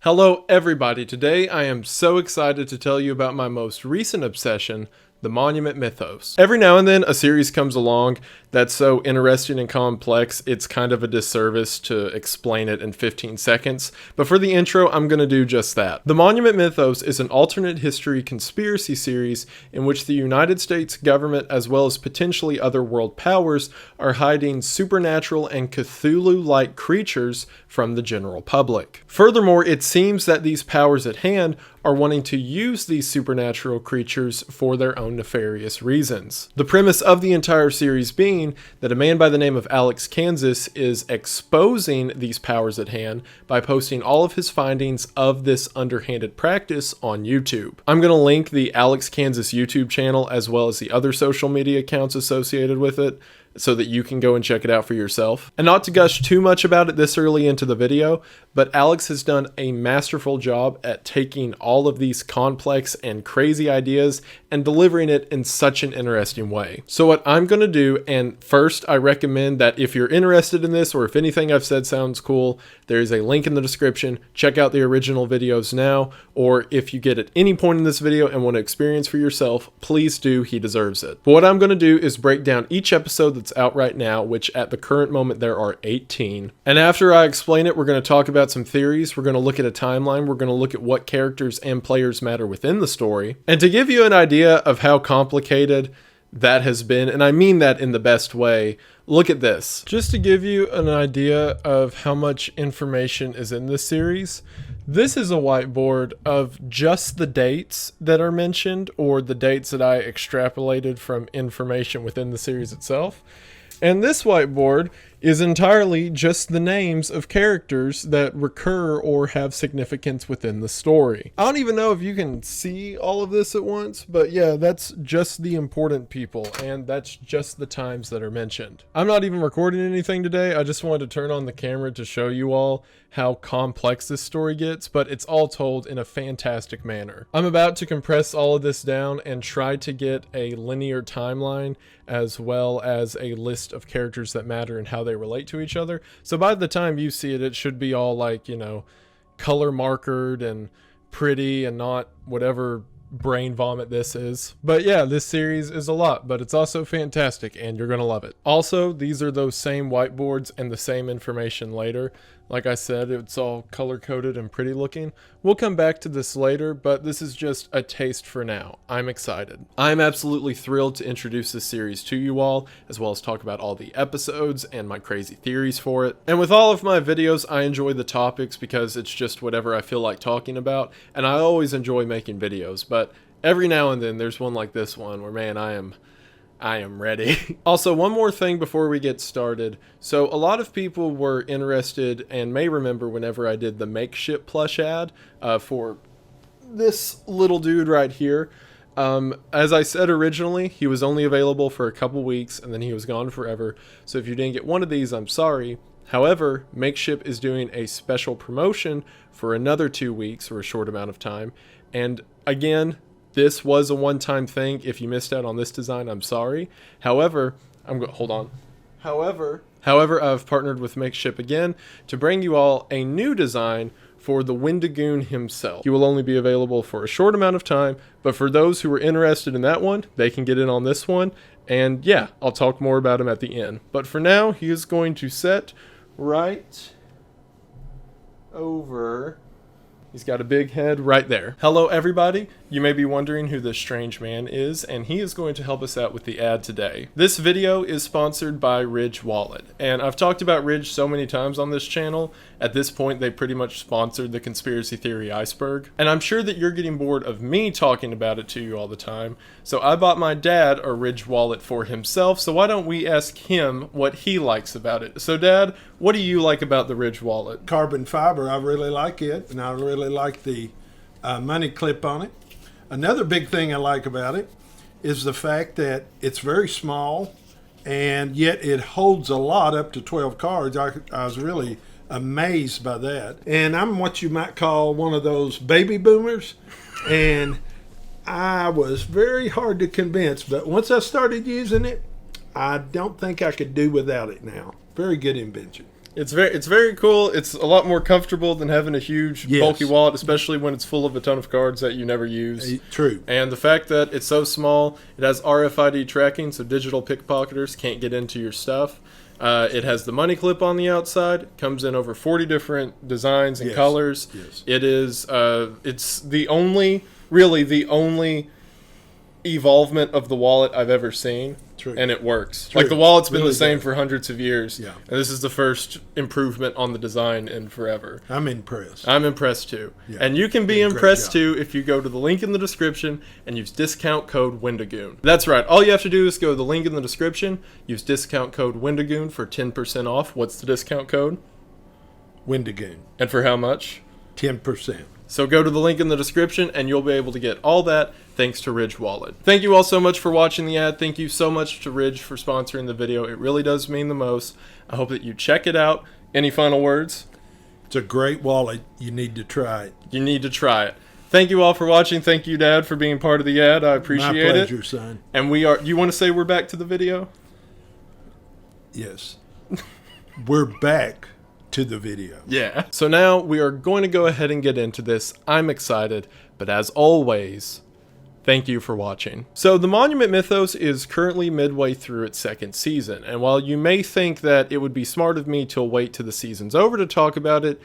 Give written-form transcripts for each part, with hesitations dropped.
Hello everybody, today I am so excited to tell you about my most recent obsession, the Monument Mythos. Every now and then a series comes along that's so interesting and complex it's kind of a disservice to explain it in 15 seconds, but for the intro I'm going to do just that. The Monument Mythos is an alternate history conspiracy series in which the United States government as well as potentially other world powers are hiding supernatural and Cthulhu-like creatures from the general public. Furthermore, it seems that these powers at hand are wanting to use these supernatural creatures for their own nefarious reasons. The premise of the entire series being that a man by the name of Alex Kansas is exposing these powers at hand by posting all of his findings of this underhanded practice on YouTube. I'm going to link the Alex Kansas YouTube channel as well as the other social media accounts associated with it, so that you can go and check it out for yourself. And not to gush too much about it this early into the video, but Alex has done a masterful job at taking all of these complex and crazy ideas and delivering it in such an interesting way. So what I'm going to do, and first I recommend that if you're interested in this or if anything I've said sounds cool, there's a link in the description. Check out the original videos now, or if you get at any point in this video and want to experience for yourself, please do, he deserves it. But what I'm going to do is break down each episode that's out right now, which at the current moment there are 18. And after I explain it, we're going to talk about some theories, we're going to look at a timeline, we're going to look at what characters and players matter within the story. And to give you an idea of how complicated that has been, and I mean that in the best way, look at this. Just to give you an idea of how much information is in this series, this is a whiteboard of just the dates that are mentioned, or the dates that I extrapolated from information within the series itself. And this whiteboard is entirely just the names of characters that recur or have significance within the story. I don't even know if you can see all of this at once, but yeah, that's just the important people, and that's just the times that are mentioned. I'm not even recording anything today, I just wanted to turn on the camera to show you all how complex this story gets, but it's all told in a fantastic manner. I'm about to compress all of this down and try to get a linear timeline as well as a list of characters that matter and how they relate to each other. So by the time you see it, it should be all like, you know, color markered and pretty and not whatever brain vomit this is. But yeah, this series is a lot, but it's also fantastic and you're gonna love it. Also, these are those same whiteboards and the same information later. Like I said, it's all color coded and pretty looking. We'll come back to this later, but this is just a taste for now. I'm excited. I'm absolutely thrilled to introduce this series to you all, as well as talk about all the episodes and my crazy theories for it. And with all of my videos, I enjoy the topics because it's just whatever I feel like talking about, and I always enjoy making videos, but every now and then there's one like this one where, man, I am ready. Also, one more thing before we get started. So a lot of people were interested and may remember whenever I did the makeshift plush ad for this little dude right here. As I said originally, he was only available for a couple weeks and then he was gone forever. So if you didn't get one of these, I'm sorry. However, Makeshift is doing a special promotion for another 2 weeks or a short amount of time. And again, this was a one-time thing. If you missed out on this design, I'm sorry. However, hold on. However, I've partnered with Makeshift again to bring you all a new design for the Wendigoon himself. He will only be available for a short amount of time, but for those who are interested in that one, they can get in on this one. And yeah, I'll talk more about him at the end. But for now, he is going to set right over. He's got a big head right there. Hello everybody, you may be wondering who this strange man is, and he is going to help us out with the ad today. This video is sponsored by Ridge Wallet, and I've talked about Ridge so many times on this channel. At this point, they pretty much sponsored the conspiracy theory iceberg, and I'm sure that you're getting bored of me talking about it to you all the time, so I bought my dad a Ridge Wallet for himself, so why don't we ask him what he likes about it. So Dad, what do you like about the Ridge Wallet? Carbon fiber, I really like it, and I really like the money clip on it. Another big thing I like about it is the fact that it's very small, and yet it holds a lot, up to 12 cards. I was really amazed by that. And I'm what you might call one of those baby boomers, and I was very hard to convince, but once I started using it, I don't think I could do without it now. Very good invention. It's very cool. It's a lot more comfortable than having a huge, bulky wallet, especially when it's full of a ton of cards that you never use. True. And the fact that it's so small, it has RFID tracking, so digital pickpocketers can't get into your stuff. It has the money clip on the outside. Comes in over 40 different designs and colors. Yes. It is. It's the only evolvement of the wallet I've ever seen. True. And it works. True. Like, the wallet's been Really the same good. for hundreds of years. Yeah. And this is the first improvement on the design in forever. I'm impressed. I'm impressed too. Yeah. And you can be Great impressed job. too if you go to the link in the description and use discount code Wendigoon. That's right. All you have to do is go to the link in the description, use discount code Wendigoon for 10% off. What's the discount code? Wendigoon. And for how much? 10%. So go to the link in the description and you'll be able to get all that thanks to Ridge Wallet. Thank you all so much for watching the ad. Thank you so much to Ridge for sponsoring the video. It really does mean the most. I hope that you check it out. Any final words? It's a great wallet. You need to try it. You need to try it. Thank you all for watching. Thank you, Dad, for being part of the ad. I appreciate it. My pleasure, son. And we are. You want to say we're back to the video? Yes. We're back to the video. Yeah. So now we are going to go ahead and get into this. I'm excited, but as always, thank you for watching. So the Monument Mythos is currently midway through its second season, and while you may think that it would be smart of me to wait till the season's over to talk about it,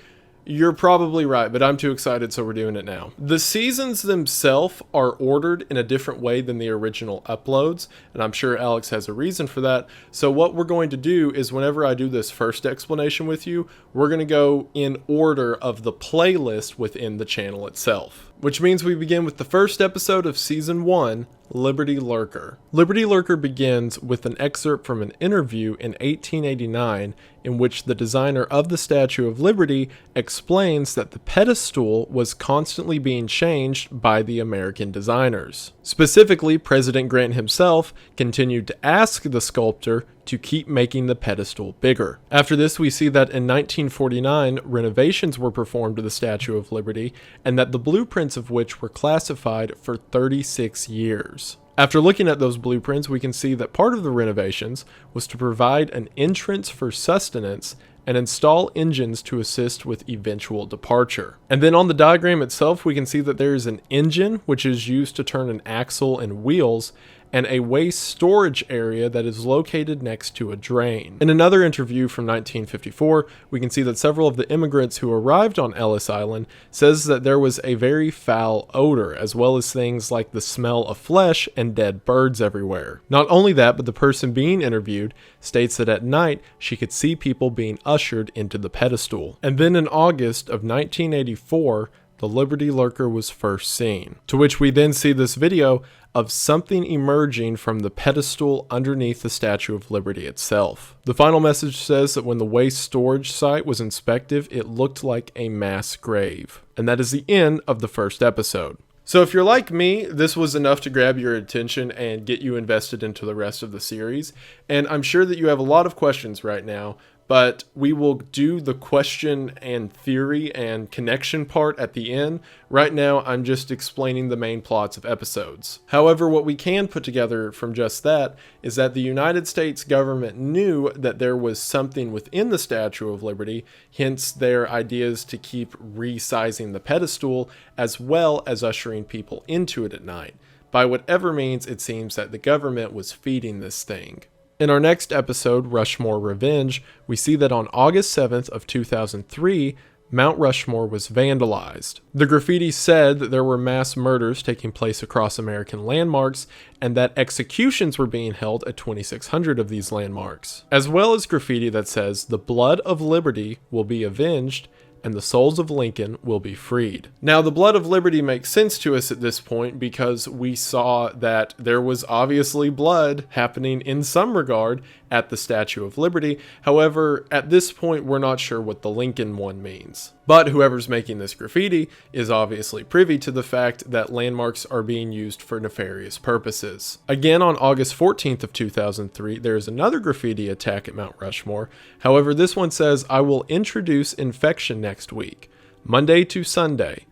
you're probably right, but I'm too excited, so we're doing it now. The seasons themselves are ordered in a different way than the original uploads, and I'm sure Alex has a reason for that. So what we're going to do is whenever I do this first explanation with you, we're going to go in order of the playlist within the channel itself. Which means we begin with the first episode of Season 1, Liberty Lurker. Liberty Lurker begins with an excerpt from an interview in 1889 in which the designer of the Statue of Liberty explains that the pedestal was constantly being changed by the American designers. Specifically, President Grant himself continued to ask the sculptor to keep making the pedestal bigger. After this, we see that in 1949, renovations were performed to the Statue of Liberty, and that the blueprints of which were classified for 36 years. After looking at those blueprints, we can see that part of the renovations was to provide an entrance for sustenance and install engines to assist with eventual departure. And then on the diagram itself, we can see that there is an engine which is used to turn an axle and wheels, and a waste storage area that is located next to a drain. In another interview from 1954, we can see that several of the immigrants who arrived on Ellis Island says that there was a very foul odor, as well as things like the smell of flesh and dead birds everywhere. Not only that, but the person being interviewed states that at night she could see people being ushered into the pedestal. And then in August of 1984, the Liberty Lurker was first seen, to which we then see this video of something emerging from the pedestal underneath the Statue of Liberty itself. The final message says that when the waste storage site was inspected, it looked like a mass grave. And that is the end of the first episode. So if you're like me, this was enough to grab your attention and get you invested into the rest of the series. And I'm sure that you have a lot of questions right now, but we will do the question and theory and connection part at the end. Right now, I'm just explaining the main plots of episodes. However, what we can put together from just that is that the United States government knew that there was something within the Statue of Liberty, hence their ideas to keep resizing the pedestal as well as ushering people into it at night. By whatever means, it seems that the government was feeding this thing. In our next episode, Rushmore Revenge, we see that on August 7th of 2003, Mount Rushmore was vandalized. The graffiti said that there were mass murders taking place across American landmarks and that executions were being held at 2,600 of these landmarks, as well as graffiti that says the blood of liberty will be avenged and the souls of Lincoln will be freed. Now, the blood of liberty makes sense to us at this point because we saw that there was obviously blood happening in some regard at the Statue of Liberty. However, at this point, we're not sure what the Lincoln one means. But whoever's making this graffiti is obviously privy to the fact that landmarks are being used for nefarious purposes. Again, on August 14th of 2003, there is another graffiti attack at Mount Rushmore. However, this one says, "I will introduce infection next week, Monday to Sunday,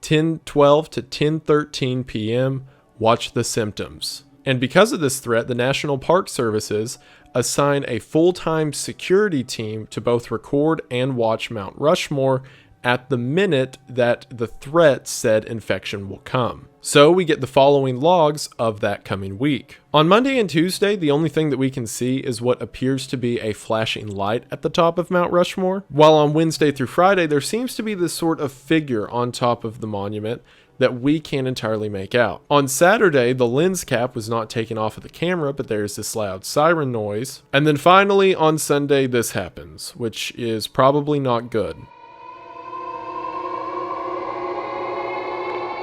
10:12 to 10:13 p.m. Watch the symptoms." And because of this threat, the National Park Services assign a full-time security team to both record and watch Mount Rushmore at the minute that the threat said infection will come. So we get the following logs of that coming week. On Monday and Tuesday, the only thing that we can see is what appears to be a flashing light at the top of Mount Rushmore, while on Wednesday through Friday, there seems to be this sort of figure on top of the monument that we can't entirely make out. On Saturday, the lens cap was not taken off of the camera, but there's this loud siren noise. And then finally, on Sunday, this happens, which is probably not good.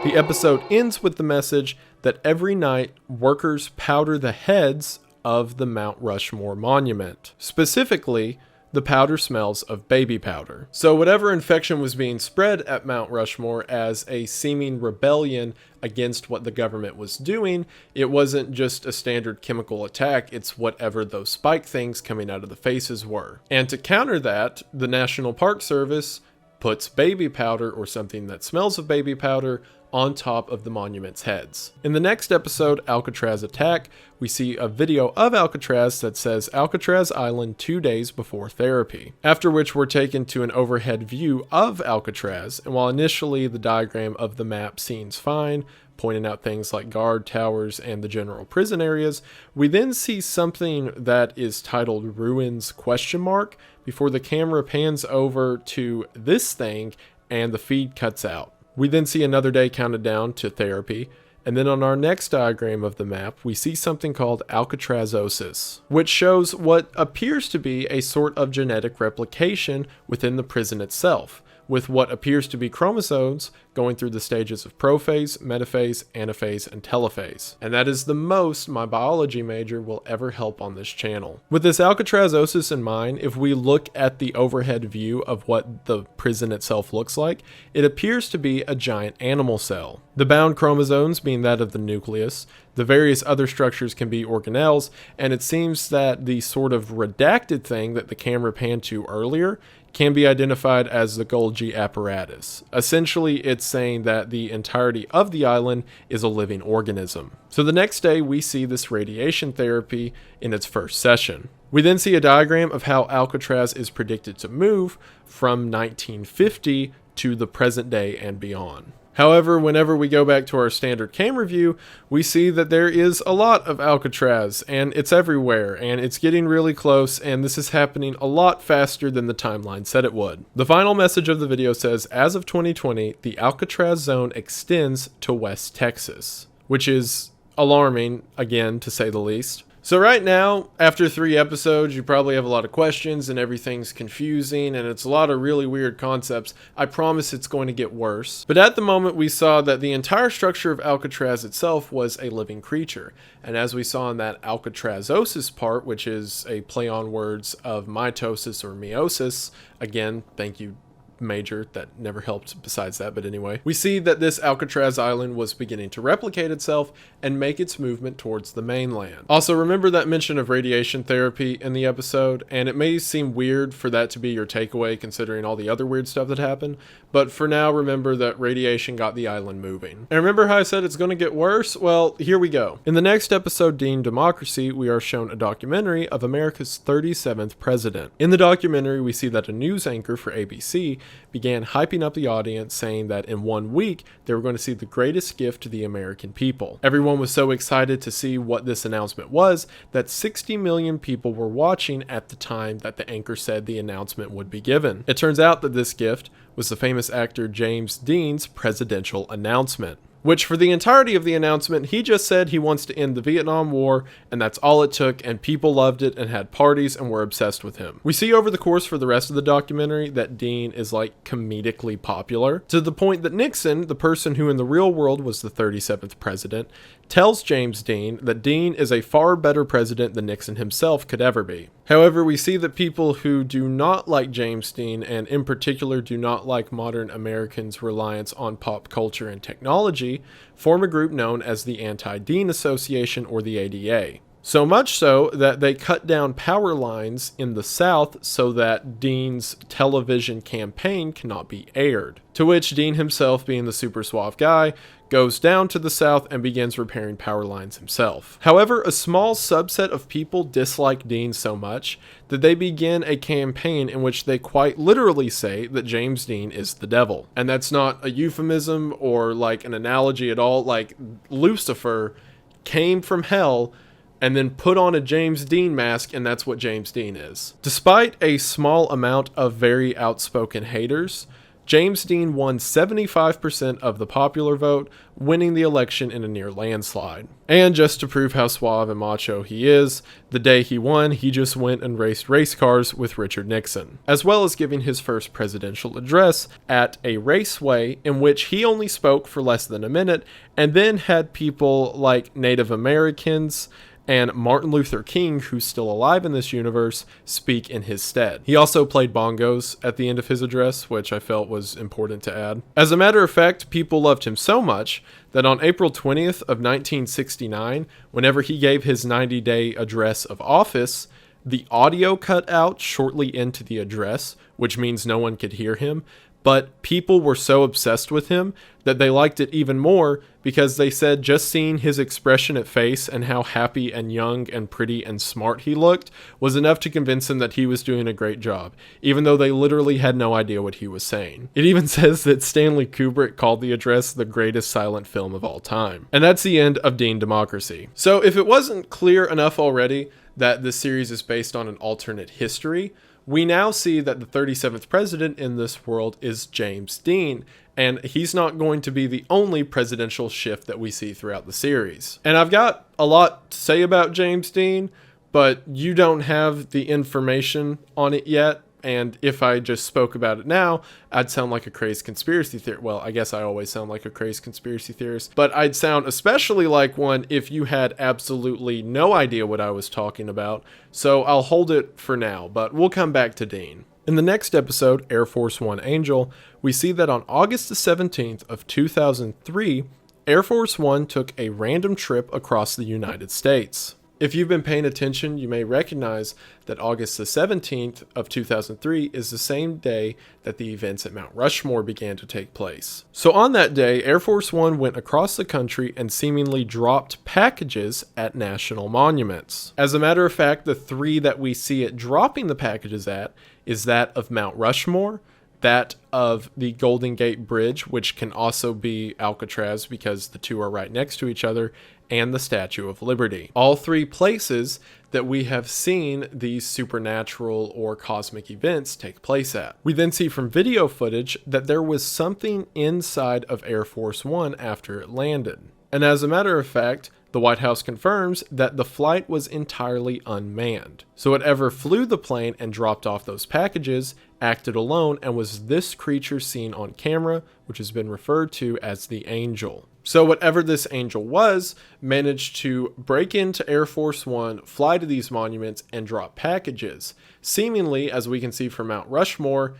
The episode ends with the message that every night workers powder the heads of the Mount Rushmore monument. Specifically, the powder smells of baby powder. So whatever infection was being spread at Mount Rushmore as a seeming rebellion against what the government was doing, it wasn't just a standard chemical attack, it's whatever those spike things coming out of the faces were. And to counter that, the National Park Service puts baby powder or something that smells of baby powder on top of the monument's heads. In the next episode, Alcatraz Attack, we see a video of Alcatraz that says Alcatraz Island 2 days before therapy, after which we're taken to an overhead view of Alcatraz, and while initially the diagram of the map seems fine, pointing out things like guard towers and the general prison areas, we then see something that is titled Ruins ? Before the camera pans over to this thing and the feed cuts out. We then see another day counted down to therapy, and then on our next diagram of the map, we see something called Alcatrazosis, which shows what appears to be a sort of genetic replication within the prison itself, with what appears to be chromosomes going through the stages of prophase, metaphase, anaphase, and telophase. And that is the most my biology major will ever help on this channel. With this Alcatrazosis in mind, if we look at the overhead view of what the prison itself looks like, it appears to be a giant animal cell. The bound chromosomes being that of the nucleus, the various other structures can be organelles, and it seems that the sort of redacted thing that the camera panned to earlier can be identified as the Golgi apparatus. Essentially, it's saying that the entirety of the island is a living organism. So the next day, we see this radiation therapy in its first session. We then see a diagram of how Alcatraz is predicted to move from 1950 to the present day and beyond. However, whenever we go back to our standard camera view, we see that there is a lot of Alcatraz, and it's everywhere, and it's getting really close, and this is happening a lot faster than the timeline said it would. The final message of the video says, as of 2020, the Alcatraz zone extends to West Texas, which is alarming, again, to say the least. So right now, after 3 episodes, you probably have a lot of questions and everything's confusing and it's a lot of really weird concepts. I promise it's going to get worse. But at the moment, we saw that the entire structure of Alcatraz itself was a living creature. And as we saw in that Alcatrazosis part, which is a play on words of mitosis or meiosis, again, thank you, major, that never helped besides that, but anyway, we see that this Alcatraz island was beginning to replicate itself and make its movement towards the mainland. Also, remember that mention of radiation therapy in the episode, and it may seem weird for that to be your takeaway considering all the other weird stuff that happened, but for now, remember that radiation got the island moving. And remember how I said it's going to get worse? Well, here we go. In the next episode, Dean Democracy, we are shown a documentary of America's 37th president. In the documentary, we see that a news anchor for ABC began hyping up the audience, saying that in 1 week, they were going to see the greatest gift to the American people. Everyone was so excited to see what this announcement was that 60 million people were watching at the time that the anchor said the announcement would be given. It turns out that this gift was the famous actor James Dean's presidential announcement, which for the entirety of the announcement, he just said he wants to end the Vietnam War, and that's all it took, and people loved it and had parties and were obsessed with him. We see over the course for the rest of the documentary that Dean is like comedically popular, to the point that Nixon, the person who in the real world was the 37th president, tells James Dean that Dean is a far better president than Nixon himself could ever be. However, we see that people who do not like James Dean, and in particular do not like modern Americans' reliance on pop culture and technology, form a group known as the Anti-Dean Association, or the ADA. So much so that they cut down power lines in the South so that Dean's television campaign cannot be aired. To which Dean himself, being the super suave guy, goes down to the South and begins repairing power lines himself. However, a small subset of people dislike Dean so much that they begin a campaign in which they quite literally say that James Dean is the devil. And that's not a euphemism or like an analogy at all. Like, Lucifer came from hell and then put on a James Dean mask, and that's what James Dean is. Despite a small amount of very outspoken haters, James Dean won 75% of the popular vote, winning the election in a near landslide. And just to prove how suave and macho he is, the day he won, he just went and raced race cars with Richard Nixon, as well as giving his first presidential address at a raceway in which he only spoke for less than a minute, and then had people like Native Americans and Martin Luther King, who's still alive in this universe, speak in his stead. He also played bongos at the end of his address, which I felt was important to add. As a matter of fact, people loved him so much that on April 20th of 1969, whenever he gave his 90-day address of office, the audio cut out shortly into the address, which means no one could hear him. But people were so obsessed with him that they liked it even more because they said just seeing his expression at face and how happy and young and pretty and smart he looked was enough to convince them that he was doing a great job, even though they literally had no idea what he was saying. It even says that Stanley Kubrick called the address the greatest silent film of all time. And that's the end of Dean Democracy. So if it wasn't clear enough already that this series is based on an alternate history, we now see that the 37th president in this world is James Dean, and he's not going to be the only presidential shift that we see throughout the series. And I've got a lot to say about James Dean, but you don't have the information on it yet, and if I just spoke about it now, I'd sound like a crazed conspiracy theorist. Well, I guess I always sound like a crazed conspiracy theorist, but I'd sound especially like one if you had absolutely no idea what I was talking about, so I'll hold it for now, but we'll come back to Dean. In the next episode, Air Force One Angel, we see that on August the 17th of 2003, Air Force One took a random trip across the United States. If you've been paying attention, you may recognize that August the 17th of 2003 is the same day that the events at Mount Rushmore began to take place. So on that day, Air Force One went across the country and seemingly dropped packages at national monuments. As a matter of fact, the three that we see it dropping the packages at is that of Mount Rushmore, that of the Golden Gate Bridge, which can also be Alcatraz because the two are right next to each other, and the Statue of Liberty. All three places that we have seen these supernatural or cosmic events take place at. We then see from video footage that there was something inside of Air Force One after it landed. And as a matter of fact, the White House confirms that the flight was entirely unmanned. So whatever flew the plane and dropped off those packages acted alone and was this creature seen on camera, which has been referred to as the Angel. So whatever this angel was, managed to break into Air Force One, fly to these monuments, and drop packages. Seemingly, as we can see from Mount Rushmore,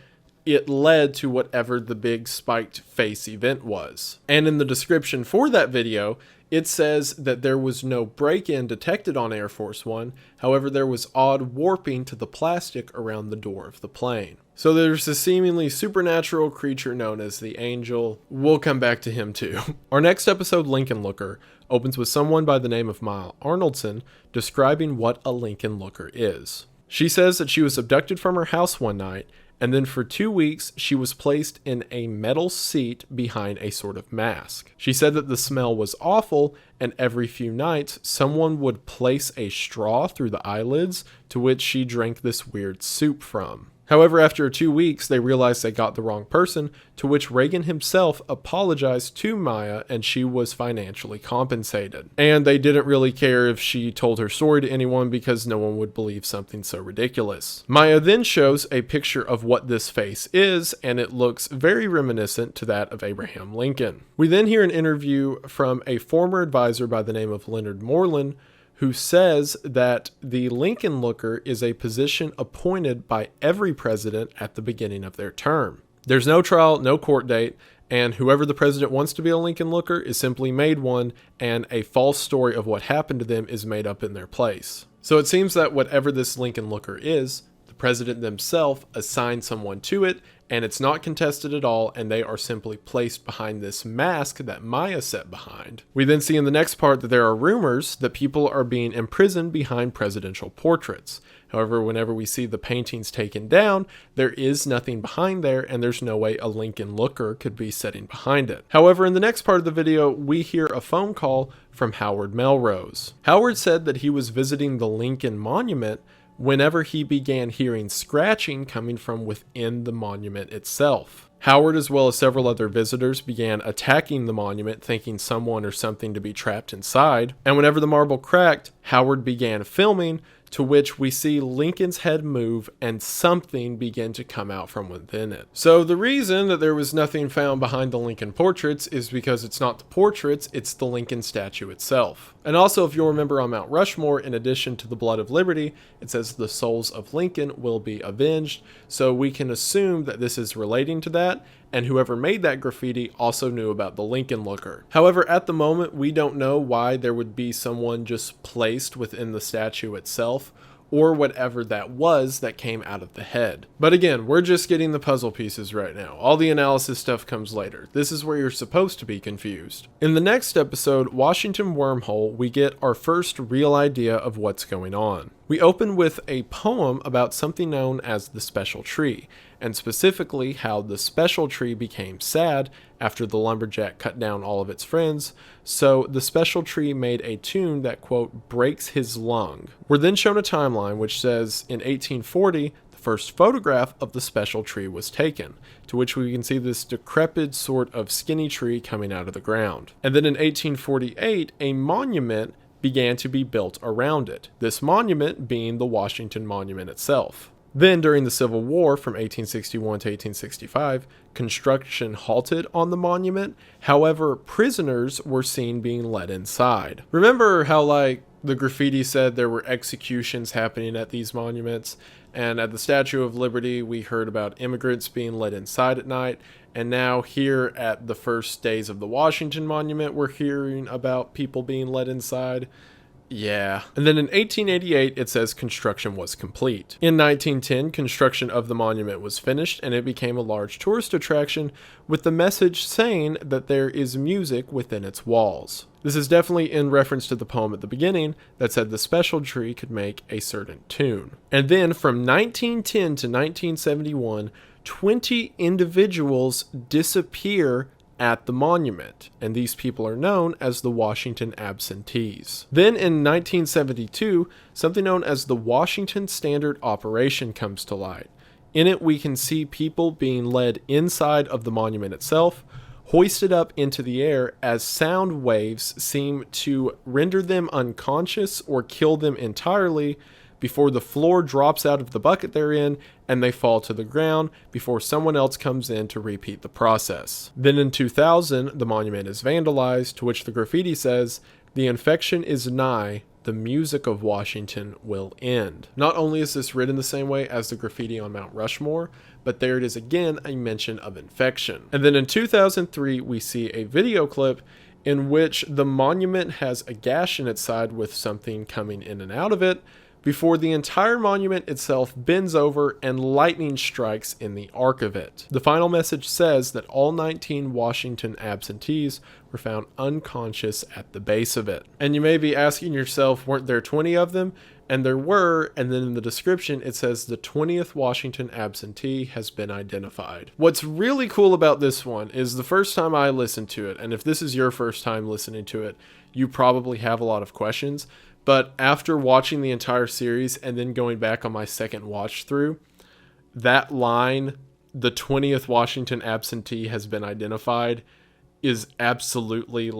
it led to whatever the big spiked face event was. And in the description for that video, it says that there was no break-in detected on Air Force One, however there was odd warping to the plastic around the door of the plane. So there's a seemingly supernatural creature known as the Angel. We'll come back to him too. Our next episode, Lincoln Looker, opens with someone by the name of Maya Arnoldson describing what a Lincoln Looker is. She says that she was abducted from her house one night, and then for 2 weeks, she was placed in a metal seat behind a sort of mask. She said that the smell was awful, and every few nights, someone would place a straw through the eyelids, to which she drank this weird soup from. However, after 2 weeks, they realized they got the wrong person, to which Reagan himself apologized to Maya and she was financially compensated. And they didn't really care if she told her story to anyone because no one would believe something so ridiculous. Maya then shows a picture of what this face is, and it looks very reminiscent to that of Abraham Lincoln. We then hear an interview from a former advisor by the name of Leonard Moreland, who says that the Lincoln Looker is a position appointed by every president at the beginning of their term. There's no trial, no court date, and whoever the president wants to be a Lincoln Looker is simply made one, and a false story of what happened to them is made up in their place. So it seems that whatever this Lincoln Looker is, the president themselves assigned someone to it, and it's not contested at all, and they are simply placed behind this mask that Maya set behind. We then see in the next part that there are rumors that people are being imprisoned behind presidential portraits. However, whenever we see the paintings taken down, there is nothing behind there, and there's no way a Lincoln Looker could be sitting behind it. However, in the next part of the video, we hear a phone call from Howard Melrose. Howard said that he was visiting the Lincoln Monument whenever he began hearing scratching coming from within the monument itself. Howard, as well as several other visitors, began attacking the monument, thinking someone or something to be trapped inside. And whenever the marble cracked, Howard began filming, to which we see Lincoln's head move and something begin to come out from within it. So the reason that there was nothing found behind the Lincoln portraits is because it's not the portraits, it's the Lincoln statue itself. And also, if you'll remember on Mount Rushmore, in addition to the blood of liberty, it says the souls of Lincoln will be avenged. So we can assume that this is relating to that, and whoever made that graffiti also knew about the Lincoln Looker. However, at the moment, we don't know why there would be someone just placed within the statue itself, or whatever that was that came out of the head. But again, we're just getting the puzzle pieces right now. All the analysis stuff comes later. This is where you're supposed to be confused. In the next episode, Washington Wormhole, we get our first real idea of what's going on. We open with a poem about something known as the special tree, and specifically how the special tree became sad after the lumberjack cut down all of its friends, so the special tree made a tune that, quote, breaks his lung. We're then shown a timeline which says in 1840, the first photograph of the special tree was taken, to which we can see this decrepit sort of skinny tree coming out of the ground. And then in 1848, a monument began to be built around it, this monument being the Washington Monument itself. Then, during the Civil War from 1861 to 1865, construction halted on the monument. However, prisoners were seen being led inside. Remember how, the graffiti said there were executions happening at these monuments? And at the Statue of Liberty, we heard about immigrants being led inside at night. And now here at the first days of the Washington Monument, we're hearing about people being led inside. Yeah. And then in 1888, it says construction was complete. In 1910, construction of the monument was finished, and it became a large tourist attraction with the message saying that there is music within its walls. This is definitely in reference to the poem at the beginning that said the special tree could make a certain tune. And then from 1910 to 1971, 20 individuals disappear at the monument, and these people are known as the Washington absentees. Then in 1972, something known as the Washington Standard Operation comes to light. In it, we can see people being led inside of the monument itself, hoisted up into the air as sound waves seem to render them unconscious or kill them entirely before the floor drops out of the bucket they're in and they fall to the ground before someone else comes in to repeat the process. Then in 2000, the monument is vandalized, to which the graffiti says, "The infection is nigh, the music of Washington will end." Not only is this written the same way as the graffiti on Mount Rushmore, but there it is again, a mention of infection. And then in 2003, we see a video clip in which the monument has a gash in its side with something coming in and out of it, before the entire monument itself bends over and lightning strikes in the arc of it. The final message says that all 19 Washington absentees were found unconscious at the base of it. And you may be asking yourself, weren't there 20 of them? And there were, and then in the description it says the 20th Washington absentee has been identified. What's really cool about this one is the first time I listened to it, and if this is your first time listening to it, you probably have a lot of questions. But after watching the entire series and then going back on my second watch through, that line, the 20th Washington absentee has been identified, is absolutely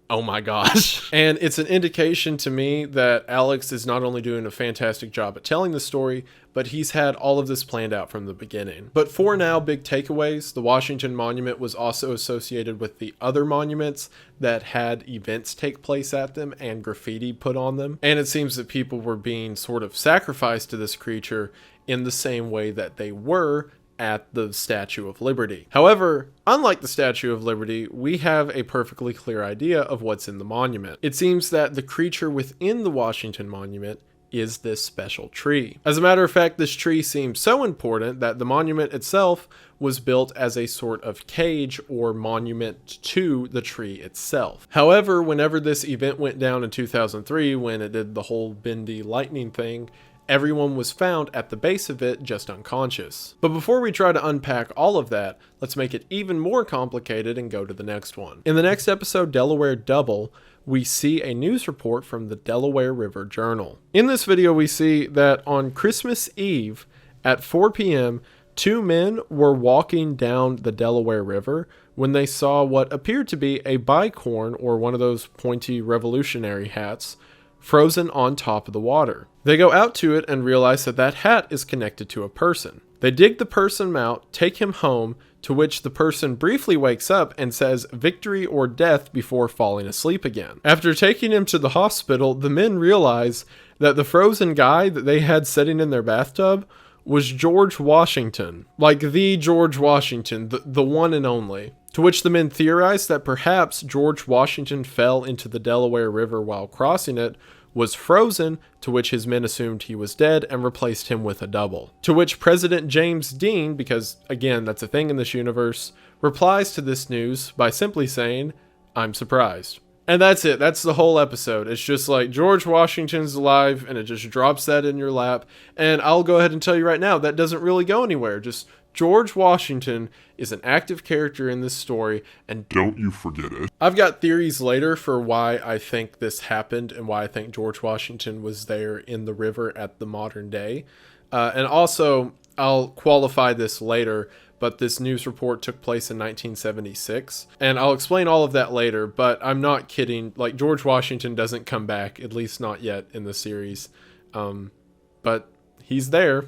oh my gosh. And it's an indication to me that Alex is not only doing a fantastic job at telling the story, but he's had all of this planned out from the beginning. But for now, big takeaways. The Washington Monument was also associated with the other monuments that had events take place at them and graffiti put on them. And it seems that people were being sort of sacrificed to this creature in the same way that they were at the Statue of Liberty. However, unlike the Statue of Liberty, we have a perfectly clear idea of what's in the monument. It seems that the creature within the Washington Monument is this special tree. As a matter of fact, this tree seems so important that the monument itself was built as a sort of cage or monument to the tree itself. However, whenever this event went down in 2003, when it did the whole bendy lightning thing, everyone was found at the base of it just unconscious. But before we try to unpack all of that, let's make it even more complicated and go to the next one. In the next episode, Delaware Double, we see a news report from the Delaware River Journal. In this video, we see that on Christmas Eve at 4 p.m., 2 men were walking down the Delaware River when they saw what appeared to be a bicorn, or one of those pointy revolutionary hats, frozen on top of the water. They go out to it and realize that that hat is connected to a person. They dig the person out, take him home, to which the person briefly wakes up and says victory or death before falling asleep again. After taking him to the hospital, the men realize that the frozen guy that they had sitting in their bathtub was George Washington. Like the George Washington, the one and only. To which the men theorized that perhaps George Washington fell into the Delaware River while crossing it, was frozen, to which his men assumed he was dead and replaced him with a double. To which President James Dean, because again, that's a thing in this universe, replies to this news by simply saying, "I'm surprised." And that's it. That's the whole episode. It's just like George Washington's alive, and it just drops that in your lap. And I'll go ahead and tell you right now, that doesn't really go anywhere. Just George Washington is an active character in this story, and don't you forget it. I've got theories later for why I think this happened and why I think George Washington was there in the river at the modern day. And also, I'll qualify this later, but this news report took place in 1976. And I'll explain all of that later, but I'm not kidding. Like, George Washington doesn't come back, at least not yet in the series. But he's there.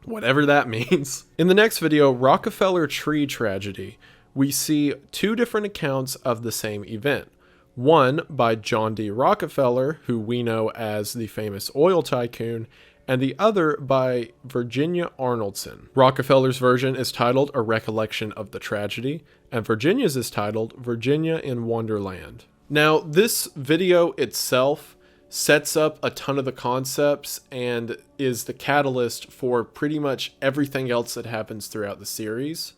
Whatever that means. In the next video, Rockefeller Tree Tragedy, we see 2 different accounts of the same event. One by John D. Rockefeller, who we know as the famous oil tycoon, and the other by Virginia Arnoldson. Rockefeller's version is titled A Recollection of the Tragedy, and Virginia's is titled Virginia in Wonderland. Now, this video itself sets up a ton of the concepts and is the catalyst for pretty much everything else that happens throughout the series.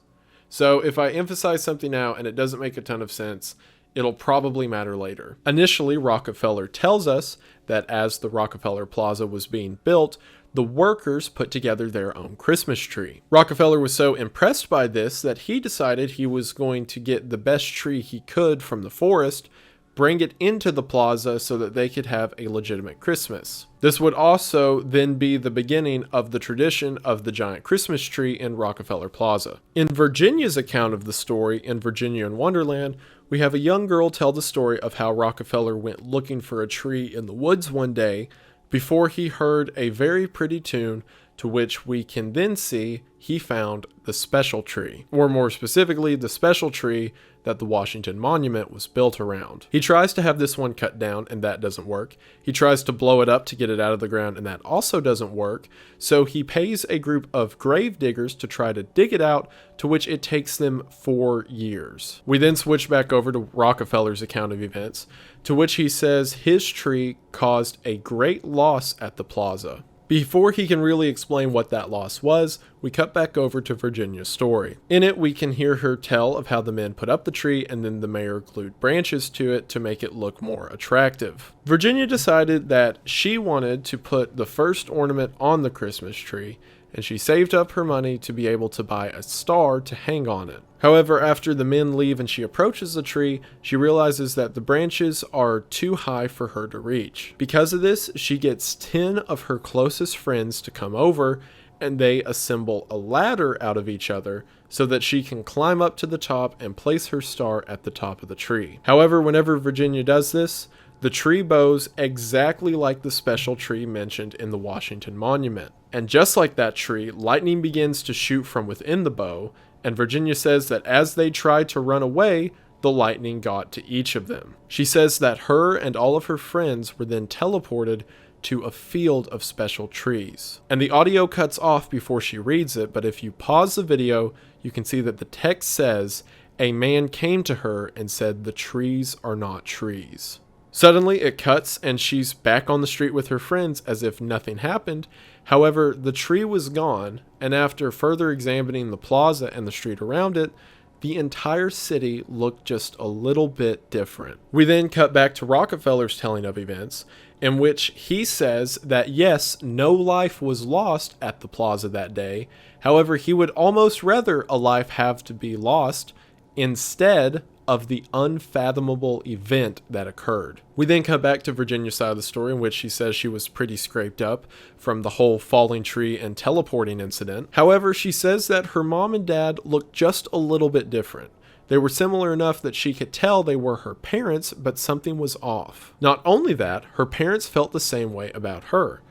So if I emphasize something now and it doesn't make a ton of sense, it'll probably matter later. Initially, Rockefeller tells us that as the Rockefeller Plaza was being built, the workers put together their own Christmas tree. Rockefeller was so impressed by this that he decided he was going to get the best tree he could from the forest, bring it into the plaza so that they could have a legitimate Christmas. This would also then be the beginning of the tradition of the giant Christmas tree in Rockefeller Plaza. In Virginia's account of the story in Virginia in Wonderland, we have a young girl tell the story of how Rockefeller went looking for a tree in the woods one day before he heard a very pretty tune, to which we can then see he found the special tree, or more specifically, the special tree that the Washington Monument was built around. He tries to have this one cut down, and that doesn't work. He tries to blow it up to get it out of the ground, and that also doesn't work. So he pays a group of grave diggers to try to dig it out, to which it takes them 4 years. We then switch back over to Rockefeller's account of events, to which he says his tree caused a great loss at the plaza. Before he can really explain what that loss was, we cut back over to Virginia's story. In it, we can hear her tell of how the men put up the tree and then the mayor glued branches to it to make it look more attractive. Virginia decided that she wanted to put the first ornament on the Christmas tree, and she saved up her money to be able to buy a star to hang on it. However, after the men leave and she approaches the tree, she realizes that the branches are too high for her to reach. Because of this, she gets 10 of her closest friends to come over, and they assemble a ladder out of each other so that she can climb up to the top and place her star at the top of the tree. However, whenever Virginia does this, the tree bows exactly like the special tree mentioned in the Washington Monument. And just like that tree, lightning begins to shoot from within the bow, and Virginia says that as they tried to run away, the lightning got to each of them. She says that her and all of her friends were then teleported to a field of special trees. And the audio cuts off before she reads it, but if you pause the video, you can see that the text says, "A man came to her and said, 'The trees are not trees.'" Suddenly it cuts and she's back on the street with her friends as if nothing happened. However, the tree was gone, and after further examining the plaza and the street around it, the entire city looked just a little bit different. We then cut back to Rockefeller's telling of events, in which he says that yes, no life was lost at the plaza that day. However, he would almost rather a life have to be lost instead of the unfathomable event that occurred. We then come back to Virginia's side of the story, in which she says she was pretty scraped up from the whole falling tree and teleporting incident. However, she says that her mom and dad looked just a little bit different. They were similar enough that she could tell they were her parents, but something was off. Not only that, her parents felt the same way about her,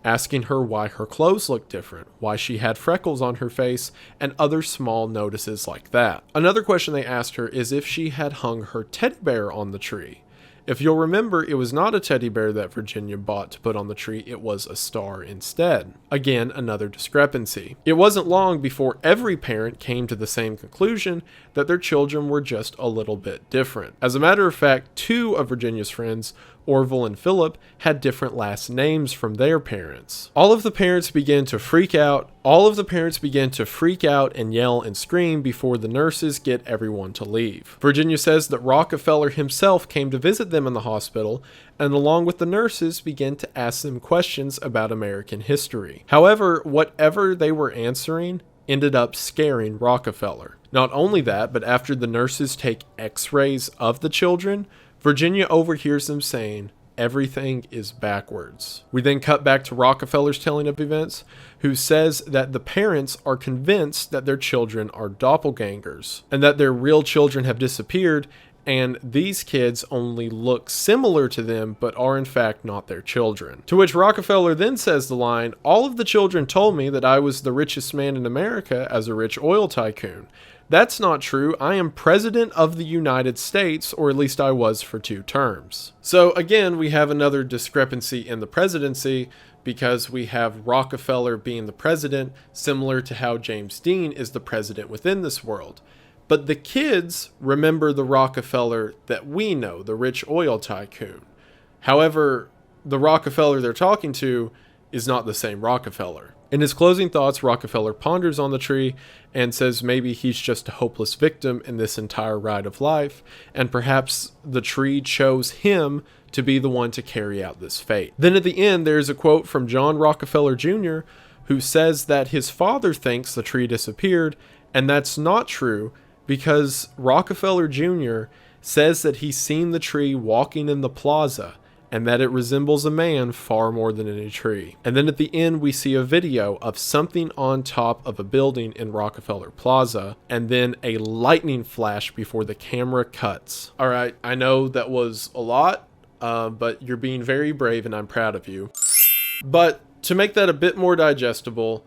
asking her why her clothes looked different, why she had freckles on her face, and other small notices like that. Another question they asked her is if she had hung her teddy bear on the tree. If you'll remember, it was not a teddy bear that Virginia bought to put on the tree, it was a star instead. Again, another discrepancy. It wasn't long before every parent came to the same conclusion that their children were just a little bit different. As a matter of fact, two of Virginia's friends, Orville and Philip, had different last names from their parents. All of the parents began to freak out and yell and scream before the nurses get everyone to leave. Virginia says that Rockefeller himself came to visit them in the hospital, and along with the nurses began to ask them questions about American history. However, whatever they were answering ended up scaring Rockefeller. Not only that, but after the nurses take x-rays of the children, Virginia overhears them saying, "Everything is backwards." We then cut back to Rockefeller's telling of events, who says that the parents are convinced that their children are doppelgangers, and that their real children have disappeared, and these kids only look similar to them, but are in fact not their children. To which Rockefeller then says the line, "All of the children told me that I was the richest man in America as a rich oil tycoon. That's not true. I am president of the United States, or at least I was for 2 terms. So again, we have another discrepancy in the presidency, because we have Rockefeller being the president, similar to how James Dean is the president within this world. But the kids remember the Rockefeller that we know, the rich oil tycoon. However, the Rockefeller they're talking to is not the same Rockefeller. In his closing thoughts, Rockefeller ponders on the tree and says maybe he's just a hopeless victim in this entire ride of life, and perhaps the tree chose him to be the one to carry out this fate. Then at the end, there's a quote from John Rockefeller Jr., who says that his father thinks the tree disappeared, and that's not true, because Rockefeller Jr. says that he's seen the tree walking in the plaza, and that it resembles a man far more than any tree. And then at the end, we see a video of something on top of a building in Rockefeller Plaza, and then a lightning flash before the camera cuts. All right, I know that was a lot, but you're being very brave, and I'm proud of you. But to make that a bit more digestible,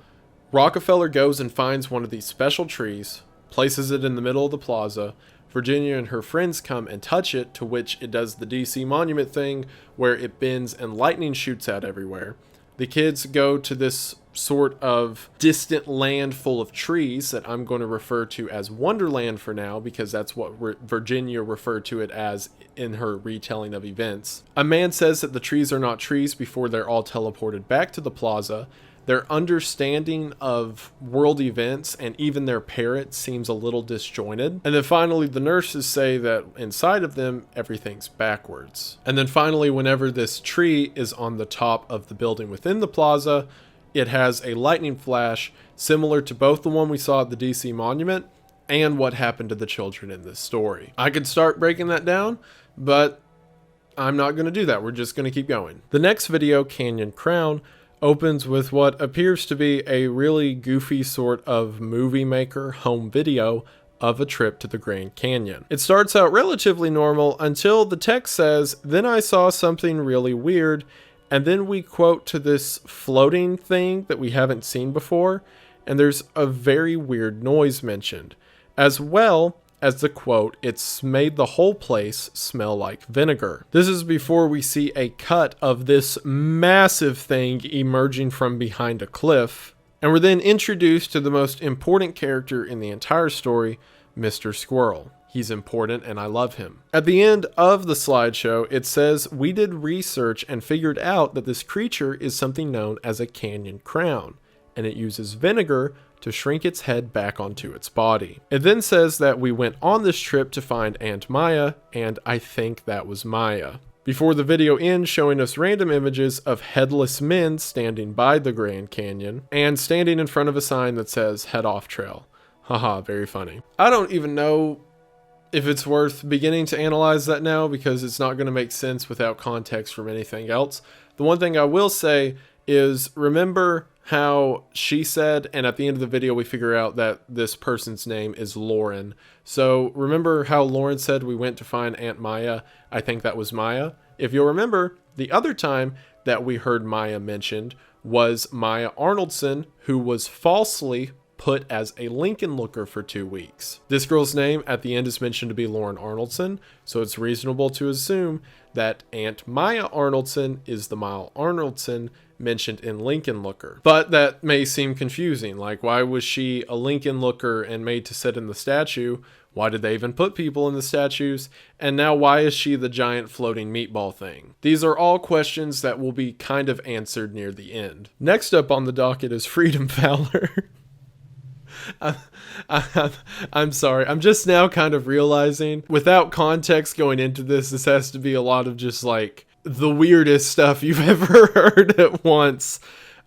Rockefeller goes and finds one of these special trees, places it in the middle of the plaza. Virginia and her friends come and touch it, to which it does the DC monument thing where it bends and lightning shoots out everywhere. The kids go to this sort of distant land full of trees that I'm going to refer to as Wonderland for now, because that's what Virginia referred to it as in her retelling of events. A man says that the trees are not trees before they're all teleported back to the plaza. Their understanding of world events and even their parrot seems a little disjointed. And then finally, the nurses say that inside of them, everything's backwards. And then finally, whenever this tree is on the top of the building within the plaza, it has a lightning flash similar to both the one we saw at the DC monument and what happened to the children in this story. I could start breaking that down, but I'm not going to do that. We're just going to keep going. The next video, Canyon Crown, opens with what appears to be a really goofy sort of movie maker home video of a trip to the Grand Canyon. It starts out relatively normal until the text says, "Then I saw something really weird," and then we quote to this floating thing that we haven't seen before, and there's a very weird noise mentioned. As well, as the quote, "It's made the whole place smell like vinegar." This is before we see a cut of this massive thing emerging from behind a cliff, and we're then introduced to the most important character in the entire story, Mr. Squirrel. He's important and I love him. At the end of the slideshow, it says, "We did research and figured out that this creature is something known as a canyon crown, and it uses vinegar to shrink its head back onto its body." It then says that we went on this trip to find Aunt Maya, and I think that was Maya. Before the video ends, showing us random images of headless men standing by the Grand Canyon and standing in front of a sign that says "Head Off Trail." Haha, very funny. I don't even know if it's worth beginning to analyze that now, because it's not going to make sense without context from anything else. The one thing I will say is, remember how she said, and at the end of the video we figure out that this person's name is Lauren. So remember how Lauren said we went to find Aunt Maya? I think that was Maya. If you'll remember, the other time that we heard Maya mentioned was Maya Arnoldson, who was falsely put as a Lincoln Looker for 2 weeks. This girl's name at the end is mentioned to be Lauren Arnoldson, so it's reasonable to assume that Aunt Maya Arnoldson is the Maya Arnoldson mentioned in Lincoln Looker. But that may seem confusing, like why was she a Lincoln Looker and made to sit in the statue? Why did they even put people in the statues? And now why is she the giant floating meatball thing? These are all questions that will be kind of answered near the end. Next up on the docket is Freedom Fowler. I'm sorry. I'm just now kind of realizing, without context going into this, this has to be a lot of just like the weirdest stuff you've ever heard at once.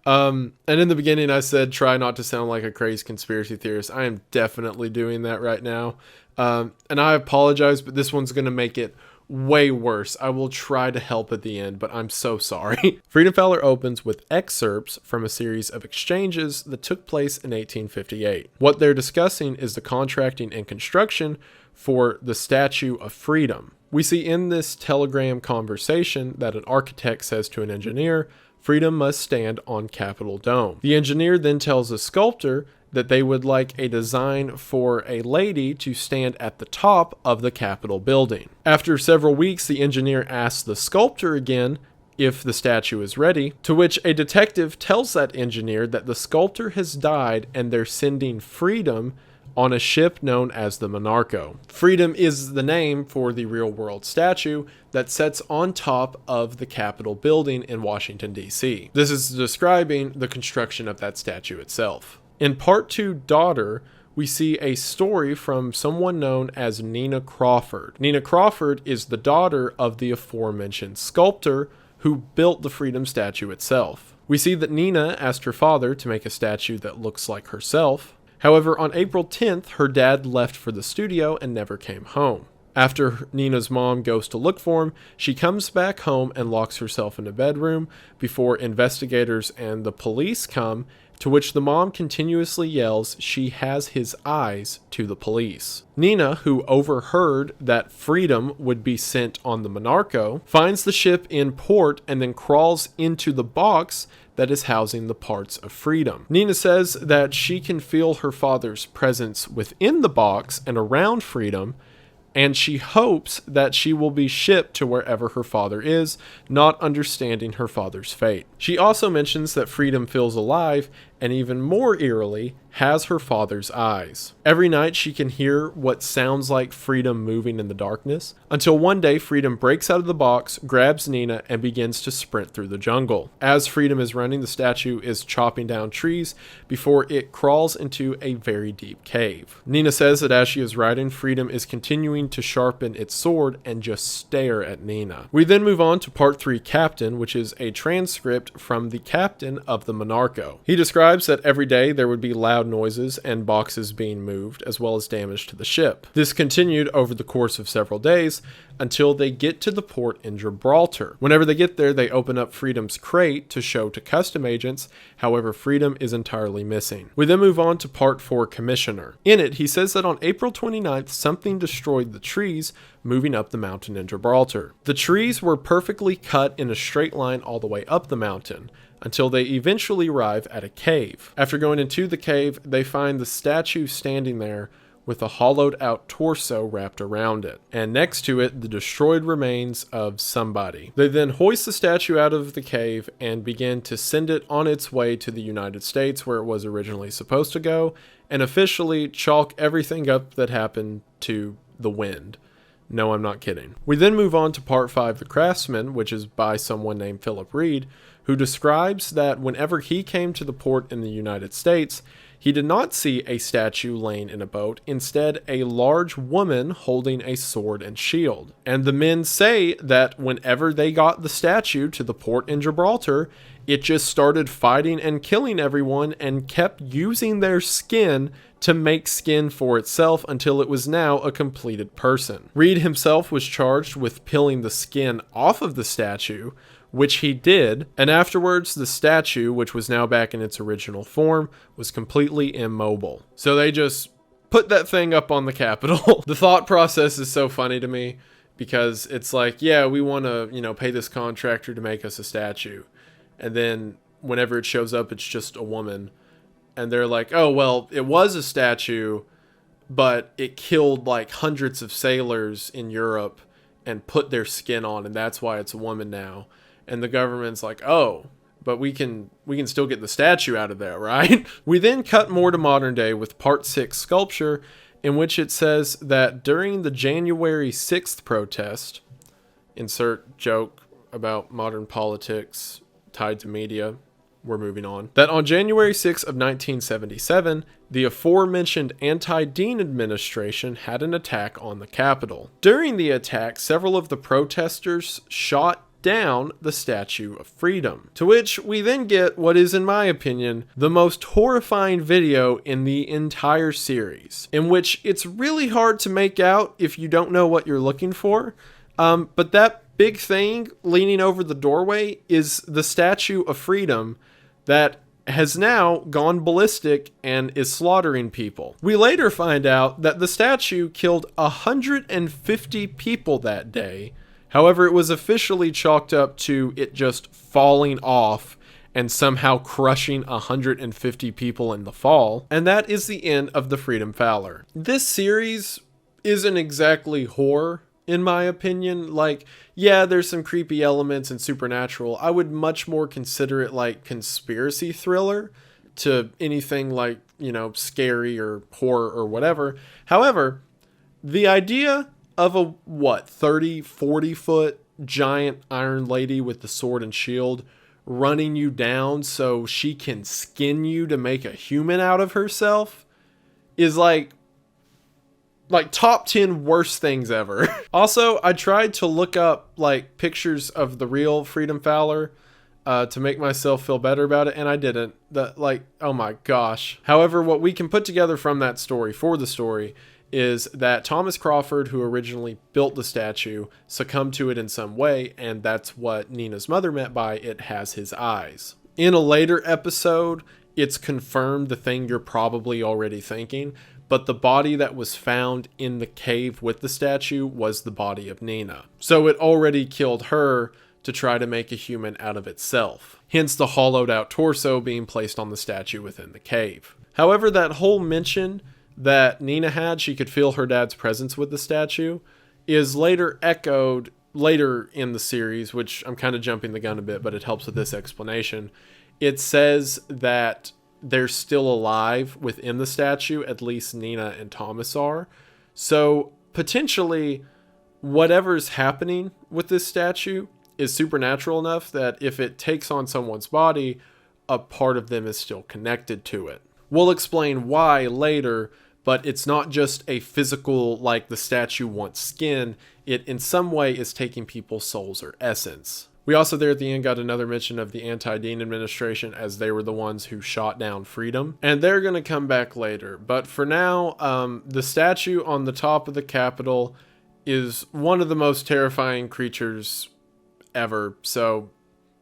And in the beginning I said try not to sound like a crazy conspiracy theorist. I am definitely doing that right now. And I apologize, but this one's going to make it way worse. I will try to help at the end, but I'm so sorry. Freedom Fowler opens with excerpts from a series of exchanges that took place in 1858. What they're discussing is the contracting and construction for the Statue of Freedom. We see in this telegram conversation that an architect says to an engineer, "Freedom must stand on Capitol Dome." The engineer then tells a sculptor that they would like a design for a lady to stand at the top of the Capitol building. After several weeks, the engineer asks the sculptor again if the statue is ready, to which a detective tells that engineer that the sculptor has died and they're sending Freedom on a ship known as the Monarcho. Freedom is the name for the real-world statue that sits on top of the Capitol building in Washington, D.C. This is describing the construction of that statue itself. In Part 2, Daughter, we see a story from someone known as Nina Crawford. Nina Crawford is the daughter of the aforementioned sculptor who built the Freedom statue itself. We see that Nina asked her father to make a statue that looks like herself. However, on April 10th, her dad left for the studio and never came home. After Nina's mom goes to look for him, she comes back home and locks herself in a bedroom before investigators and the police come, to which the mom continuously yells she has his eyes to the police. Nina, who overheard that Freedom would be sent on the Monarcho, finds the ship in port and then crawls into the box that is housing the parts of Freedom. Nina says that she can feel her father's presence within the box and around Freedom, and she hopes that she will be shipped to wherever her father is, not understanding her father's fate. She also mentions that Freedom feels alive, and even more eerily, has her father's eyes. Every night she can hear what sounds like Freedom moving in the darkness, until one day Freedom breaks out of the box, grabs Nina, and begins to sprint through the jungle. As Freedom is running, the statue is chopping down trees before it crawls into a very deep cave. Nina says that as she is riding, Freedom is continuing to sharpen its sword and just stare at Nina. We then move on to Part 3, Captain, which is a transcript from the captain of the Monarcho. He describes that every day there would be loud noises and boxes being moved, as well as damage to the ship. This continued over the course of several days until they get to the port in Gibraltar. Whenever they get there, they open up Freedom's crate to show to custom agents. However, Freedom is entirely missing. We then move on to Part 4, Commissioner. In it, he says that on April 29th, something destroyed the trees moving up the mountain in Gibraltar. The trees were perfectly cut in a straight line all the way up the mountain, until they eventually arrive at a cave. After going into the cave, they find the statue standing there with a hollowed out torso wrapped around it, and next to it the destroyed remains of somebody. They then hoist the statue out of the cave and begin to send it on its way to the United States, where it was originally supposed to go, and officially chalk everything up that happened to the wind. No, I'm not kidding. We then move on to part 5, The Craftsman, which is by someone named Philip Reed, who describes that whenever he came to the port in the United States, he did not see a statue laying in a boat, instead a large woman holding a sword and shield. And the men say that whenever they got the statue to the port in Gibraltar, it just started fighting and killing everyone and kept using their skin to make skin for itself until it was now a completed person. Reed himself was charged with peeling the skin off of the statue, which he did, and afterwards the statue, which was now back in its original form, was completely immobile. So they just put that thing up on the Capitol. The thought process is so funny to me, because it's like, yeah, we want to, pay this contractor to make us a statue. And then whenever it shows up, it's just a woman. And they're like, oh, well, it was a statue, but it killed like hundreds of sailors in Europe and put their skin on, and that's why it's a woman now. And the government's like, oh, but we can still get the statue out of there, right? We then cut more to modern day with part 6, Sculpture, in which it says that during the January 6th protest, insert joke about modern politics tied to media, we're moving on, that on January 6th of 1977, the aforementioned anti-Dean administration had an attack on the Capitol. During the attack, several of the protesters shot down the Statue of Freedom, to which we then get what is, in my opinion, the most horrifying video in the entire series, in which it's really hard to make out if you don't know what you're looking for, but that big thing leaning over the doorway is the Statue of Freedom that has now gone ballistic and is slaughtering people. We later find out that the statue killed 150 people that day. However, it was officially chalked up to it just falling off and somehow crushing 150 people in the fall. And that is the end of the Freedom Fowler. This series isn't exactly horror, in my opinion. Like, yeah, there's some creepy elements and supernatural. I would much more consider it like conspiracy thriller to anything like, scary or horror or whatever. However, the idea of a 30, 40 foot giant iron lady with the sword and shield running you down so she can skin you to make a human out of herself is like top 10 worst things ever. Also, I tried to look up pictures of the real Freedom Fowler to make myself feel better about it, and I didn't. Oh my gosh. However, what we can put together from that story for the story is that Thomas Crawford, who originally built the statue, succumbed to it in some way, and that's what Nina's mother meant by "it has his eyes." In a later episode, it's confirmed the thing you're probably already thinking, but the body that was found in the cave with the statue was the body of Nina. So it already killed her to try to make a human out of itself. Hence the hollowed out torso being placed on the statue within the cave. However, that whole mention that Nina had, she could feel her dad's presence with the statue, is later echoed later in the series, which I'm kind of jumping the gun a bit, but it helps with this explanation. It says that they're still alive within the statue, at least Nina and Thomas are. So potentially whatever's happening with this statue is supernatural enough that if it takes on someone's body, a part of them is still connected to it. We'll explain why later, but it's not just a physical, like the statue wants skin. It in some way is taking people's souls or essence. We also there at the end got another mention of the anti-Dean administration, as they were the ones who shot down Freedom. And they're going to come back later. But for now, the statue on the top of the Capitol is one of the most terrifying creatures ever. So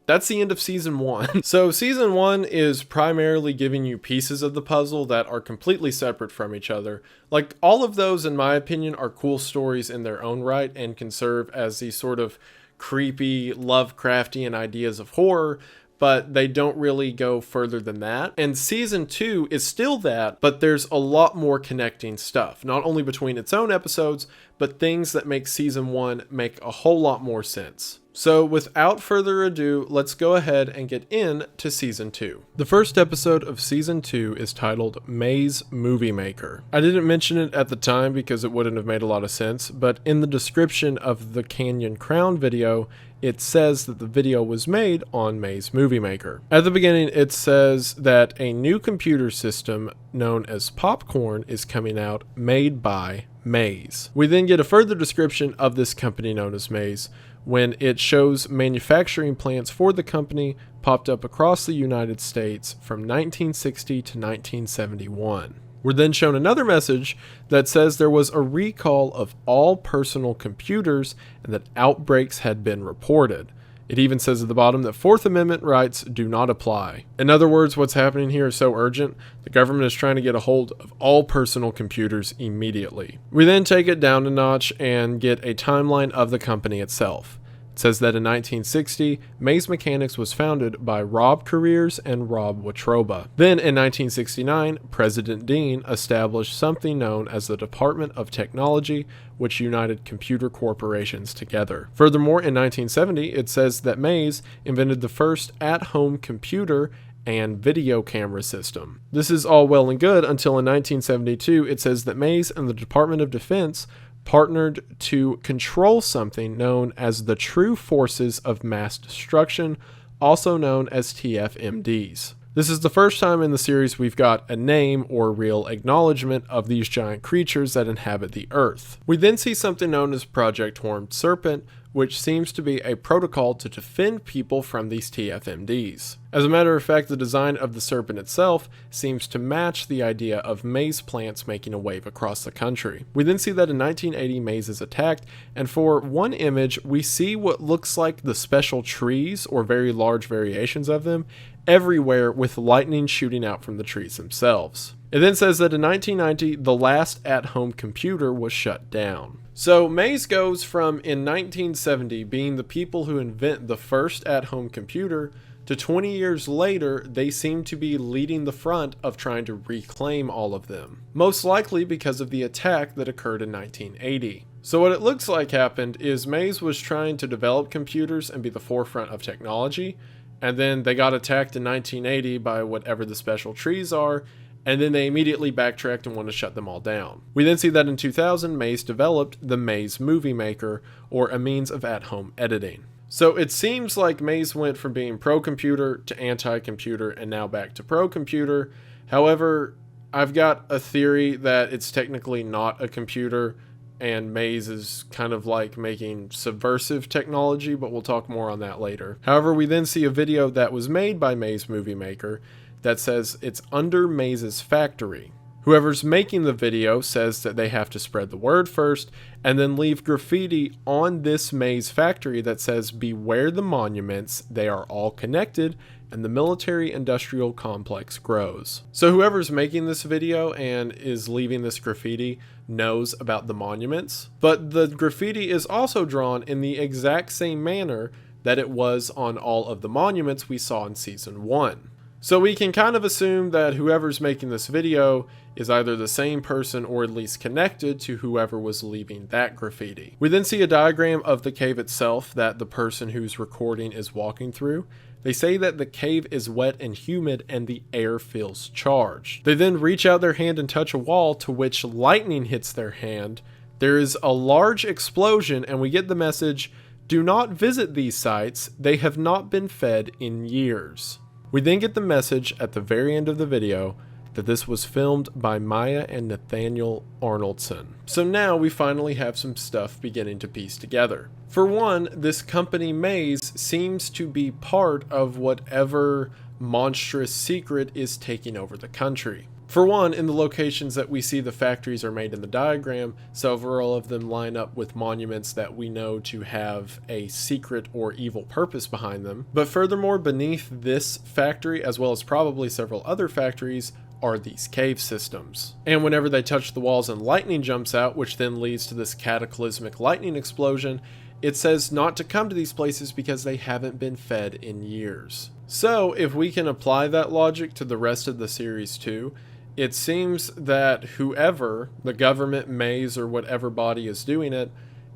that's the end of season 1. So season 1 is primarily giving you pieces of the puzzle that are completely separate from each other. Like, all of those, in my opinion, are cool stories in their own right and can serve as these sort of creepy Lovecraftian ideas of horror, but they don't really go further than that. And season 2 is still that, but there's a lot more connecting stuff, not only between its own episodes, but things that make season 1 make a whole lot more sense. So without further ado, let's go ahead and get into season 2. The first episode of season 2 is titled May's Movie Maker. I didn't mention it at the time because it wouldn't have made a lot of sense, but in the description of the Canyon Crown video, it says that the video was made on May's Movie Maker. At the beginning, it says that a new computer system known as Popcorn is coming out, made by Mays. We then get a further description of this company known as Mays, when it shows manufacturing plants for the company popped up across the United States from 1960 to 1971. We're then shown another message that says there was a recall of all personal computers and that outbreaks had been reported. It even says at the bottom that Fourth Amendment rights do not apply. In other words, what's happening here is so urgent, the government is trying to get a hold of all personal computers immediately. We then take it down a notch and get a timeline of the company itself. It says that in 1960, Mays Mechanics was founded by Rob Carriers and Rob Watroba. Then in 1969, President Dean established something known as the Department of Technology, which united computer corporations together. Furthermore, in 1970, it says that Mays invented the first at-home computer and video camera system. This is all well and good until in 1972, it says that Mays and the Department of Defense partnered to control something known as the True Forces of Mass Destruction, also known as TFMDs. This is the first time in the series we've got a name or real acknowledgement of these giant creatures that inhabit the Earth. We then see something known as Project Horned Serpent, which seems to be a protocol to defend people from these TFMDs. As a matter of fact, the design of the serpent itself seems to match the idea of maize plants making a wave across the country. We then see that in 1980, Mays is attacked, and for one image, we see what looks like the special trees, or very large variations of them, everywhere with lightning shooting out from the trees themselves. It then says that in 1990, the last at-home computer was shut down. So Mays goes from in 1970 being the people who invent the first at-home computer to 20 years later, they seem to be leading the front of trying to reclaim all of them. Most likely because of the attack that occurred in 1980. So what it looks like happened is Mays was trying to develop computers and be the forefront of technology, and then they got attacked in 1980 by whatever the special trees are, and then they immediately backtracked and wanted to shut them all down. We then see that in 2000, Mays developed the Mays Movie Maker, or a means of at-home editing. So it seems like Mays went from being pro-computer to anti-computer and now back to pro-computer. However, I've got a theory that it's technically not a computer, and Mays is kind of like making subversive technology, but we'll talk more on that later. However, we then see a video that was made by Mays Movie Maker that says it's under Mays's factory. Whoever's making the video says that they have to spread the word first and then leave graffiti on this Mays factory that says, "Beware the monuments, they are all connected, and the military-industrial complex grows." So whoever's making this video and is leaving this graffiti knows about the monuments, but the graffiti is also drawn in the exact same manner that it was on all of the monuments we saw in Season 1. So we can kind of assume that whoever's making this video is either the same person or at least connected to whoever was leaving that graffiti. We then see a diagram of the cave itself that the person who's recording is walking through. They say that the cave is wet and humid and the air feels charged. They then reach out their hand and touch a wall, to which lightning hits their hand. There is a large explosion and we get the message, "Do not visit these sites, they have not been fed in years." We then get the message at the very end of the video that this was filmed by Maya and Nathaniel Arnoldson. So now we finally have some stuff beginning to piece together. For one, this company Mays seems to be part of whatever monstrous secret is taking over the country. For one, in the locations that we see the factories are made in the diagram, several of them line up with monuments that we know to have a secret or evil purpose behind them. But furthermore, beneath this factory, as well as probably several other factories, are these cave systems. And whenever they touch the walls and lightning jumps out, which then leads to this cataclysmic lightning explosion, it says not to come to these places because they haven't been fed in years. So if we can apply that logic to the rest of the series too, it seems that whoever, the government, maze, or whatever body is doing it,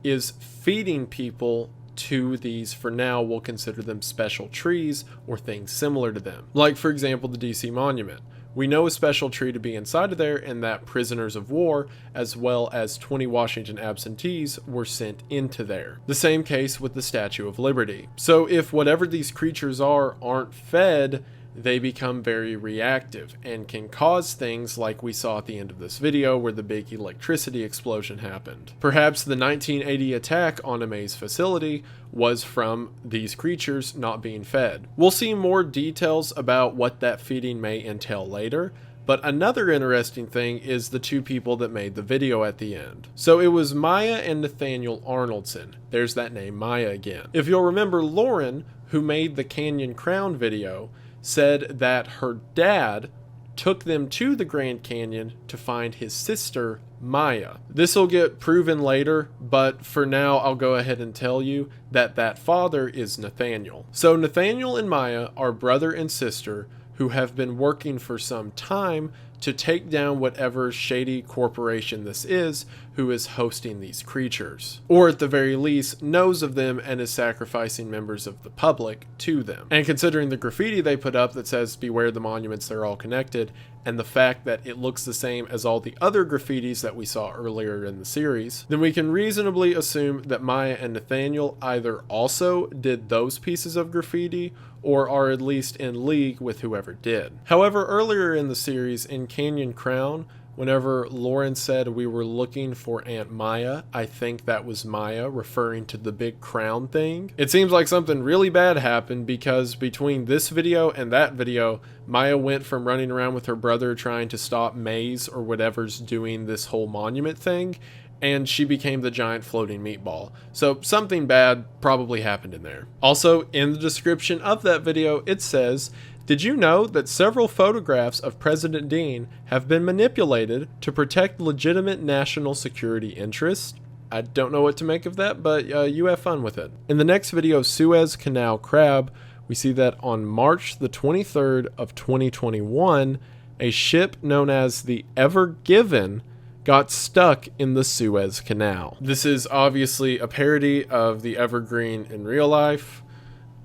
is feeding people to these, for now we'll consider them special trees or things similar to them. Like for example the DC Monument. We know a special tree to be inside of there, and that prisoners of war, as well as 20 Washington absentees, were sent into there. The same case with the Statue of Liberty. So if whatever these creatures aren't fed, they become very reactive and can cause things like we saw at the end of this video where the big electricity explosion happened. Perhaps the 1980 attack on a maze facility was from these creatures not being fed. We'll see more details about what that feeding may entail later, but another interesting thing is the two people that made the video at the end. So it was Maya and Nathaniel Arnoldson. There's that name, Maya again. If you'll remember, Lauren, who made the Canyon Crown video, said that her dad took them to the Grand Canyon to find his sister, Maya. This will get proven later, but for now I'll go ahead and tell you that that father is Nathaniel. So Nathaniel and Maya are brother and sister who have been working for some time to take down whatever shady corporation this is who is hosting these creatures, or at the very least knows of them and is sacrificing members of the public to them. And considering the graffiti they put up that says beware the monuments, they're all connected, and the fact that it looks the same as all the other graffitis that we saw earlier in the series, then we can reasonably assume that Maya and Nathaniel either also did those pieces of graffiti or are at least in league with whoever did. However, earlier in the series, in Canyon Crown, whenever Lauren said we were looking for Aunt Maya, I think that was Maya referring to the big crown thing. It seems like something really bad happened because between this video and that video, Maya went from running around with her brother trying to stop Maze or whatever's doing this whole monument thing, and she became the giant floating meatball. So something bad probably happened in there. Also, in the description of that video, it says, "Did you know that several photographs of President Dean have been manipulated to protect legitimate national security interests?" I don't know what to make of that, but you have fun with it. In the next video, Suez Canal Crab, we see that on March the 23rd of 2021, a ship known as the Ever Given got stuck in the Suez Canal. This is obviously a parody of the Evergreen in real life.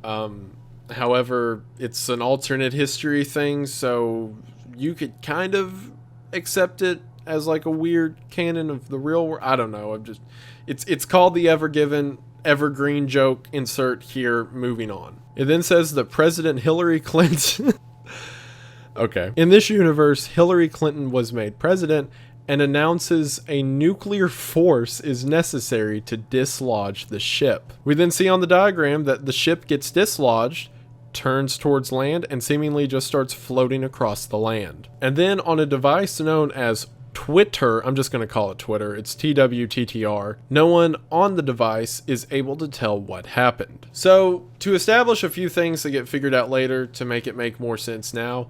However, it's an alternate history thing, so you could kind of accept it as like a weird canon of the real world. I don't know. It's called the Ever Given. Evergreen joke insert here. Moving on. It then says that President Hillary Clinton. Okay. In this universe, Hillary Clinton was made president and announces a nuclear force is necessary to dislodge the ship. We then see on the diagram that the ship gets dislodged, turns towards land, and seemingly just starts floating across the land. And then on a device known as Twitter, I'm just going to call it Twitter, it's TWTTR, no one on the device is able to tell what happened. So, to establish a few things that get figured out later to make it make more sense now,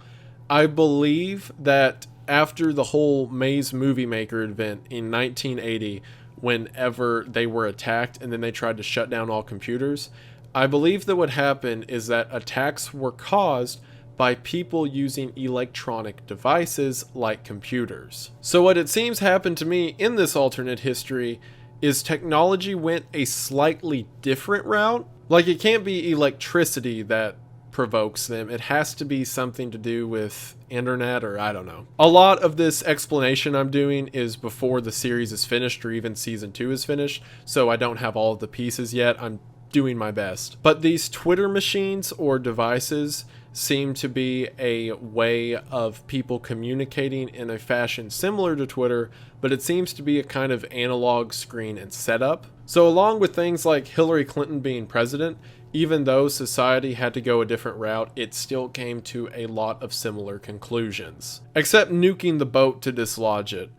I believe that after the whole Maze Movie Maker event in 1980, whenever they were attacked and then they tried to shut down all computers, I believe that what happened is that attacks were caused by people using electronic devices like computers. So what it seems happened to me in this alternate history is technology went a slightly different route. Like, it can't be electricity that provokes them. It has to be something to do with internet, or I don't know. A lot of this explanation I'm doing is before the series is finished or even season 2 is finished, so I don't have all of the pieces yet. I'm doing my best. But these Twitter machines or devices seem to be a way of people communicating in a fashion similar to Twitter, but it seems to be a kind of analog screen and setup. So along with things like Hillary Clinton being president, even though society had to go a different route, it still came to a lot of similar conclusions. Except nuking the boat to dislodge it.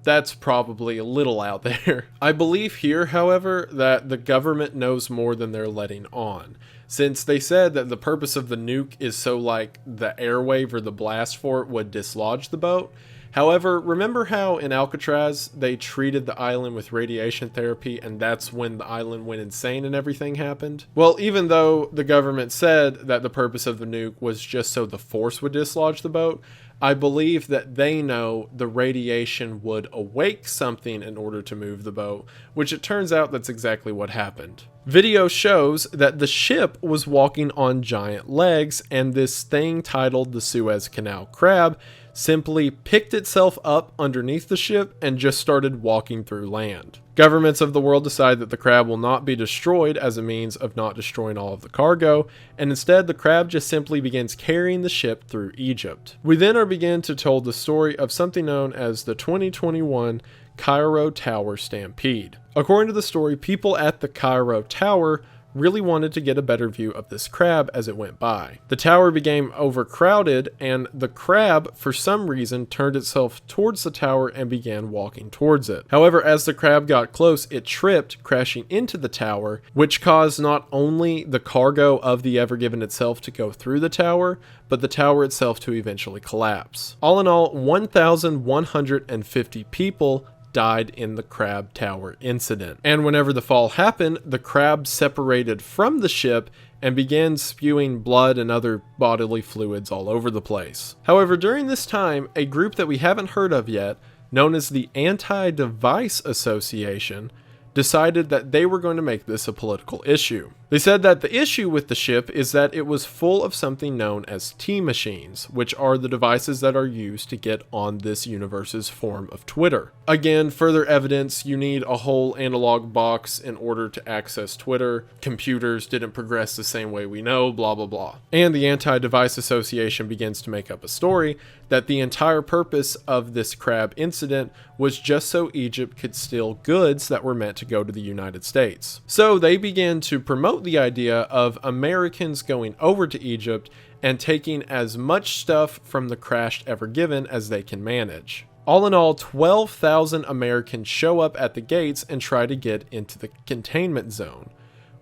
That's probably a little out there. I believe here, however, that the government knows more than they're letting on, since they said that the purpose of the nuke is so like the airwave or the blast for it would dislodge the boat. However, remember how in Alcatraz they treated the island with radiation therapy and that's when the island went insane and everything happened? Well, even though the government said that the purpose of the nuke was just so the force would dislodge the boat, I believe that they know the radiation would awake something in order to move the boat, which it turns out that's exactly what happened. Video shows that the ship was walking on giant legs, and this thing titled the Suez Canal Crab simply picked itself up underneath the ship and just started walking through land. Governments of the world decide that the crab will not be destroyed as a means of not destroying all of the cargo, and instead the crab just simply begins carrying the ship through Egypt. We then are beginning to tell the story of something known as the 2021 Cairo Tower Stampede. According to the story, people at the Cairo Tower really wanted to get a better view of this crab as it went by. The tower became overcrowded, and the crab, for some reason, turned itself towards the tower and began walking towards it. However, as the crab got close, it tripped, crashing into the tower, which caused not only the cargo of the Ever Given itself to go through the tower, but the tower itself to eventually collapse. All in all, 1,150 people died in the crab tower incident. And whenever the fall happened, the crab separated from the ship and began spewing blood and other bodily fluids all over the place. However, during this time, a group that we haven't heard of yet, known as the Anti-Device Association, decided that they were going to make this a political issue. They said that the issue with the ship is that it was full of something known as T-machines, which are the devices that are used to get on this universe's form of Twitter. Again, further evidence, you need a whole analog box in order to access Twitter. Computers didn't progress the same way we know, blah blah blah. And the Anti-Device Association begins to make up a story that the entire purpose of this crab incident was just so Egypt could steal goods that were meant to go to the United States. So they began to promote the idea of Americans going over to Egypt and taking as much stuff from the crashed Ever Given as they can manage. All in all, 12,000 Americans show up at the gates and try to get into the containment zone,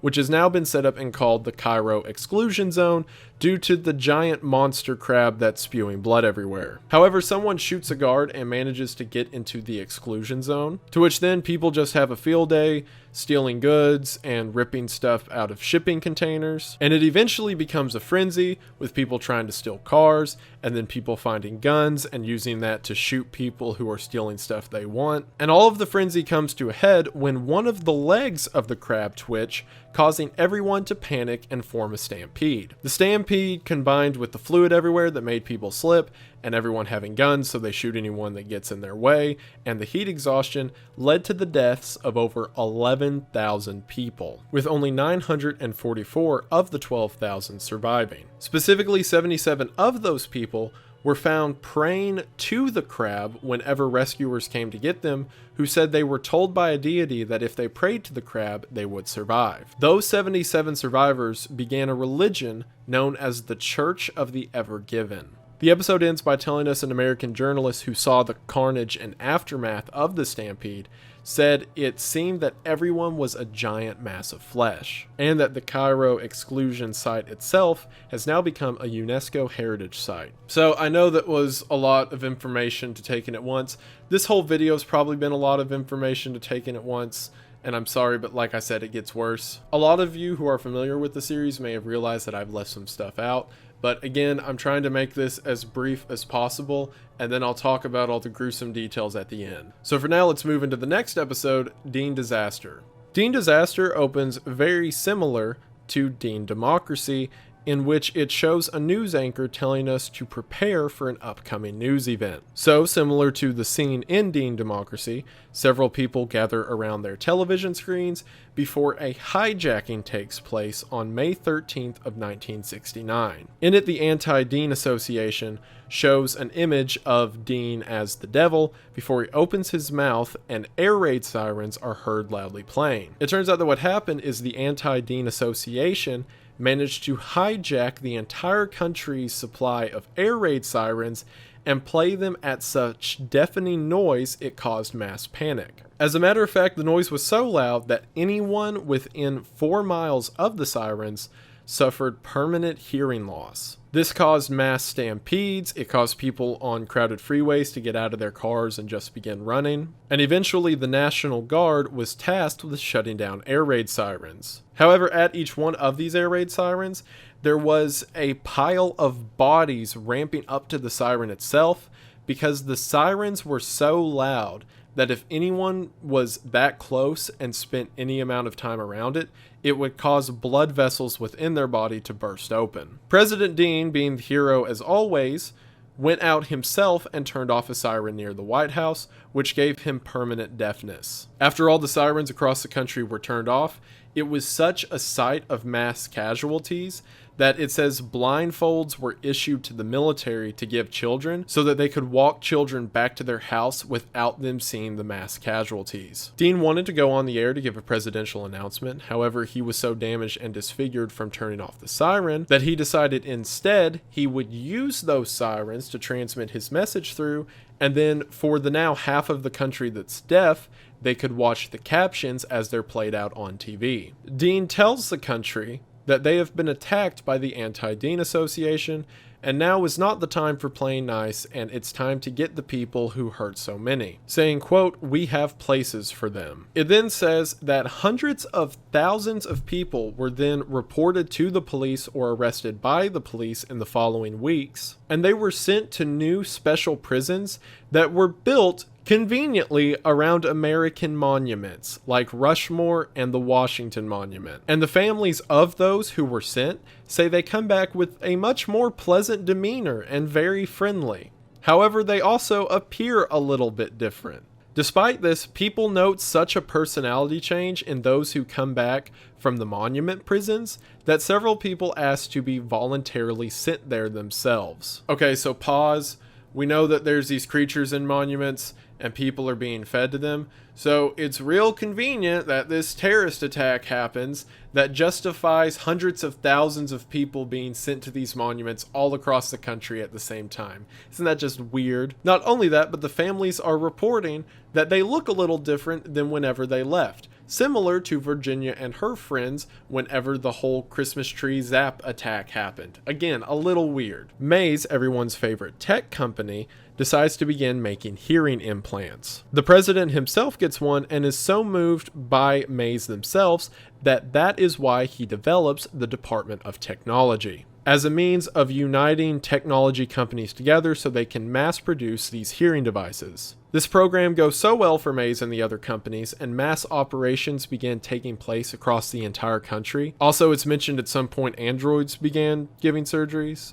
which has now been set up and called the Cairo Exclusion Zone due to the giant monster crab that's spewing blood everywhere. However, someone shoots a guard and manages to get into the exclusion zone, to which then people just have a field day, stealing goods and ripping stuff out of shipping containers, and it eventually becomes a frenzy with people trying to steal cars and then people finding guns and using that to shoot people who are stealing stuff they want. And all of the frenzy comes to a head when one of the legs of the crab twitch, causing everyone to panic and form a stampede. The stampede combined with the fluid everywhere that made people slip, and everyone having guns so they shoot anyone that gets in their way, and the heat exhaustion led to the deaths of over 11,000 people, with only 944 of the 12,000 surviving. Specifically, 77 of those people were found praying to the crab whenever rescuers came to get them, who said they were told by a deity that if they prayed to the crab, they would survive. Those 77 survivors began a religion known as the Church of the Ever Given. The episode ends by telling us an American journalist who saw the carnage and aftermath of the stampede said it seemed that everyone was a giant mass of flesh, and that the Cairo exclusion site itself has now become a UNESCO heritage site. So I know that was a lot of information to take in at once. This whole video has probably been a lot of information to take in at once, and I'm sorry, but like I said, it gets worse. A lot of you who are familiar with the series may have realized that I've left some stuff out. But again, I'm trying to make this as brief as possible, and then I'll talk about all the gruesome details at the end. So for now, let's move into the next episode, Dean Disaster. Dean Disaster opens very similar to Dean Democracy, in which it shows a news anchor telling us to prepare for an upcoming news event. So, similar to the scene in Dean Democracy, several people gather around their television screens before a hijacking takes place on May 13th of 1969. In it, the Anti-Dean Association shows an image of Dean as the devil before he opens his mouth and air raid sirens are heard loudly playing. It turns out that what happened is the Anti-Dean Association managed to hijack the entire country's supply of air raid sirens and play them at such deafening noise it caused mass panic. As a matter of fact, the noise was so loud that anyone within 4 miles of the sirens suffered permanent hearing loss. This caused mass stampedes, it caused people on crowded freeways to get out of their cars and just begin running, and eventually the National Guard was tasked with shutting down air raid sirens. However, at each one of these air raid sirens, there was a pile of bodies ramping up to the siren itself because the sirens were so loud that if anyone was that close and spent any amount of time around it, it would cause blood vessels within their body to burst open. President Dean, being the hero as always, went out himself and turned off a siren near the White House, which gave him permanent deafness. After all the sirens across the country were turned off, it was such a sight of mass casualties that it says blindfolds were issued to the military to give children so that they could walk children back to their house without them seeing the mass casualties. Dean wanted to go on the air to give a presidential announcement. However, he was so damaged and disfigured from turning off the siren that he decided instead he would use those sirens to transmit his message through, and then for the now half of the country that's deaf, they could watch the captions as they're played out on TV. Dean tells the country that they have been attacked by the Anti-Dean Association, and now is not the time for playing nice, and it's time to get the people who hurt so many, saying, quote, "We have places for them." It then says that hundreds of thousands of people were then reported to the police or arrested by the police in the following weeks, and they were sent to new special prisons that were built conveniently around American monuments like Rushmore and the Washington Monument. And the families of those who were sent say they come back with a much more pleasant demeanor and very friendly. However, they also appear a little bit different. Despite this, people note such a personality change in those who come back from the monument prisons that several people asked to be voluntarily sent there themselves. Okay, so pause. We know that there's these creatures in monuments and people are being fed to them. So it's real convenient that this terrorist attack happens that justifies hundreds of thousands of people being sent to these monuments all across the country at the same time. Isn't that just weird? Not only that, but the families are reporting that they look a little different than whenever they left. Similar to Virginia and her friends whenever the whole Christmas tree zap attack happened. Again, a little weird. Mays, everyone's favorite tech company, decides to begin making hearing implants. The president himself gets one and is so moved by Mays themselves that is why he develops the Department of Technology, as a means of uniting technology companies together so they can mass produce these hearing devices. This program goes so well for Mays and the other companies, and mass operations began taking place across the entire country. Also, it's mentioned at some point androids began giving surgeries.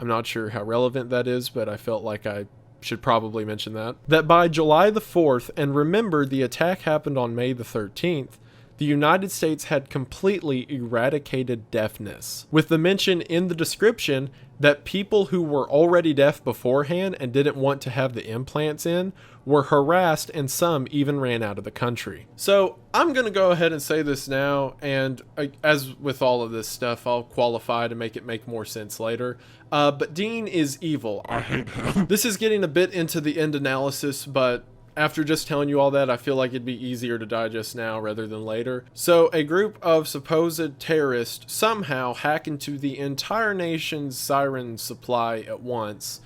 I'm not sure how relevant that is, but I felt like I should probably mention that. That by July the 4th, and remember the attack happened on May the 13th, the United States had completely eradicated deafness, with the mention in the description that people who were already deaf beforehand and didn't want to have the implants in were harassed, and some even ran out of the country. So I'm going to go ahead and say this now, and as with all of this stuff, I'll qualify to make it make more sense later. But Dean is evil. I hate him. This is getting a bit into the end analysis, but after just telling you all that, I feel like it'd be easier to digest now rather than later. So a group of supposed terrorists somehow hack into the entire nation's siren supply at once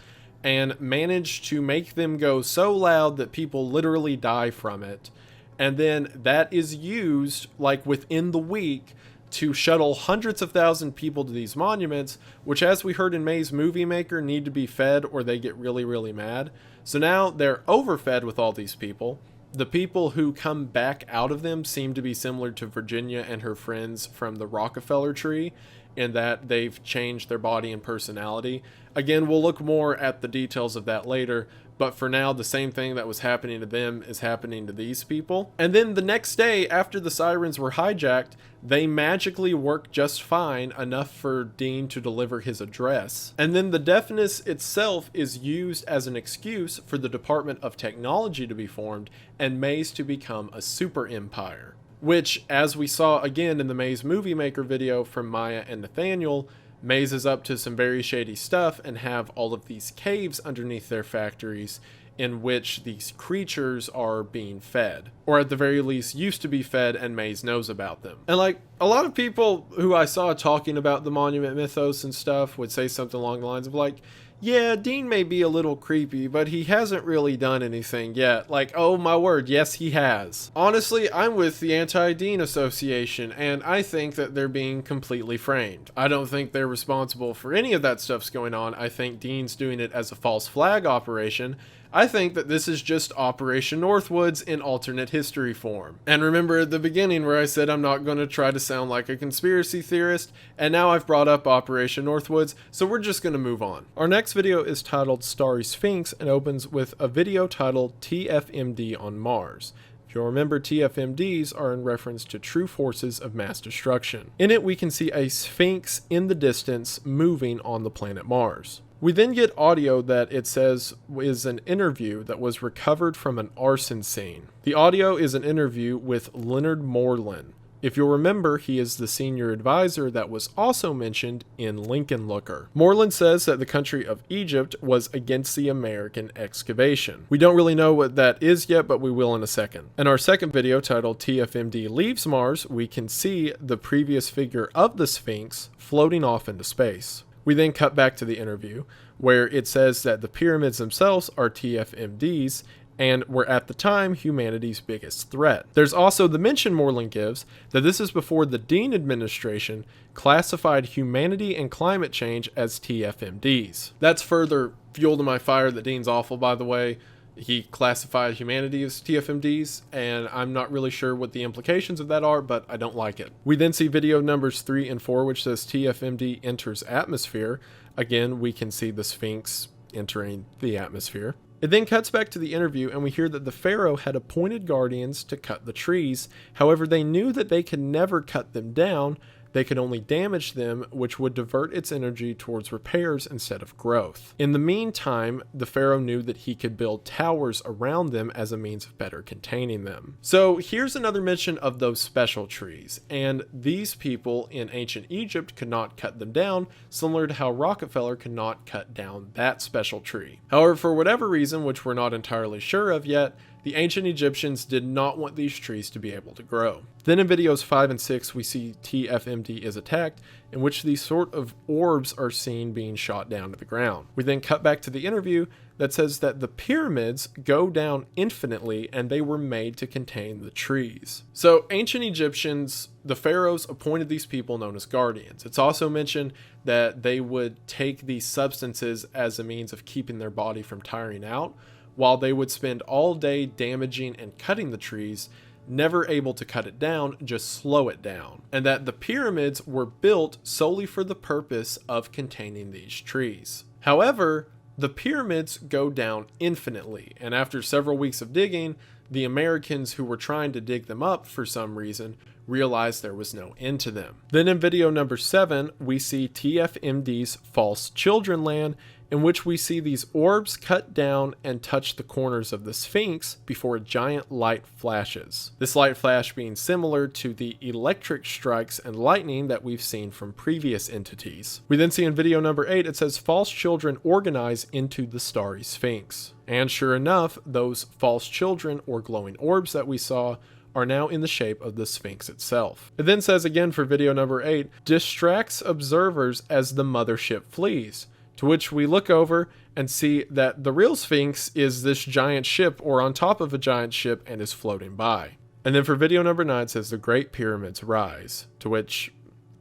and manage to make them go so loud that people literally die from it. And then that is used, like within the week, to shuttle hundreds of thousands of people to these monuments, which, as we heard in May's Movie Maker, need to be fed or they get really, really mad. So now they're overfed with all these people. The people who come back out of them seem to be similar to Virginia and her friends from the Rockefeller tree, in that they've changed their body and personality. Again, we'll look more at the details of that later, but for now, the same thing that was happening to them is happening to these people. And then the next day, after the sirens were hijacked, they magically worked just fine, enough for Dean to deliver his address. And then the deafness itself is used as an excuse for the Department of Technology to be formed and Mays to become a super empire. Which, as we saw again in the Mays Movie Maker video from Maya and Nathaniel, Mays is up to some very shady stuff and have all of these caves underneath their factories in which these creatures are being fed, or at the very least used to be fed, and Maze knows about them. And like, a lot of people who I saw talking about the Monument Mythos and stuff would say something along the lines of like, yeah, Dean may be a little creepy, but he hasn't really done anything yet. Like, oh my word, yes he has. Honestly, I'm with the Anti-Dean Association, and I think that they're being completely framed. I don't think they're responsible for any of that stuff's going on. I think Dean's doing it as a false flag operation. I think that this is just Operation Northwoods in alternate history form. And remember at the beginning where I said I'm not going to try to sound like a conspiracy theorist, and now I've brought up Operation Northwoods, so we're just going to move on. Our next video is titled Starry Sphinx and opens with a video titled TFMD on Mars. If you'll remember, TFMDs are in reference to true forces of mass destruction. In it, we can see a sphinx in the distance moving on the planet Mars. We then get audio that it says is an interview that was recovered from an arson scene. The audio is an interview with Leonard Moreland. If you'll remember, he is the senior advisor that was also mentioned in Lincoln Looker. Moreland says that the country of Egypt was against the American excavation. We don't really know what that is yet, but we will in a second. In our second video titled TFMD Leaves Mars, we can see the previous figure of the Sphinx floating off into space. We then cut back to the interview, where it says that the pyramids themselves are TFMDs and were at the time humanity's biggest threat. There's also the mention Moreland gives that this is before the Dean administration classified humanity and climate change as TFMDs. That's further fuel to my fire that Dean's awful, by the way. He classified humanity as TFMDs, and I'm not really sure what the implications of that are, but I don't like it. We then see video numbers 3 and 4, which says TFMD enters atmosphere. Again, we can see the Sphinx entering the atmosphere. It then cuts back to the interview, and we hear that the Pharaoh had appointed guardians to cut the trees. However, they knew that they could never cut them down. They could only damage them, which would divert its energy towards repairs instead of growth. In the meantime, the Pharaoh knew that he could build towers around them as a means of better containing them. So here's another mention of those special trees, and these people in ancient Egypt could not cut them down, similar to how Rockefeller could not cut down that special tree. However, for whatever reason, which we're not entirely sure of yet, the ancient Egyptians did not want these trees to be able to grow. Then in videos 5 and 6, we see TFMD is attacked, in which these sort of orbs are seen being shot down to the ground. We then cut back to the interview that says that the pyramids go down infinitely and they were made to contain the trees. So ancient Egyptians, the pharaohs appointed these people known as guardians. It's also mentioned that they would take these substances as a means of keeping their body from tiring out, while they would spend all day damaging and cutting the trees, never able to cut it down, just slow it down. And that the pyramids were built solely for the purpose of containing these trees. However, the pyramids go down infinitely, and after several weeks of digging, the Americans who were trying to dig them up for some reason realized there was no end to them. Then in video number 7, we see TFMD's False Children Land, in which we see these orbs cut down and touch the corners of the Sphinx before a giant light flashes. This light flash being similar to the electric strikes and lightning that we've seen from previous entities. We then see in video number 8, it says false children organize into the starry Sphinx. And sure enough, those false children or glowing orbs that we saw are now in the shape of the Sphinx itself. It then says again for video number 8, distracts observers as the mothership flees. To which we look over and see that the real Sphinx is this giant ship or on top of a giant ship and is floating by. And then for video number 9 it says the Great Pyramids rise, to which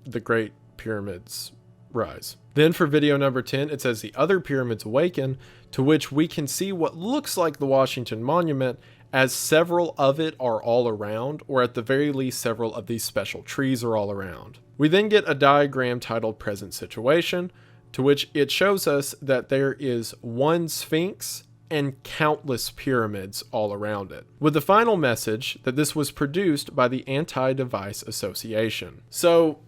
the Great Pyramids rise. Then for video number 10 it says the other pyramids awaken, to which we can see what looks like the Washington Monument, as several of it are all around, or at the very least several of these special trees are all around. We then get a diagram titled Present Situation, to which it shows us that there is one Sphinx and countless pyramids all around it, with the final message that this was produced by the Anti-Device Association. So,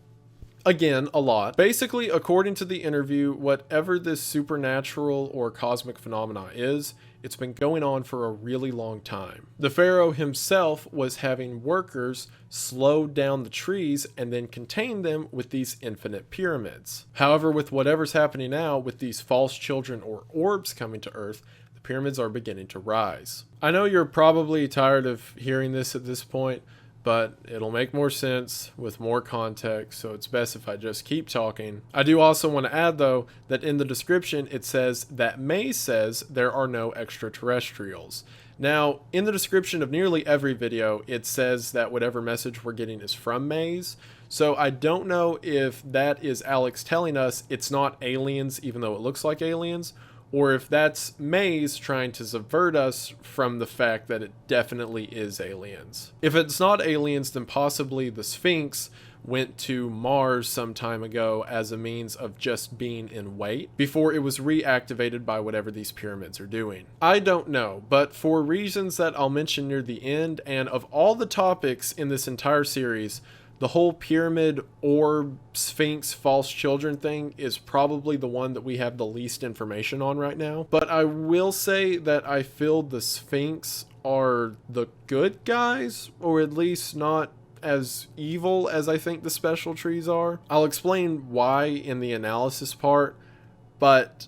again, a lot. Basically, according to the interview, whatever this supernatural or cosmic phenomena is, it's been going on for a really long time. The pharaoh himself was having workers slow down the trees and then contain them with these infinite pyramids. However, with whatever's happening now with these false children or orbs coming to Earth, the pyramids are beginning to rise. I know you're probably tired of hearing this at this point, but it'll make more sense with more context, so it's best if I just keep talking. I do also want to add, though, that in the description it says that Mays says there are no extraterrestrials. Now, in the description of nearly every video, it says that whatever message we're getting is from Mays, so I don't know if that is Alex telling us it's not aliens even though it looks like aliens, or if that's Mays trying to subvert us from the fact that it definitely is aliens. If it's not aliens, then possibly the Sphinx went to Mars some time ago as a means of just being in wait before it was reactivated by whatever these pyramids are doing. I don't know, but for reasons that I'll mention near the end, and of all the topics in this entire series, the whole pyramid, orb, Sphinx, false children thing is probably the one that we have the least information on right now. But I will say that I feel the Sphinx are the good guys, or at least not as evil as I think the special trees are. I'll explain why in the analysis part, but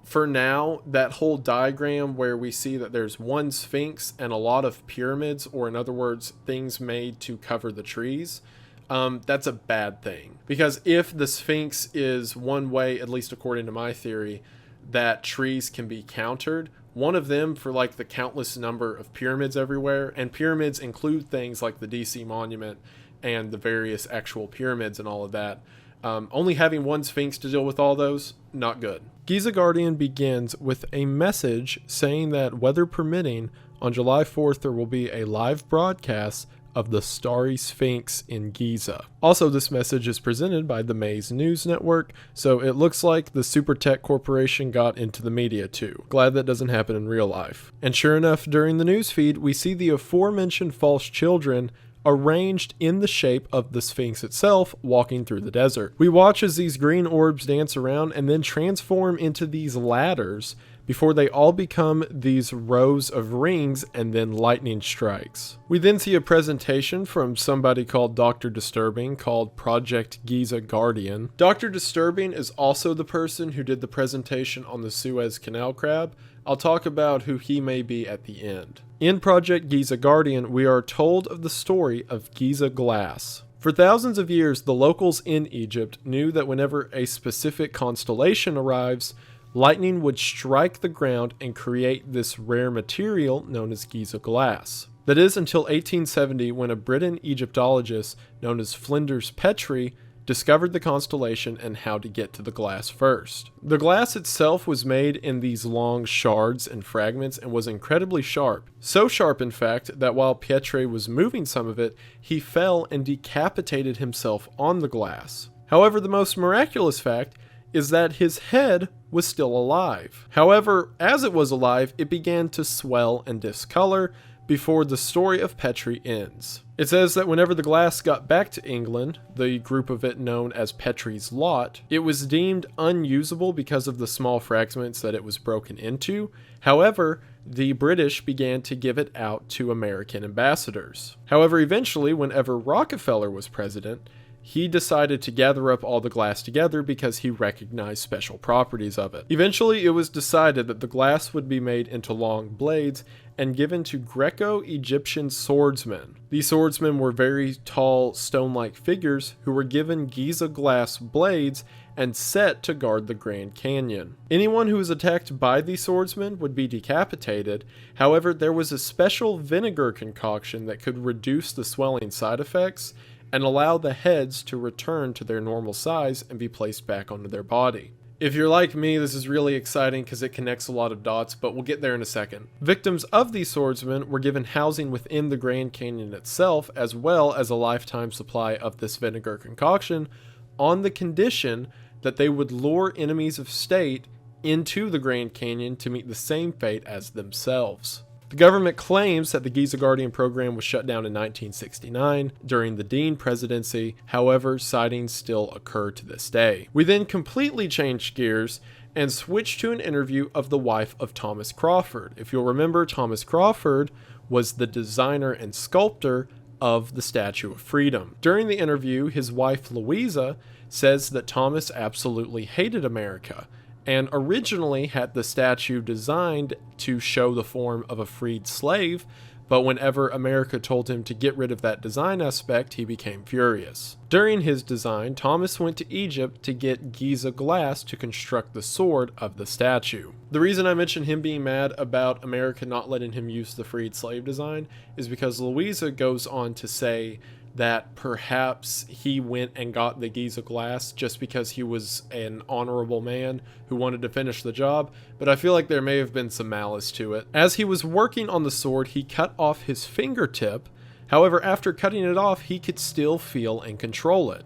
for now, that whole diagram where we see that there's one Sphinx and a lot of pyramids, or in other words, things made to cover the trees, that's a bad thing. Because if the Sphinx is one way, at least according to my theory, that trees can be countered, one of them for like the countless number of pyramids everywhere, and pyramids include things like the DC monument and the various actual pyramids and all of that, only having one Sphinx to deal with all those, not good. Giza Guardian begins with a message saying that weather permitting, on July 4th there will be a live broadcast of the Starry Sphinx in Giza. Also, this message is presented by the Maze News Network, so it looks like the Super Tech Corporation got into the media too. Glad that doesn't happen in real life. And sure enough, during the newsfeed, we see the aforementioned false children arranged in the shape of the Sphinx itself walking through the desert. We watch as these green orbs dance around and then transform into these ladders before they all become these rows of rings and then lightning strikes. We then see a presentation from somebody called Dr. Disturbing called Project Giza Guardian. Dr. Disturbing is also the person who did the presentation on the Suez Canal crab. I'll talk about who he may be at the end. In Project Giza Guardian, we are told of the story of Giza glass. For thousands of years, the locals in Egypt knew that whenever a specific constellation arrives, lightning would strike the ground and create this rare material known as Giza glass. That is until 1870, when a Briton Egyptologist known as Flinders Petrie discovered the constellation and how to get to the glass first. The glass itself was made in these long shards and fragments and was incredibly sharp. So sharp, in fact, that while Petrie was moving some of it, he fell and decapitated himself on the glass. However, the most miraculous fact is that his head was still alive. However, as it was alive, it began to swell and discolor before the story of Petrie ends. It says that whenever the glass got back to England, the group of it known as Petrie's Lot, it was deemed unusable because of the small fragments that it was broken into. However, the British began to give it out to American ambassadors. However, eventually, whenever Rockefeller was president, he decided to gather up all the glass together because he recognized special properties of it. Eventually, it was decided that the glass would be made into long blades and given to Greco-Egyptian swordsmen. These swordsmen were very tall, stone-like figures who were given Giza glass blades and set to guard the Grand Canyon. Anyone who was attacked by these swordsmen would be decapitated. However, there was a special vinegar concoction that could reduce the swelling side effects and allow the heads to return to their normal size and be placed back onto their body. If you're like me, this is really exciting because it connects a lot of dots, but we'll get there in a second. Victims of these swordsmen were given housing within the Grand Canyon itself, as well as a lifetime supply of this vinegar concoction, on the condition that they would lure enemies of state into the Grand Canyon to meet the same fate as themselves. The government claims that the Giza Guardian program was shut down in 1969 during the Dean presidency. However, sightings still occur to this day. We then completely changed gears and switched to an interview of the wife of Thomas Crawford. If you'll remember, Thomas Crawford was the designer and sculptor of the Statue of Freedom. During the interview, his wife Louisa says that Thomas absolutely hated America and originally had the statue designed to show the form of a freed slave, but whenever America told him to get rid of that design aspect, he became furious. During his design, Thomas went to Egypt to get Giza glass to construct the sword of the statue. The reason I mention him being mad about America not letting him use the freed slave design is because Louisa goes on to say that perhaps he went and got the Giza glass just because he was an honorable man who wanted to finish the job, but I feel like there may have been some malice to it. As he was working on the sword, he cut off his fingertip. However, after cutting it off, he could still feel and control it.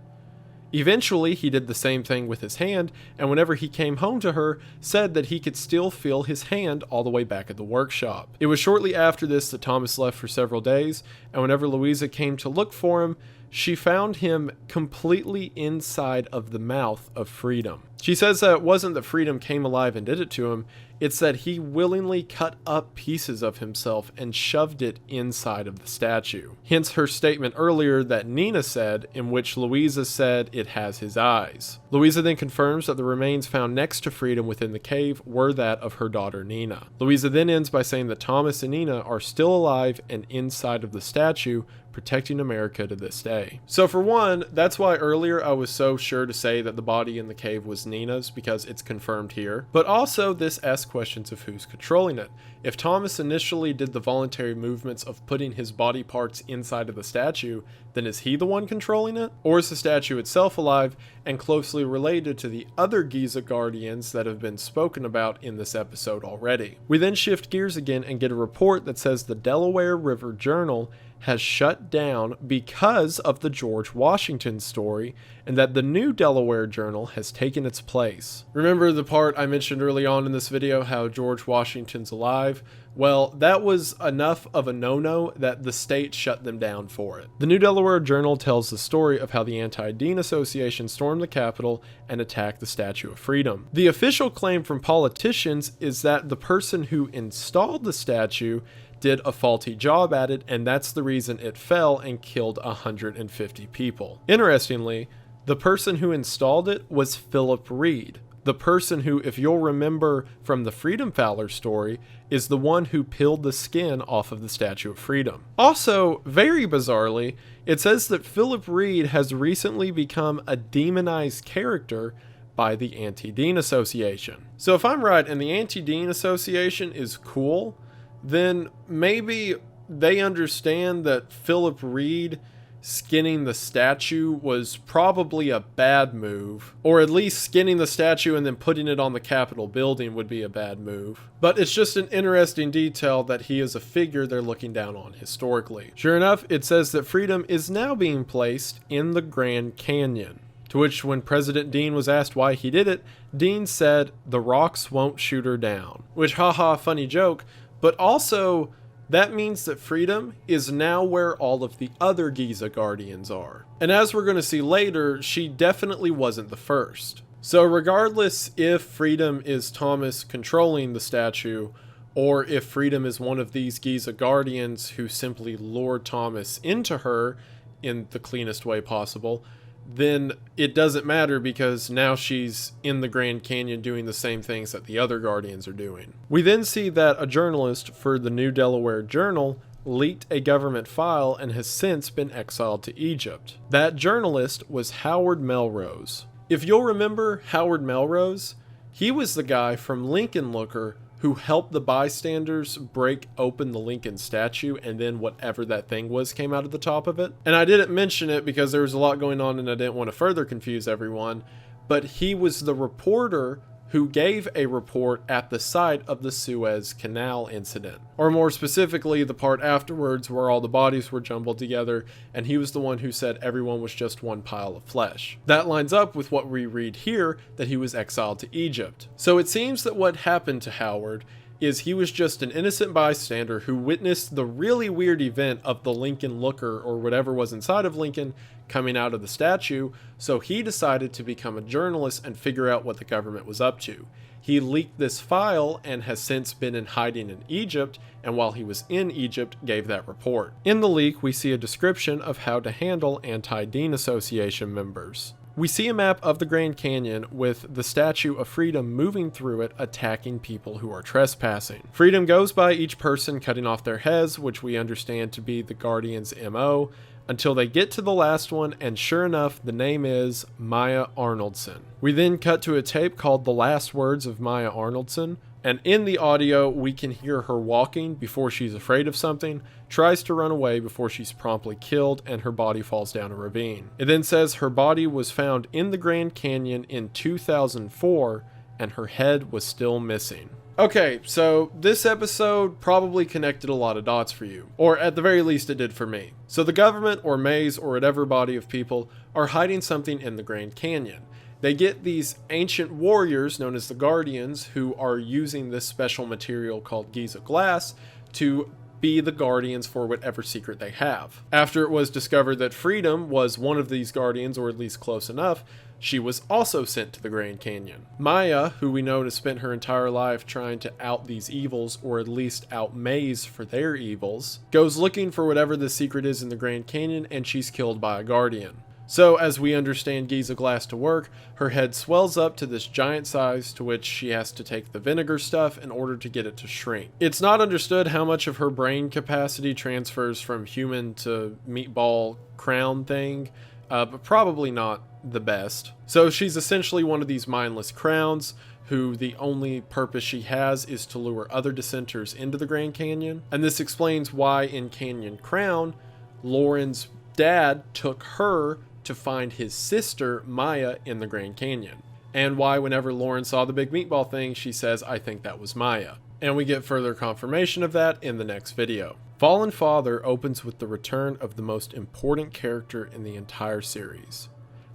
Eventually, he did the same thing with his hand, and whenever he came home to her, said that he could still feel his hand all the way back at the workshop. It was shortly after this that Thomas left for several days, and whenever Louisa came to look for him, she found him completely inside of the mouth of Freedom. She says that it wasn't that Freedom came alive and did it to him, it's that he willingly cut up pieces of himself and shoved it inside of the statue. Hence her statement earlier that Nina said, in which Louisa said it has his eyes. Louisa then confirms that the remains found next to Freedom within the cave were that of her daughter Nina. Louisa then ends by saying that Thomas and Nina are still alive and inside of the statue, protecting America to this day. So for one, that's why earlier I was so sure to say that the body in the cave was Nina's, because it's confirmed here. But also this asks questions of who's controlling it. If Thomas initially did the voluntary movements of putting his body parts inside of the statue, then is he the one controlling it? Or is the statue itself alive and closely related to the other Giza guardians that have been spoken about in this episode already? We then shift gears again and get a report that says the Delaware River Journal has shut down because of the George Washington story, and that the new Delaware Journal has taken its place. Remember the part I mentioned early on in this video, how George Washington's alive? Well, that was enough of a no-no that the state shut them down for it. The New Delaware Journal tells the story of how the Anti-Dean Association stormed the Capitol and attacked the Statue of Freedom. The official claim from politicians is that the person who installed the statue did a faulty job at it, and that's the reason it fell and killed 150 people. Interestingly, the person who installed it was Philip Reed, the person who, if you'll remember from the Freedom Fowler story, is the one who peeled the skin off of the Statue of Freedom. Also, very bizarrely, it says that Philip Reed has recently become a demonized character by the Anti-Dean Association. So if I'm right and the Anti-Dean Association is cool, then maybe they understand that Philip Reed skinning the statue was probably a bad move, or at least skinning the statue and then putting it on the Capitol building would be a bad move. But it's just an interesting detail that he is a figure they're looking down on historically. Sure enough, it says that Freedom is now being placed in the Grand Canyon. To which, when President Dean was asked why he did it, Dean said, "The rocks won't shoot her down." Which, haha, funny joke, but also that means that Freedom is now where all of the other Giza Guardians are. And as we're going to see later, she definitely wasn't the first. So regardless if Freedom is Thomas controlling the statue, or if Freedom is one of these Giza Guardians who simply lured Thomas into her in the cleanest way possible, then it doesn't matter because now she's in the Grand Canyon doing the same things that the other Guardians are doing. We then see that a journalist for the New Delaware Journal leaked a government file and has since been exiled to Egypt. That journalist was Howard Melrose. If you'll remember Howard Melrose, he was the guy from Lincoln Looker who helped the bystanders break open the Lincoln statue, and then whatever that thing was came out of the top of it. And I didn't mention it because there was a lot going on and I didn't want to further confuse everyone, but he was the reporter who gave a report at the site of the Suez Canal incident. Or more specifically, the part afterwards where all the bodies were jumbled together, and he was the one who said everyone was just one pile of flesh. That lines up with what we read here, that he was exiled to Egypt. So it seems that what happened to Howard is he was just an innocent bystander who witnessed the really weird event of the Lincoln Looker, or whatever was inside of Lincoln, coming out of the statue, so he decided to become a journalist and figure out what the government was up to. He leaked this file and has since been in hiding in Egypt, and while he was in Egypt, gave that report. In the leak, we see a description of how to handle Anti-Dean Association members. We see a map of the Grand Canyon with the Statue of Freedom moving through it, attacking people who are trespassing. Freedom goes by each person, cutting off their heads, which we understand to be the Guardian's MO, until they get to the last one, and sure enough, the name is Maya Arnoldson. We then cut to a tape called The Last Words of Maya Arnoldson, and in the audio, we can hear her walking before she's afraid of something, tries to run away before she's promptly killed, and her body falls down a ravine. It then says her body was found in the Grand Canyon in 2004, and her head was still missing. Okay, so this episode probably connected a lot of dots for you, or at the very least it did for me. So the government or maze or whatever body of people are hiding something in the Grand Canyon. They get these ancient warriors known as the Guardians who are using this special material called Giza glass to be the guardians for whatever secret they have. After it was discovered that Freedom was one of these guardians, or at least close enough, she was also sent to the Grand Canyon. Maya, who we know has spent her entire life trying to out these evils, or at least out Maze for their evils, goes looking for whatever the secret is in the Grand Canyon, and she's killed by a guardian. So, as we understand Giza glass to work, her head swells up to this giant size to which she has to take the vinegar stuff in order to get it to shrink. It's not understood how much of her brain capacity transfers from human to meatball crown thing, but probably not the best. So she's essentially one of these mindless crowns who the only purpose she has is to lure other dissenters into the Grand Canyon. And this explains why in Canyon Crown, Lauren's dad took her to find his sister, Maya, in the Grand Canyon. And why whenever Lauren saw the big meatball thing, she says, I think that was Maya. And we get further confirmation of that in the next video. Fallen Father opens with the return of the most important character in the entire series.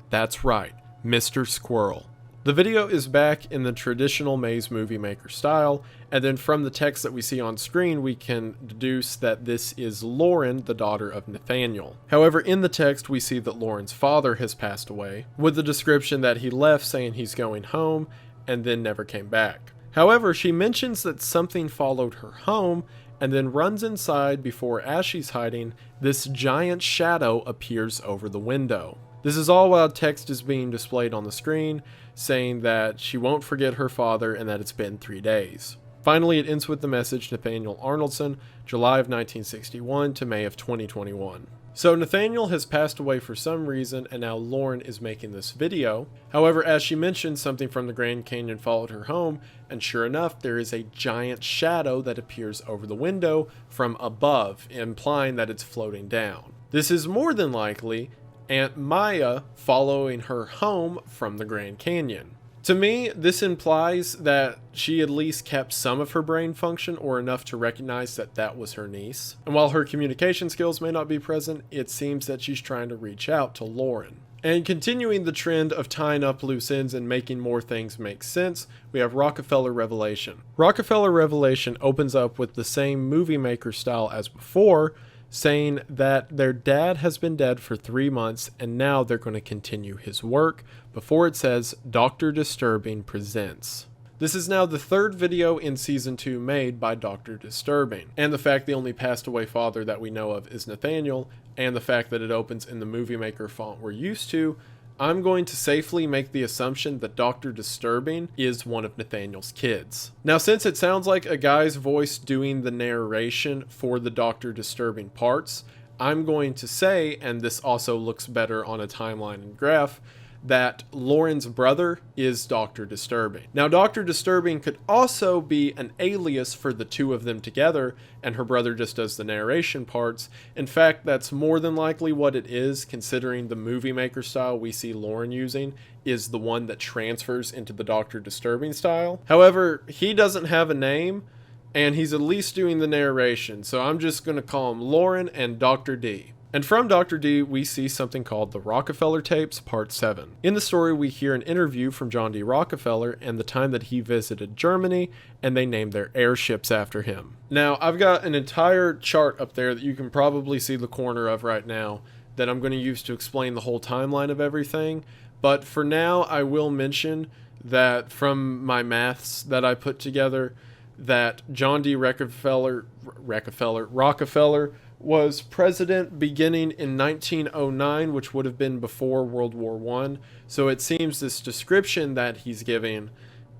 That's right, Mr. Squirrel. The video is back in the traditional Maze Movie Maker style, and then from the text that we see on screen, we can deduce that this is Lauren, the daughter of Nathaniel. However, in the text, we see that Lauren's father has passed away, with the description that he left saying he's going home, and then never came back. However, she mentions that something followed her home, and then runs inside before, as she's hiding, this giant shadow appears over the window. This is all while text is being displayed on the screen, saying that she won't forget her father and that it's been 3 days. Finally, it ends with the message Nathaniel Arnoldson, July of 1961 to May of 2021. So Nathaniel has passed away for some reason, and now Lauren is making this video. However, as she mentioned, something from the Grand Canyon followed her home, and sure enough, there is a giant shadow that appears over the window from above, implying that it's floating down. This is more than likely Aunt Maya following her home from the Grand Canyon. To me, this implies that she at least kept some of her brain function, or enough to recognize that that was her niece. And while her communication skills may not be present, it seems that she's trying to reach out to Lauren. And continuing the trend of tying up loose ends and making more things make sense, we have Rockefeller Revelation. Rockefeller Revelation opens up with the same movie maker style as before, saying that their dad has been dead for 3 months and now they're going to continue his work, before it says Dr. Disturbing presents. This is now the 3rd video in season 2 made by Dr. Disturbing, and the fact the only passed away father that we know of is Nathaniel, and the fact that it opens in the movie maker font we're used to, I'm going to safely make the assumption that Dr. Disturbing is one of Nathaniel's kids. Now, since it sounds like a guy's voice doing the narration for the Dr. Disturbing parts, I'm going to say, and this also looks better on a timeline and graph, that Lauren's brother is Dr. Disturbing. Now, Dr. Disturbing could also be an alias for the two of them together, and her brother just does the narration parts. In fact, that's more than likely what it is, considering the movie maker style we see Lauren using is the one that transfers into the Dr. Disturbing style. However, he doesn't have a name, and he's at least doing the narration, so I'm just going to call him Lauren and Dr. D. And from Dr. D, we see something called the Rockefeller Tapes, Part 7. In the story, we hear an interview from John D. Rockefeller and the time that he visited Germany, and they named their airships after him. Now, I've got an entire chart up there that you can probably see the corner of right now that I'm going to use to explain the whole timeline of everything. But for now, I will mention that from my maths that I put together, that John D. Rockefeller was president beginning in 1909, which would have been before World War I. So it seems this description that he's giving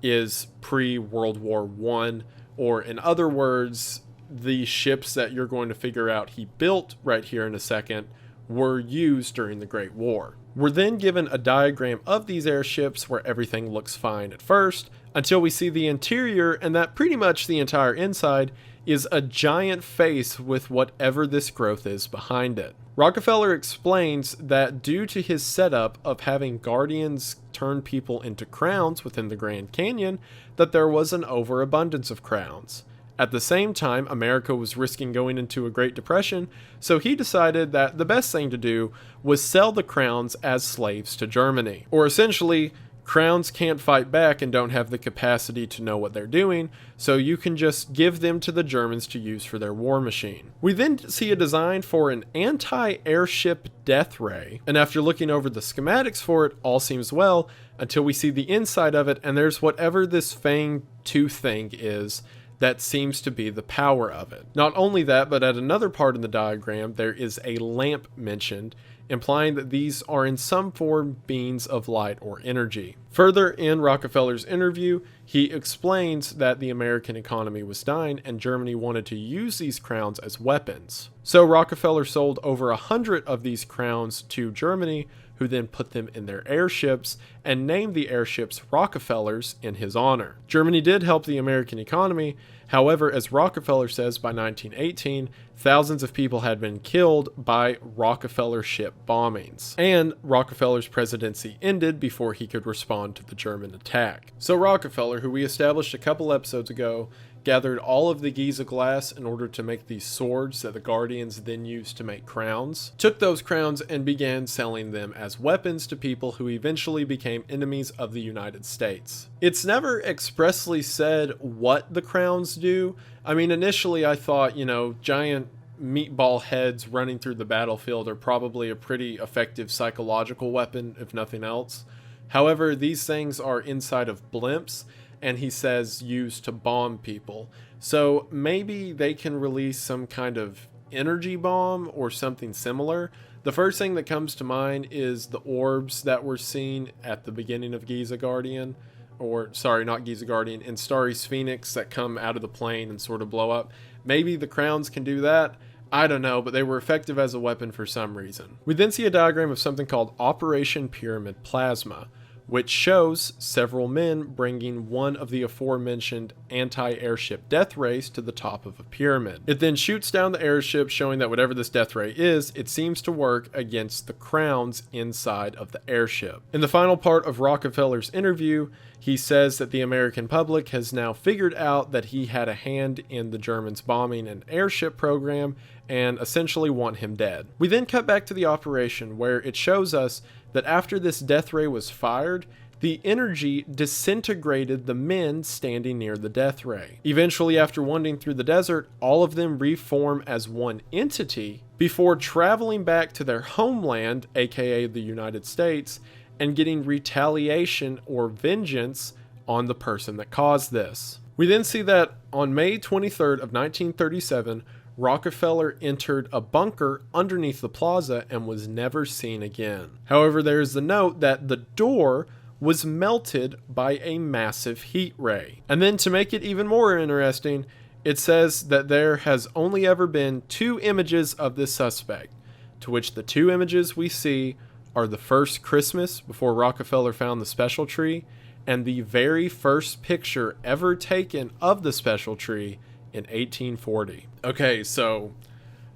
is pre-World War I, or in other words, the ships that you're going to figure out he built right here in a second were used during the Great War. We're then given a diagram of these airships where everything looks fine at first, until we see the interior, and that pretty much the entire inside is a giant face with whatever this growth is behind it. Rockefeller explains that due to his setup of having guardians turn people into crowns within the Grand Canyon, that there was an overabundance of crowns. At the same time, America was risking going into a Great Depression, so he decided that the best thing to do was sell the crowns as slaves to Germany. Or essentially, crowns can't fight back and don't have the capacity to know what they're doing, so you can just give them to the Germans to use for their war machine. We then see a design for an anti-airship death ray, and after looking over the schematics for it, all seems well, until we see the inside of it, and there's whatever this fang tooth thing is that seems to be the power of it. Not only that, but at another part in the diagram, there is a lamp mentioned, implying that these are in some form beings of light or energy. Further in Rockefeller's interview, he explains that the American economy was dying and Germany wanted to use these crowns as weapons. So Rockefeller sold over 100 of these crowns to Germany, who then put them in their airships and named the airships Rockefellers in his honor. Germany did help the American economy. However, as Rockefeller says, by 1918, thousands of people had been killed by Rockefeller ship bombings, and Rockefeller's presidency ended before he could respond to the German attack. So Rockefeller, who we established a couple episodes ago, gathered all of the Giza glass in order to make these swords that the Guardians then used to make crowns, took those crowns and began selling them as weapons to people who eventually became enemies of the United States. It's never expressly said what the crowns do. I mean, initially I thought, giant meatball heads running through the battlefield are probably a pretty effective psychological weapon, if nothing else. However, these things are inside of blimps, and he says used to bomb people. So maybe they can release some kind of energy bomb or something similar. The first thing that comes to mind is the orbs that were seen at the beginning of Giza Guardian, not Giza Guardian, in Starry's Phoenix that come out of the plane and sort of blow up. Maybe the crowns can do that. I don't know, but they were effective as a weapon for some reason. We then see a diagram of something called Operation Pyramid Plasma, which shows several men bringing one of the aforementioned anti-airship death rays to the top of a pyramid. It then shoots down the airship, showing that whatever this death ray is, it seems to work against the crowns inside of the airship. In the final part of Rockefeller's interview, he says that the American public has now figured out that he had a hand in the Germans bombing an airship program and essentially want him dead. We then cut back to the operation, where it shows us that after this death ray was fired, the energy disintegrated the men standing near the death ray. Eventually, after wandering through the desert, all of them reform as one entity before traveling back to their homeland, aka the United States, and getting retaliation or vengeance on the person that caused this. We then see that on May 23rd of 1937, Rockefeller entered a bunker underneath the plaza and was never seen again. However, there is the note that the door was melted by a massive heat ray. And then to make it even more interesting, it says that there has only ever been 2 images of this suspect, to which the 2 images we see are the first Christmas before Rockefeller found the special tree, and the very first picture ever taken of the special tree in 1840. Okay, so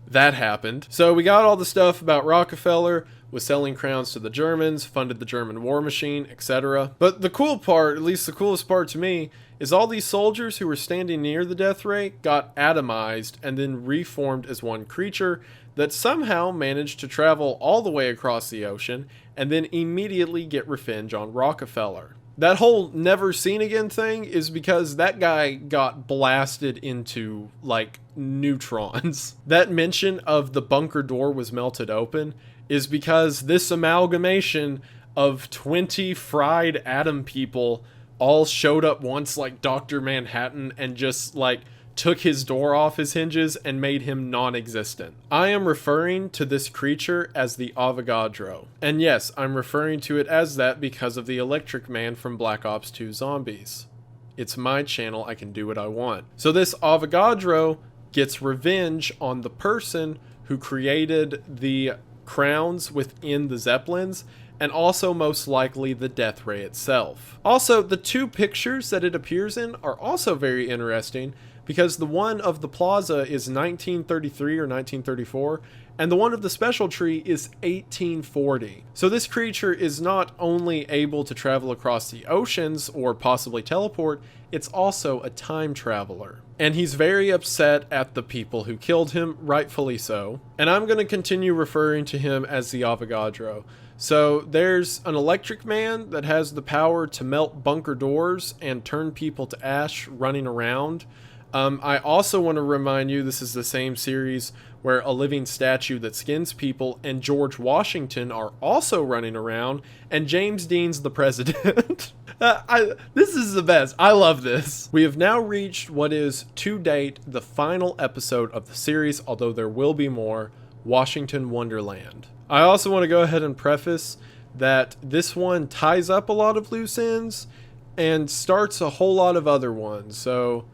that happened. So we got all the stuff about Rockefeller was selling crowns to the Germans, funded the German war machine, etc. But the cool part, at least the coolest part to me, is all these soldiers who were standing near the death ray got atomized and then reformed as one creature that somehow managed to travel all the way across the ocean and then immediately get revenge on Rockefeller. That whole never seen again thing is because that guy got blasted into, like, neutrons. That mention of the bunker door was melted open is because this amalgamation of 20 fried atom people all showed up once like Dr. Manhattan and just, like, took his door off his hinges and made him non-existent. I am referring to this creature as the Avogadro. And yes, I'm referring to it as that because of the Electric Man from Black Ops 2 Zombies. It's my channel, I can do what I want. So this Avogadro gets revenge on the person who created the crowns within the Zeppelins, and also most likely the death ray itself. Also, the two pictures that it appears in are also very interesting, because the one of the plaza is 1933 or 1934, and the one of the special tree is 1840. So this creature is not only able to travel across the oceans or possibly teleport, it's also a time traveler. And he's very upset at the people who killed him, rightfully so. And I'm going to continue referring to him as the Avogadro. So there's an electric man that has the power to melt bunker doors and turn people to ash running around. I also want to remind you, this is the same series where a living statue that skins people and George Washington are also running around, and James Dean's the president. This is the best. I love this. We have now reached what is, to date, the final episode of the series, although there will be more, Washington Wonderland. I also want to go ahead and preface that this one ties up a lot of loose ends and starts a whole lot of other ones, so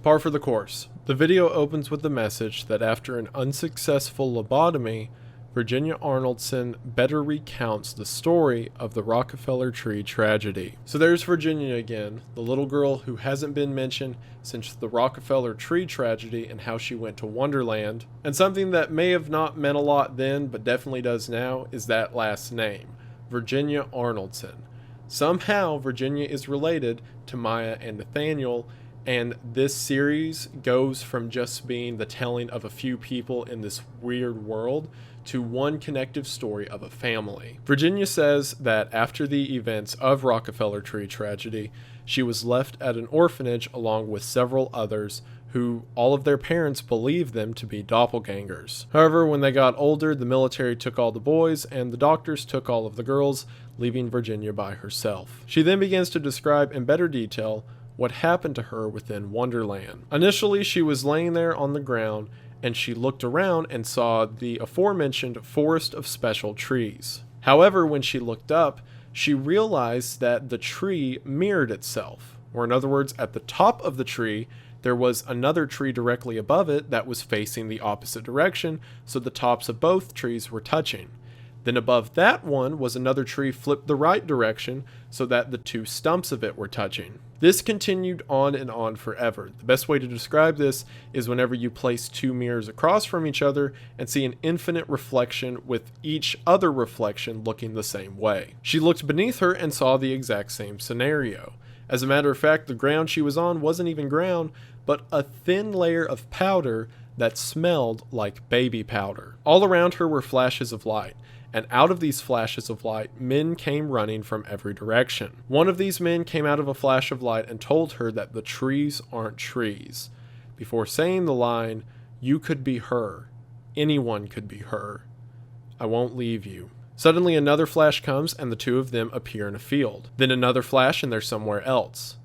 par for the course. The video opens with the message that after an unsuccessful lobotomy, Virginia Arnoldson better recounts the story of the Rockefeller Tree tragedy. So there's Virginia again, the little girl who hasn't been mentioned since the Rockefeller Tree tragedy and how she went to Wonderland. And something that may have not meant a lot then, but definitely does now, is that last name, Virginia Arnoldson. Somehow Virginia is related to Maya and Nathaniel, and this series goes from just being the telling of a few people in this weird world to one connective story of a family. Virginia says that after the events of Rockefeller Tree tragedy, she was left at an orphanage along with several others who all of their parents believed them to be doppelgangers. However, when they got older, the military took all the boys and the doctors took all of the girls, leaving Virginia by herself. She then begins to describe in better detail what happened to her within Wonderland. Initially, she was laying there on the ground and she looked around and saw the aforementioned forest of special trees. However, when she looked up, she realized that the tree mirrored itself, or in other words, at the top of the tree, there was another tree directly above it that was facing the opposite direction, so the tops of both trees were touching. Then above that one was another tree flipped the right direction so that the two stumps of it were touching. This continued on and on forever. The best way to describe this is whenever you place two mirrors across from each other and see an infinite reflection with each other reflection looking the same way. She looked beneath her and saw the exact same scenario. As a matter of fact, the ground she was on wasn't even ground, but a thin layer of powder that smelled like baby powder. All around her were flashes of light, and out of these flashes of light, men came running from every direction. One of these men came out of a flash of light and told her that the trees aren't trees. Before saying the line, "You could be her. Anyone could be her. I won't leave you." Suddenly another flash comes and the two of them appear in a field. Then another flash and they're somewhere else.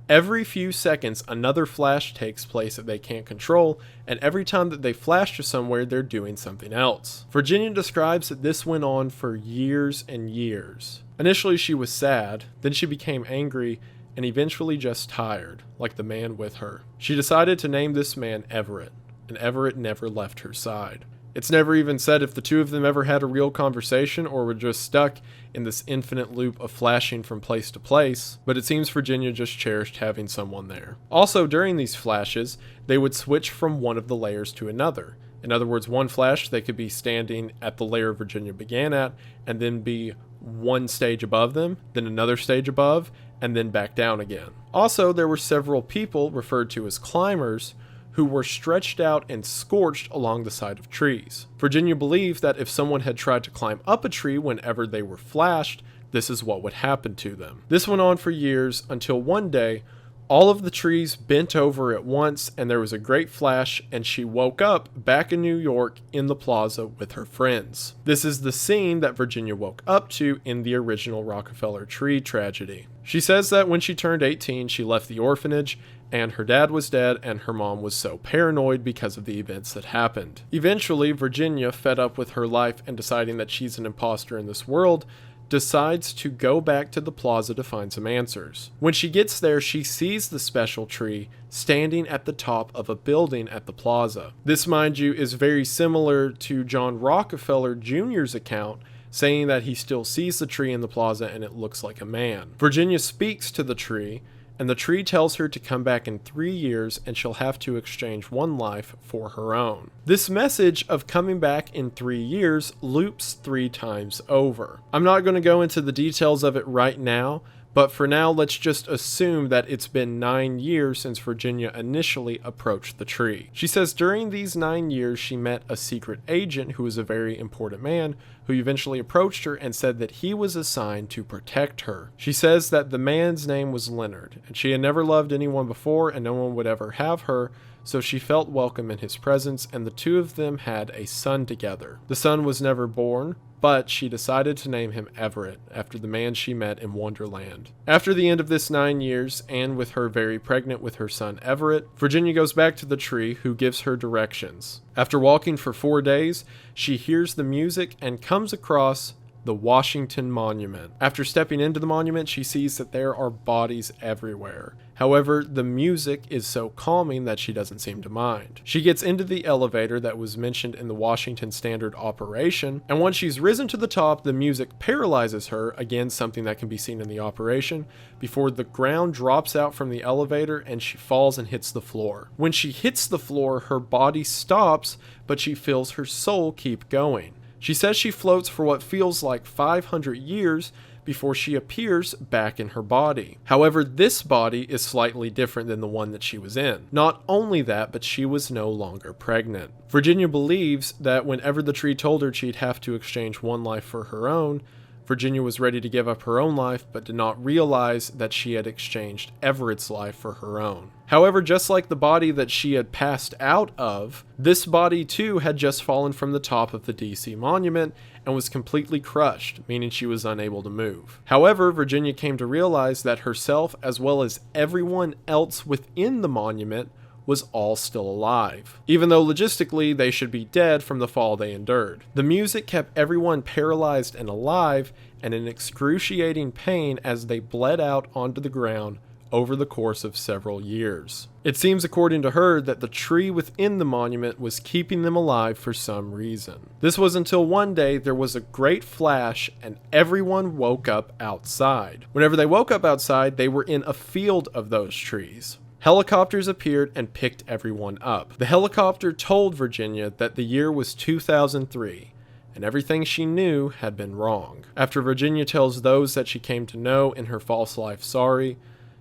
Every few seconds, another flash takes place that they can't control, and every time that they flash to somewhere, they're doing something else. Virginia describes that this went on for years and years. Initially, she was sad, then she became angry, and eventually just tired, like the man with her. She decided to name this man Everett, and Everett never left her side. It's never even said if the two of them ever had a real conversation or were just stuck in this infinite loop of flashing from place to place, but it seems Virginia just cherished having someone there. Also, during these flashes, they would switch from one of the layers to another. In other words, one flash, they could be standing at the layer Virginia began at, and then be one stage above them, then another stage above, and then back down again. Also, there were several people, referred to as climbers, who were stretched out and scorched along the side of trees. Virginia believed that if someone had tried to climb up a tree whenever they were flashed, this is what would happen to them. This went on for years until one day, All of the trees bent over at once, and there was a great flash, and she woke up back in New York in the plaza with her friends. This is the scene that Virginia woke up to in the original Rockefeller tree tragedy. She says that when she turned 18, she left the orphanage, and her dad was dead, and her mom was so paranoid because of the events that happened. Eventually, Virginia, fed up with her life and deciding that she's an imposter in this world, decides to go back to the plaza to find some answers. When she gets there, she sees the special tree standing at the top of a building at the plaza. This, mind you, is very similar to John Rockefeller Jr.'s account, saying that he still sees the tree in the plaza and it looks like a man. Virginia speaks to the tree, and the tree tells her to come back in 3 years and she'll have to exchange one life for her own. This message of coming back in 3 years loops 3 times over. I'm not going to go into the details of it right now, but for now, let's just assume that it's been 9 years since Virginia initially approached the tree. She says during these 9 years, she met a secret agent who was a very important man who eventually approached her and said that he was assigned to protect her. She says that the man's name was Leonard, and she had never loved anyone before and no one would ever have her, so she felt welcome in his presence, and the two of them had a son together. The son was never born, but she decided to name him Everett, after the man she met in Wonderland. After the end of this 9 years, and with her very pregnant with her son Everett, Virginia goes back to the tree, who gives her directions. After walking for 4 days, she hears the music and comes across the Washington Monument. After stepping into the monument, she sees that there are bodies everywhere. However, the music is so calming that she doesn't seem to mind. She gets into the elevator that was mentioned in the Washington Standard operation, and once she's risen to the top, the music paralyzes her, again something that can be seen in the operation, before the ground drops out from the elevator and she falls and hits the floor. When she hits the floor, her body stops, but she feels her soul keep going. She says she floats for what feels like 500 years before she appears back in her body. However, this body is slightly different than the one that she was in. Not only that, but she was no longer pregnant. Virginia believes that whenever the tree told her she'd have to exchange one life for her own, Virginia was ready to give up her own life, but did not realize that she had exchanged Everett's life for her own. However, just like the body that she had passed out of, this body too had just fallen from the top of the DC monument and was completely crushed, meaning she was unable to move. However, Virginia came to realize that herself, as well as everyone else within the monument, was all still alive, even though logistically they should be dead from the fall they endured. The music kept everyone paralyzed and alive and in excruciating pain as they bled out onto the ground over the course of several years. It seems, according to her, that the tree within the monument was keeping them alive for some reason. This was until one day there was a great flash and everyone woke up outside. Whenever they woke up outside, they were in a field of those trees. Helicopters appeared and picked everyone up. The helicopter told Virginia that the year was 2003, and everything she knew had been wrong. After Virginia tells those that she came to know in her false life sorry,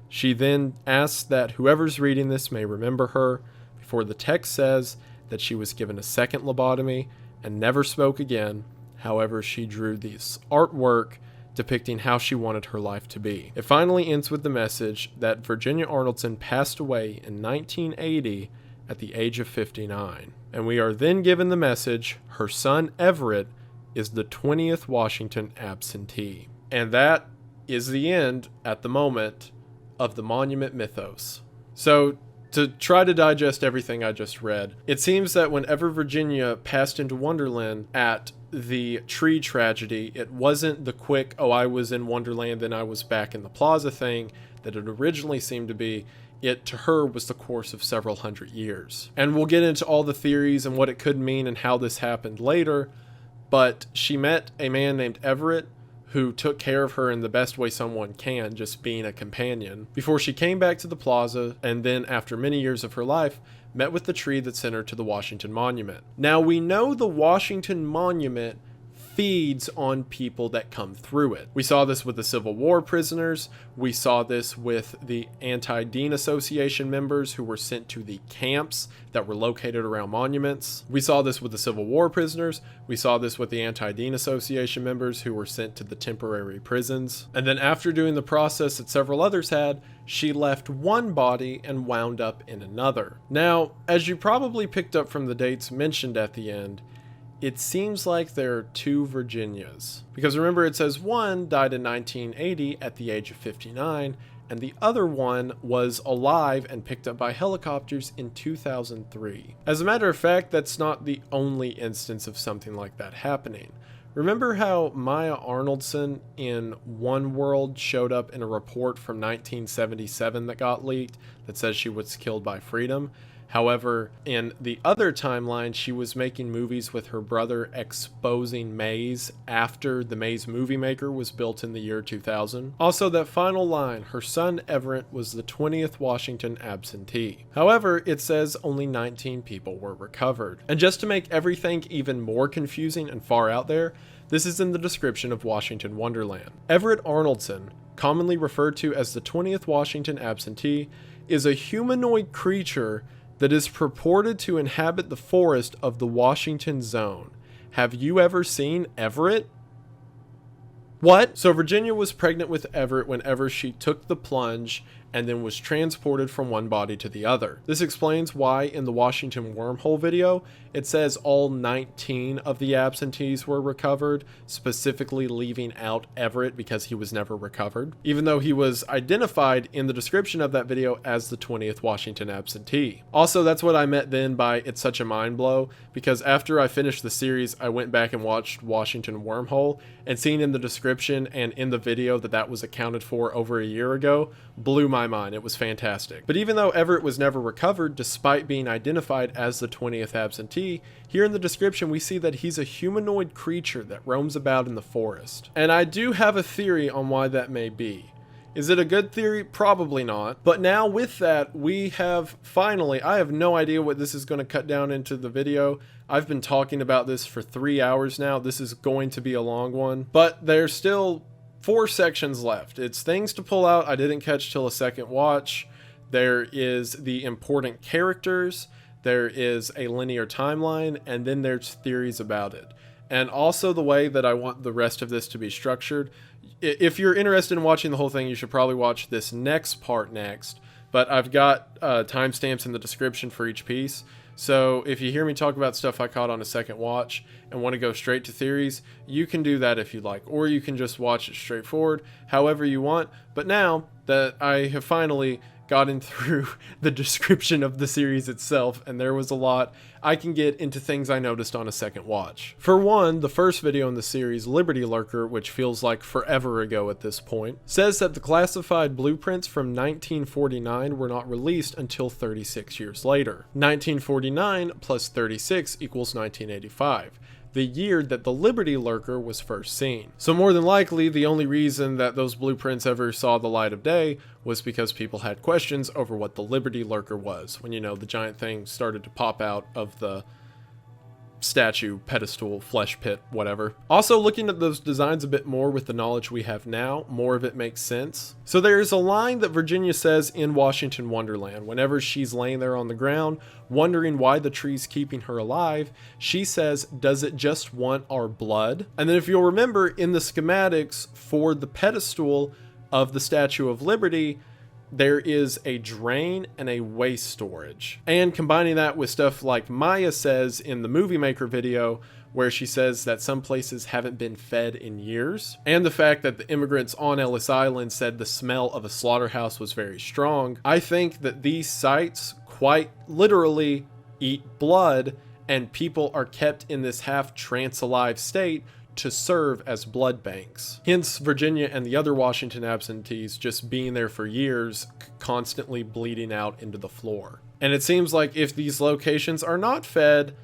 she then asks that whoever's reading this may remember her, before the text says that she was given a second lobotomy and never spoke again. However, she drew this artwork depicting how she wanted her life to be. It finally ends with the message that Virginia Arnoldson passed away in 1980 at the age of 59. And we are then given the message her son Everett is the 20th Washington absentee. And that is the end, at the moment, of the Monument Mythos. So, to try to digest everything I just read, it seems that whenever Virginia passed into Wonderland at the tree tragedy, it wasn't the quick, oh, I was in Wonderland, then I was back in the plaza thing that it originally seemed to be. It, to her, was the course of several hundred years. And we'll get into all the theories and what it could mean and how this happened later, but she met a man named Everett who took care of her in the best way someone can, just being a companion, before she came back to the plaza, and then, after many years of her life, met with the tree that sent her to the Washington Monument. Now, we know the Washington Monument feeds on people that come through it. We saw this with the Civil War prisoners. We saw this with the Anti-Dean Association members who were sent to the camps that were located around monuments. We saw this with the Civil War prisoners. We saw this with the Anti-Dean Association members who were sent to the temporary prisons. And then after doing the process that several others had, she left one body and wound up in another. Now, as you probably picked up from the dates mentioned at the end, it seems like there are two Virginias. Because remember, it says one died in 1980 at the age of 59, and the other one was alive and picked up by helicopters in 2003. As a matter of fact, that's not the only instance of something like that happening. Remember how Maya Arnoldson in One World showed up in a report from 1977 that got leaked that says she was killed by Freedom? However, in the other timeline, she was making movies with her brother exposing Maze after the Maze movie maker was built in the year 2000. Also, that final line, her son Everett was the 20th Washington absentee. However, it says only 19 people were recovered. And just to make everything even more confusing and far out there, this is in the description of Washington Wonderland. Everett Arnoldson, commonly referred to as the 20th Washington absentee, is a humanoid creature that is purported to inhabit the forest of the Washington Zone. Have you ever seen Everett? What? So Virginia was pregnant with Everett whenever she took the plunge and then was transported from one body to the other. This explains why in the Washington wormhole video, it says all 19 of the absentees were recovered, specifically leaving out Everett because he was never recovered, even though he was identified in the description of that video as the 20th Washington absentee. Also, that's what I meant then by it's such a mind blow, because after I finished the series, I went back and watched Washington Wormhole, and seeing in the description and in the video that that was accounted for over a year ago blew my mind. It was fantastic. But even though Everett was never recovered, despite being identified as the 20th absentee, here in the description we see that he's a humanoid creature that roams about in the forest. And I do have a theory on why that may be. Is it a good theory? Probably not. But now with that, we have finally, I have no idea what this is going to cut down into the video. I've been talking about this for 3 hours now. This is going to be a long one, but there's still 4 sections left. It's things to pull out I didn't catch till a second watch. There is the important characters. There is a linear timeline, and then there's theories about it. And also the way that I want the rest of this to be structured. If you're interested in watching the whole thing, you should probably watch this next part next. But I've got timestamps in the description for each piece. So if you hear me talk about stuff I caught on a second watch and want to go straight to theories, you can do that if you'd like. Or you can just watch it straightforward, however you want. But now that I have finally gotten through the description of the series itself, and there was a lot, I can get into things I noticed on a second watch. For one, the first video in the series, Liberty Lurker, which feels like forever ago at this point, says that the classified blueprints from 1949 were not released until 36 years later. 1949 plus 36 equals 1985. The year that the Liberty Lurker was first seen. So more than likely, the only reason that those blueprints ever saw the light of day was because people had questions over what the Liberty Lurker was, when, you know, the giant thing started to pop out of the statue, pedestal, flesh pit, whatever. Also, looking at those designs a bit more with the knowledge we have now, more of it makes sense. So there's a line that Virginia says in Washington Wonderland whenever she's laying there on the ground wondering why the tree's keeping her alive. She says, "Does it just want our blood?" And then if you'll remember in the schematics for the pedestal of the Statue of Liberty, there is a drain and a waste storage. And combining that with stuff like Maya says in the Movie Maker video, where she says that some places haven't been fed in years, and the fact that the immigrants on Ellis Island said the smell of a slaughterhouse was very strong, I think that these sites quite literally eat blood, and people are kept in this half trance alive state to serve as blood banks. Hence Virginia and the other Washington absentees just being there for years, constantly bleeding out into the floor. And it seems like if these locations are not fed,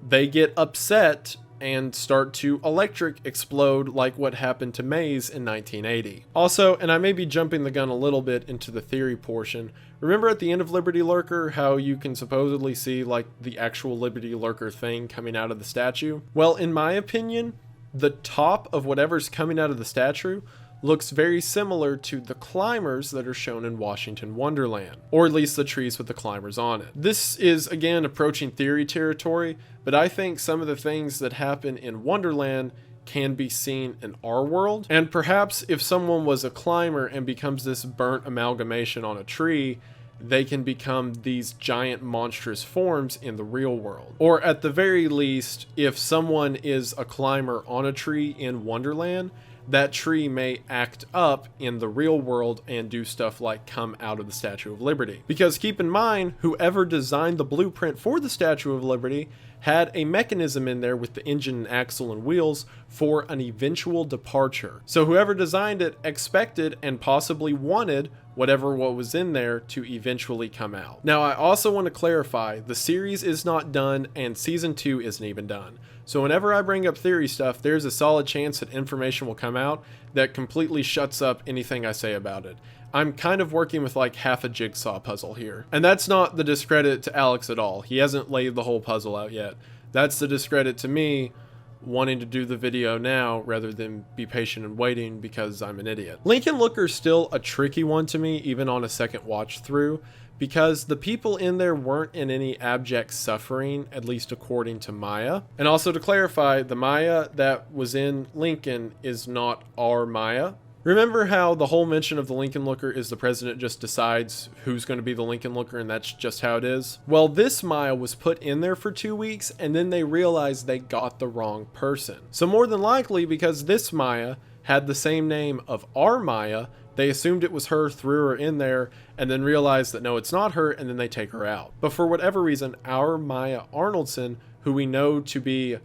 they get upset and start to electric explode like what happened to Maze in 1980. Also, and I may be jumping the gun a little bit into the theory portion, remember at the end of Liberty Lurker how you can supposedly see like the actual Liberty Lurker thing coming out of the statue? Well, in my opinion, the top of whatever's coming out of the statue looks very similar to the climbers that are shown in Washington Wonderland, or at least the trees with the climbers on it. This is again approaching theory territory, but I think some of the things that happen in Wonderland can be seen in our world. And perhaps if someone was a climber and becomes this burnt amalgamation on a tree, they can become these giant monstrous forms in the real world. Or at the very least, if someone is a climber on a tree in Wonderland, that tree may act up in the real world and do stuff like come out of the Statue of Liberty. Because keep in mind, whoever designed the blueprint for the Statue of Liberty had a mechanism in there with the engine and axle and wheels for an eventual departure. So whoever designed it expected and possibly wanted what was in there to eventually come out. Now, I also want to clarify, the series is not done and season 2 isn't even done. So whenever I bring up theory stuff, there's a solid chance that information will come out that completely shuts up anything I say about it. I'm kind of working with like half a jigsaw puzzle here. And that's not the discredit to Alex at all. He hasn't laid the whole puzzle out yet. That's the discredit to me wanting to do the video now rather than be patient and waiting because I'm an idiot. Lincoln Looker's still a tricky one to me, even on a second watch through, because the people in there weren't in any abject suffering, at least according to Maya. And also to clarify, the Maya that was in Lincoln is not our Maya. Remember how the whole mention of the Lincoln Looker is the president just decides who's going to be the Lincoln Looker and that's just how it is? Well, this Maya was put in there for 2 weeks and then they realized they got the wrong person. So more than likely, because this Maya had the same name of our Maya, they assumed it was her, threw her in there, and then realized that no, it's not her, and then they take her out. But for whatever reason, our Maya Arnoldson, who we know to be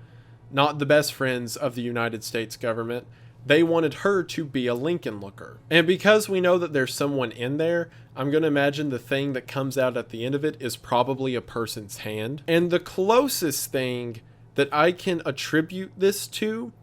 not the best friends of the United States government, they wanted her to be a Lincoln Looker. And because we know that there's someone in there, I'm going to imagine the thing that comes out at the end of it is probably a person's hand. And the closest thing that I can attribute this to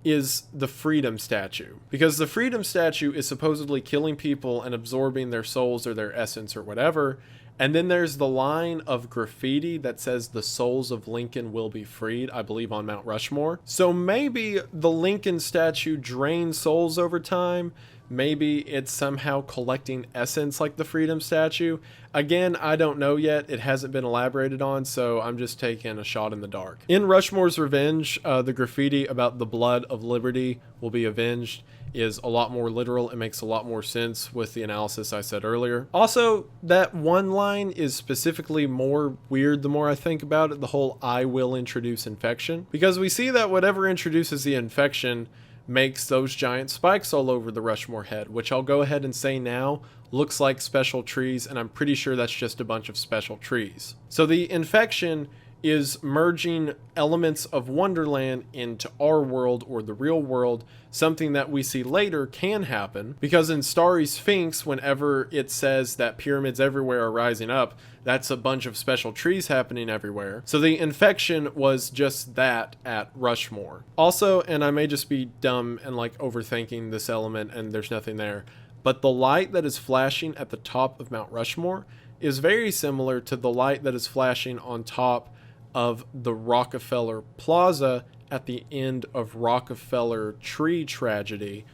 is the Freedom Statue. Because the Freedom Statue is supposedly killing people and absorbing their souls or their essence or whatever. And then there's the line of graffiti that says the souls of Lincoln will be freed, I believe on Mount Rushmore. So maybe the Lincoln statue drains souls over time. Maybe it's somehow collecting essence like the Freedom Statue. Again, I don't know yet. It hasn't been elaborated on, so I'm just taking a shot in the dark. In Rushmore's Revenge, the graffiti about the blood of liberty will be avenged is a lot more literal. It makes a lot more sense with the analysis I said earlier. Also, that one line is specifically more weird the more I think about it, the whole "I will introduce infection." Because we see that whatever introduces the infection makes those giant spikes all over the Rushmore head, which I'll go ahead and say now looks like special trees, and I'm pretty sure that's just a bunch of special trees. So the infection is merging elements of Wonderland into our world or the real world, something that we see later can happen, because in Starry Sphinx, whenever it says that pyramids everywhere are rising up, that's a bunch of special trees happening everywhere. So the infection was just that at Rushmore. Also, and I may just be dumb and like overthinking this element and there's nothing there, but the light that is flashing at the top of Mount Rushmore is very similar to the light that is flashing on top of the Rockefeller Plaza at the end of Rockefeller Tree Tragedy.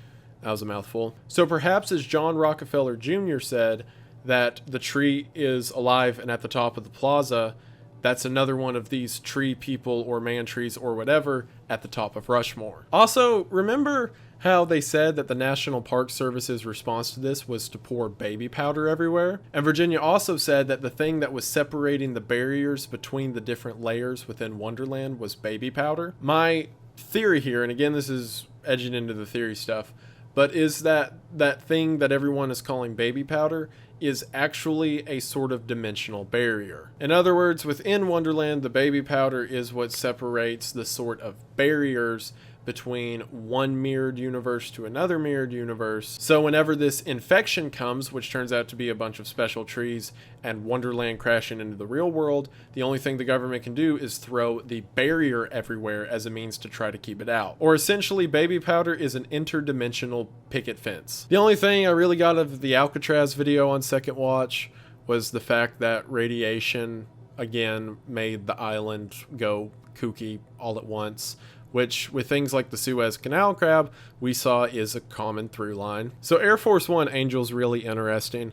That was a mouthful. So perhaps as John Rockefeller Jr. said that the tree is alive and at the top of the plaza, that's another one of these tree people or man trees or whatever at the top of Rushmore. Also, remember how they said that the National Park Service's response to this was to pour baby powder everywhere? And Virginia also said that the thing that was separating the barriers between the different layers within Wonderland was baby powder. My theory here, and again this is edging into the theory stuff, but is that thing that everyone is calling baby powder is actually a sort of dimensional barrier. In other words, within Wonderland, the baby powder is what separates the sort of barriers between one mirrored universe to another mirrored universe. So whenever this infection comes, which turns out to be a bunch of special trees and Wonderland crashing into the real world, the only thing the government can do is throw the barrier everywhere as a means to try to keep it out. Or essentially, baby powder is an interdimensional picket fence. The only thing I really got of the Alcatraz video on second watch was the fact that radiation again made the island go kooky all at once, which with things like the Suez Canal crab, we saw is a common through line. So Air Force One Angel's really interesting.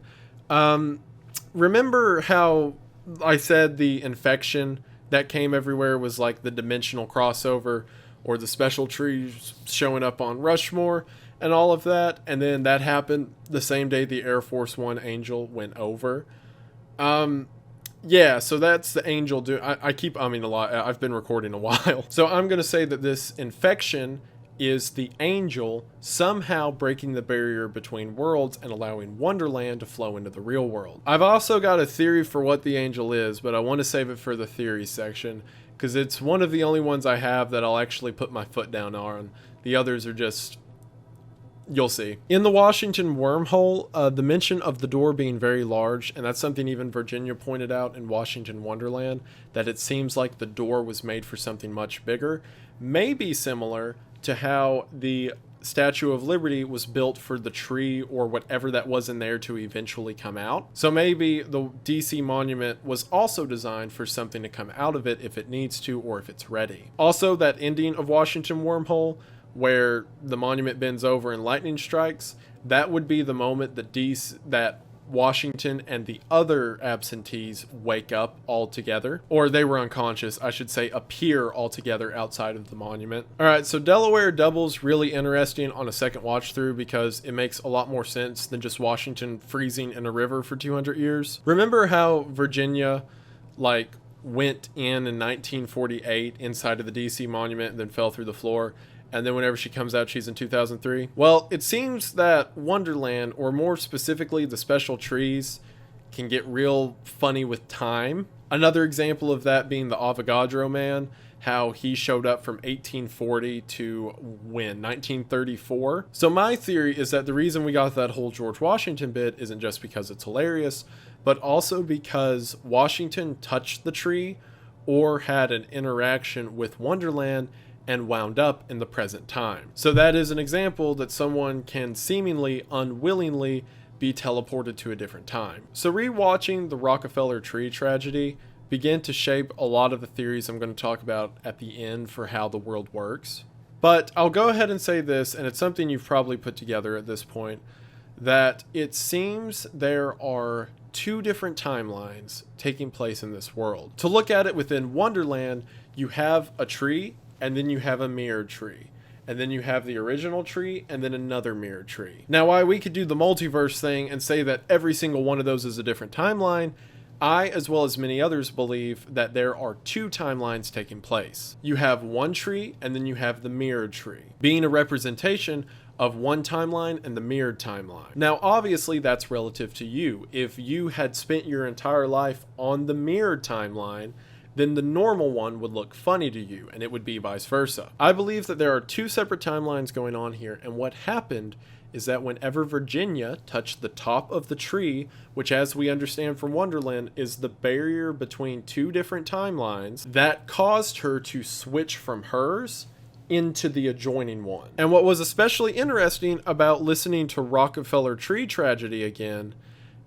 Remember how I said the infection that came everywhere was like the dimensional crossover or the special trees showing up on Rushmore and all of that? And then that happened the same day the Air Force One Angel went over. Yeah, so that's the Angel I keep umming a lot. I've been recording a while. So I'm going to say that this infection is the Angel somehow breaking the barrier between worlds and allowing Wonderland to flow into the real world. I've also got a theory for what the Angel is, but I want to save it for the theory section because it's one of the only ones I have that I'll actually put my foot down on. The others are just... you'll see. In the Washington wormhole, the mention of the door being very large, and that's something even Virginia pointed out in Washington Wonderland, that it seems like the door was made for something much bigger, may be similar to how the Statue of Liberty was built for the tree or whatever that was in there to eventually come out. So maybe the DC monument was also designed for something to come out of it if it needs to or if it's ready. Also, that ending of Washington wormhole where the monument bends over and lightning strikes, that would be the moment that Washington and the other absentees wake up all together, or they were unconscious, I should say, appear all together outside of the monument. All right, so Delaware doubles really interesting on a second watch through because it makes a lot more sense than just Washington freezing in a river for 200 years. Remember how Virginia, went in 1948 inside of the DC monument and then fell through the floor? And then whenever she comes out, she's in 2003. Well, it seems that Wonderland, or more specifically the special trees, can get real funny with time. Another example of that being the Avogadro Man, how he showed up from 1840 to when? 1934. So my theory is that the reason we got that whole George Washington bit isn't just because it's hilarious, but also because Washington touched the tree or had an interaction with Wonderland and wound up in the present time. So that is an example that someone can seemingly unwillingly be teleported to a different time. So rewatching the Rockefeller tree tragedy began to shape a lot of the theories I'm going to talk about at the end for how the world works. But I'll go ahead and say this, and it's something you've probably put together at this point, that it seems there are two different timelines taking place in this world. To look at it within Wonderland, you have a tree, and then you have a mirrored tree. And then you have the original tree, and then another mirrored tree. Now, while we could do the multiverse thing and say that every single one of those is a different timeline, I, as well as many others, believe that there are two timelines taking place. You have one tree, and then you have the mirrored tree, being a representation of one timeline and the mirrored timeline. Now, obviously, that's relative to you. If you had spent your entire life on the mirrored timeline, then the normal one would look funny to you, and it would be vice versa. I believe that there are two separate timelines going on here, and what happened is that whenever Virginia touched the top of the tree, which as we understand from Wonderland is the barrier between two different timelines, that caused her to switch from hers into the adjoining one. And what was especially interesting about listening to Rockefeller Tree Tragedy again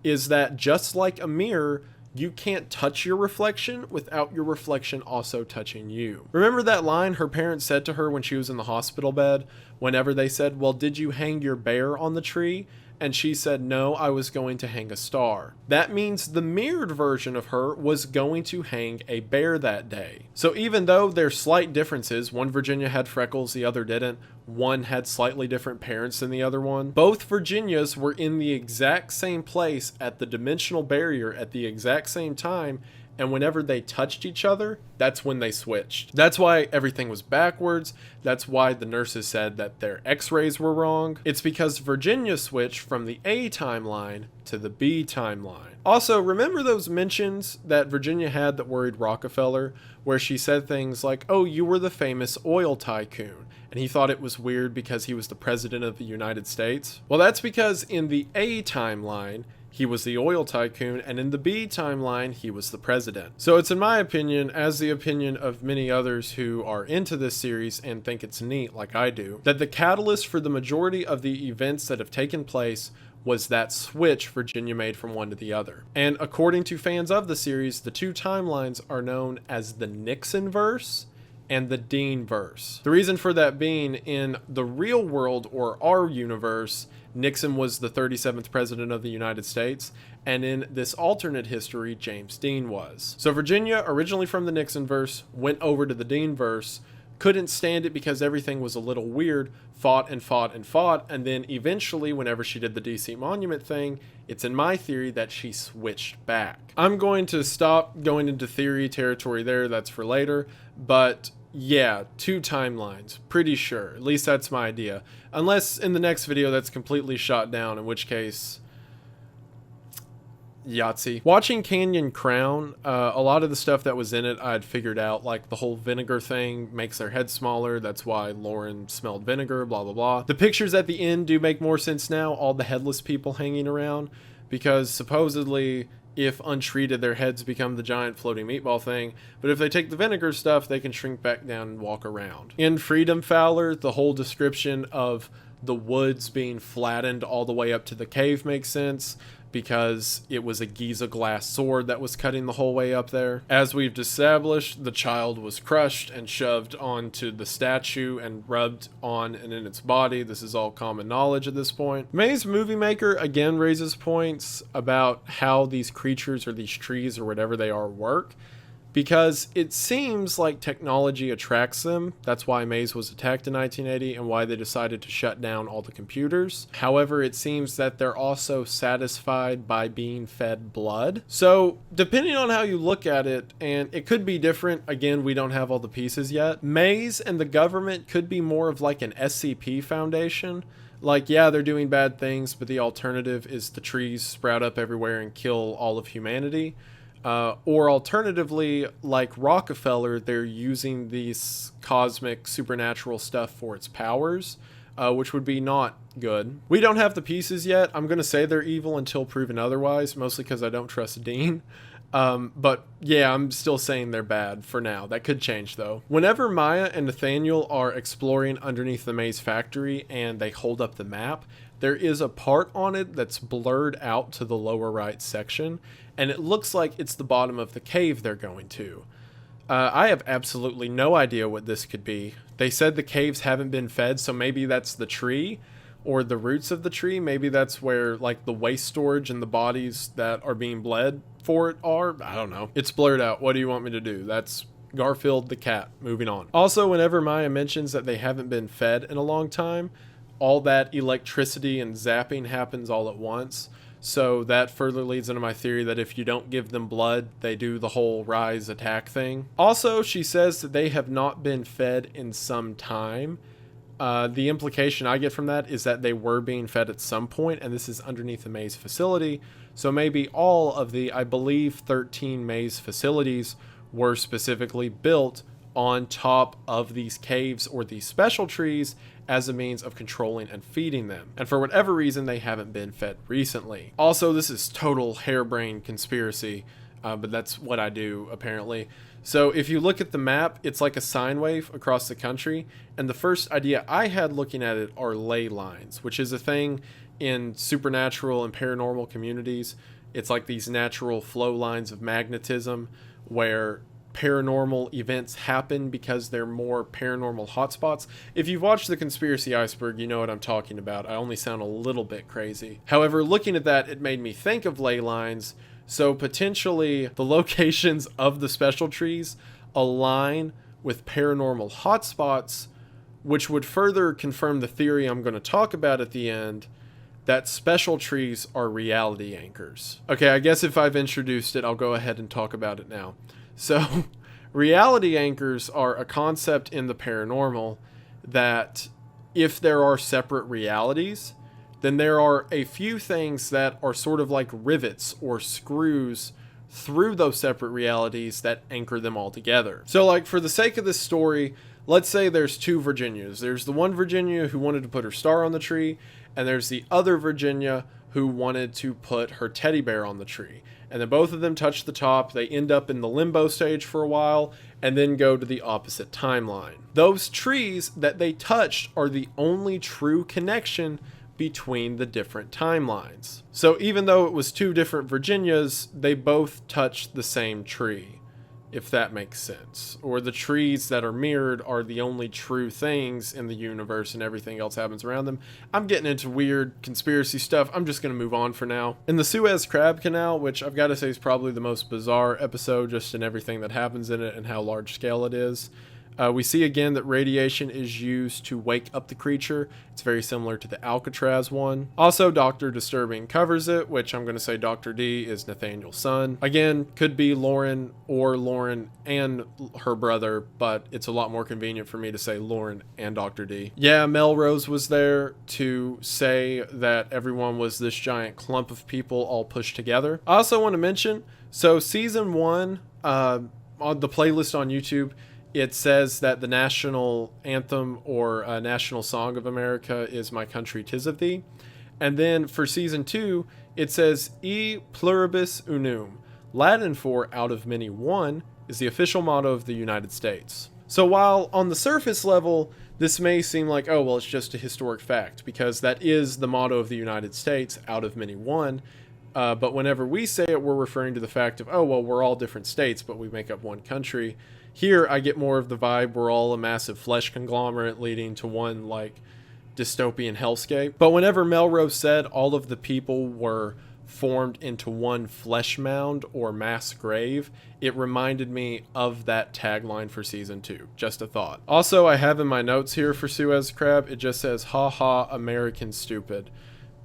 is that just like a mirror, you can't touch your reflection without your reflection also touching you. Remember that line her parents said to her when she was in the hospital bed, whenever they said, well, did you hang your bear on the tree? And she said, no, I was going to hang a star. That means the mirrored version of her was going to hang a bear that day. So even though there's slight differences, one Virginia had freckles, the other didn't, one had slightly different parents than the other one, both Virginias were in the exact same place at the dimensional barrier at the exact same time, and whenever they touched each other, that's when they switched. That's why everything was backwards. That's why the nurses said that their x-rays were wrong. It's because Virginia switched from the A timeline to the B timeline. Also, remember those mentions that Virginia had that worried Rockefeller, where she said things like, oh, you were the famous oil tycoon, and he thought it was weird because he was the president of the United States? Well, that's because in the A timeline, he was the oil tycoon, and in the B timeline, he was the president. So it's in my opinion, as the opinion of many others who are into this series and think it's neat like I do, that the catalyst for the majority of the events that have taken place was that switch Virginia made from one to the other. And according to fans of the series, the two timelines are known as the Nixon verse and the Dean verse. The reason for that being, in the real world, or our universe, Nixon was the 37th president of the United States, and in this alternate history, James Dean was. So Virginia, originally from the Nixon verse, went over to the Dean verse, couldn't stand it because everything was a little weird, fought and fought and fought, and then eventually, whenever she did the DC Monument thing, it's in my theory that she switched back. I'm going to stop going into theory territory there, that's for later, but yeah, 2 timelines, pretty sure. At least that's my idea. Unless in the next video that's completely shot down, in which case, Yahtzee. Watching Canyon Crown, a lot of the stuff that was in it I'd figured out, like the whole vinegar thing makes their head smaller, that's why Lauren smelled vinegar, blah blah blah. The pictures at the end do make more sense now, all the headless people hanging around, because supposedly if untreated their heads become the giant floating meatball thing, but if they take the vinegar stuff they can shrink back down and walk around. In Freedom Fowler, the whole description of the woods being flattened all the way up to the cave makes sense, because it was a Giza glass sword that was cutting the whole way up there. As we've established, the child was crushed and shoved onto the statue and rubbed on and in its body. This is all common knowledge at this point. May's movie maker again raises points about how these creatures or these trees or whatever they are work, because it seems like technology attracts them. That's why Maze was attacked in 1980 and why they decided to shut down all the computers. However, it seems that they're also satisfied by being fed blood. So depending on how you look at it, and it could be different, again, we don't have all the pieces yet, Maze and the government could be more of like an SCP Foundation. Like, yeah, they're doing bad things, but the alternative is the trees sprout up everywhere and kill all of humanity. Or alternatively, like Rockefeller, they're using these cosmic supernatural stuff for its powers, which would be not good. We don't have the pieces yet. I'm going to say they're evil until proven otherwise, mostly because I don't trust Dean. But yeah, I'm still saying they're bad for now. That could change though. Whenever Maya and Nathaniel are exploring underneath the maze factory and they hold up the map, there is a part on it that's blurred out to the lower right section, and it looks like it's the bottom of the cave they're going to. I have absolutely no idea what this could be. They said the caves haven't been fed, so maybe that's the tree or the roots of the tree. Maybe that's where like the waste storage and the bodies that are being bled for it are. I don't know. It's blurred out. What do you want me to do? That's Garfield the cat. Moving on. Also, whenever Maya mentions that they haven't been fed in a long time, all that electricity and zapping happens all at once. So that further leads into my theory that if you don't give them blood, they do the whole rise attack thing. Also, she says that they have not been fed in some time. The implication I get from that is that they were being fed at some point, and this is underneath the maze facility. So maybe all of the, I believe, 13 maze facilities were specifically built on top of these caves or these special trees as a means of controlling and feeding them. And for whatever reason, they haven't been fed recently. Also, this is total harebrained conspiracy, but that's what I do, apparently. So if you look at the map, it's like a sine wave across the country. And the first idea I had looking at it are ley lines, which is a thing in supernatural and paranormal communities. It's like these natural flow lines of magnetism where paranormal events happen because they're more paranormal hotspots. If you've watched The Conspiracy Iceberg, you know what I'm talking about. I only sound a little bit crazy. However, looking at that, it made me think of ley lines. So potentially the locations of the special trees align with paranormal hotspots, which would further confirm the theory I'm going to talk about at the end, that special trees are reality anchors. Okay, I guess if I've introduced it, I'll go ahead and talk about it now. So, reality anchors are a concept in the paranormal that if there are separate realities, then there are a few things that are sort of like rivets or screws through those separate realities that anchor them all together. So, like, for the sake of this story, let's say there's 2 Virginias. There's the one Virginia who wanted to put her star on the tree, and there's the other Virginia who wanted to put her teddy bear on the tree. And then both of them touch the top, they end up in the limbo stage for a while, and then go to the opposite timeline. Those trees that they touched are the only true connection between the different timelines. So even though it was 2 different Virginias, they both touched the same tree. if that makes sense. Or the trees that are mirrored are the only true things in the universe and everything else happens around them. I'm getting into weird conspiracy stuff. I'm just going to move on for now. In the Suez Crab Canal, which I've got to say is probably the most bizarre episode just in everything that happens in it and how large scale it is. We see again that radiation is used to wake up the creature. It's very similar to the Alcatraz one. Also, Dr. Disturbing covers it, which I'm going to say Dr. D is Nathaniel's son. Again, could be Lauren or Lauren and her brother, but it's a lot more convenient for me to say Lauren and Dr. D. Yeah, Melrose was there to say that everyone was this giant clump of people all pushed together. I also want to mention, so season 1, on the playlist on YouTube, it says that the national anthem or national song of America is My Country 'Tis of Thee. And then for season 2, it says E pluribus unum. Latin for out of many one is the official motto of the United States. So while on the surface level, this may seem like, oh, well, it's just a historic fact because that is the motto of the United States, out of many one. But whenever we say it, we're referring to the fact of, oh, well, we're all different states, but we make up one country. Here, I get more of the vibe we're all a massive flesh conglomerate leading to one, like, dystopian hellscape. But whenever Melrose said all of the people were formed into one flesh mound or mass grave, it reminded me of that tagline for season 2. Just a thought. Also, I have in my notes here for Suez Crab, it just says, ha ha, American stupid.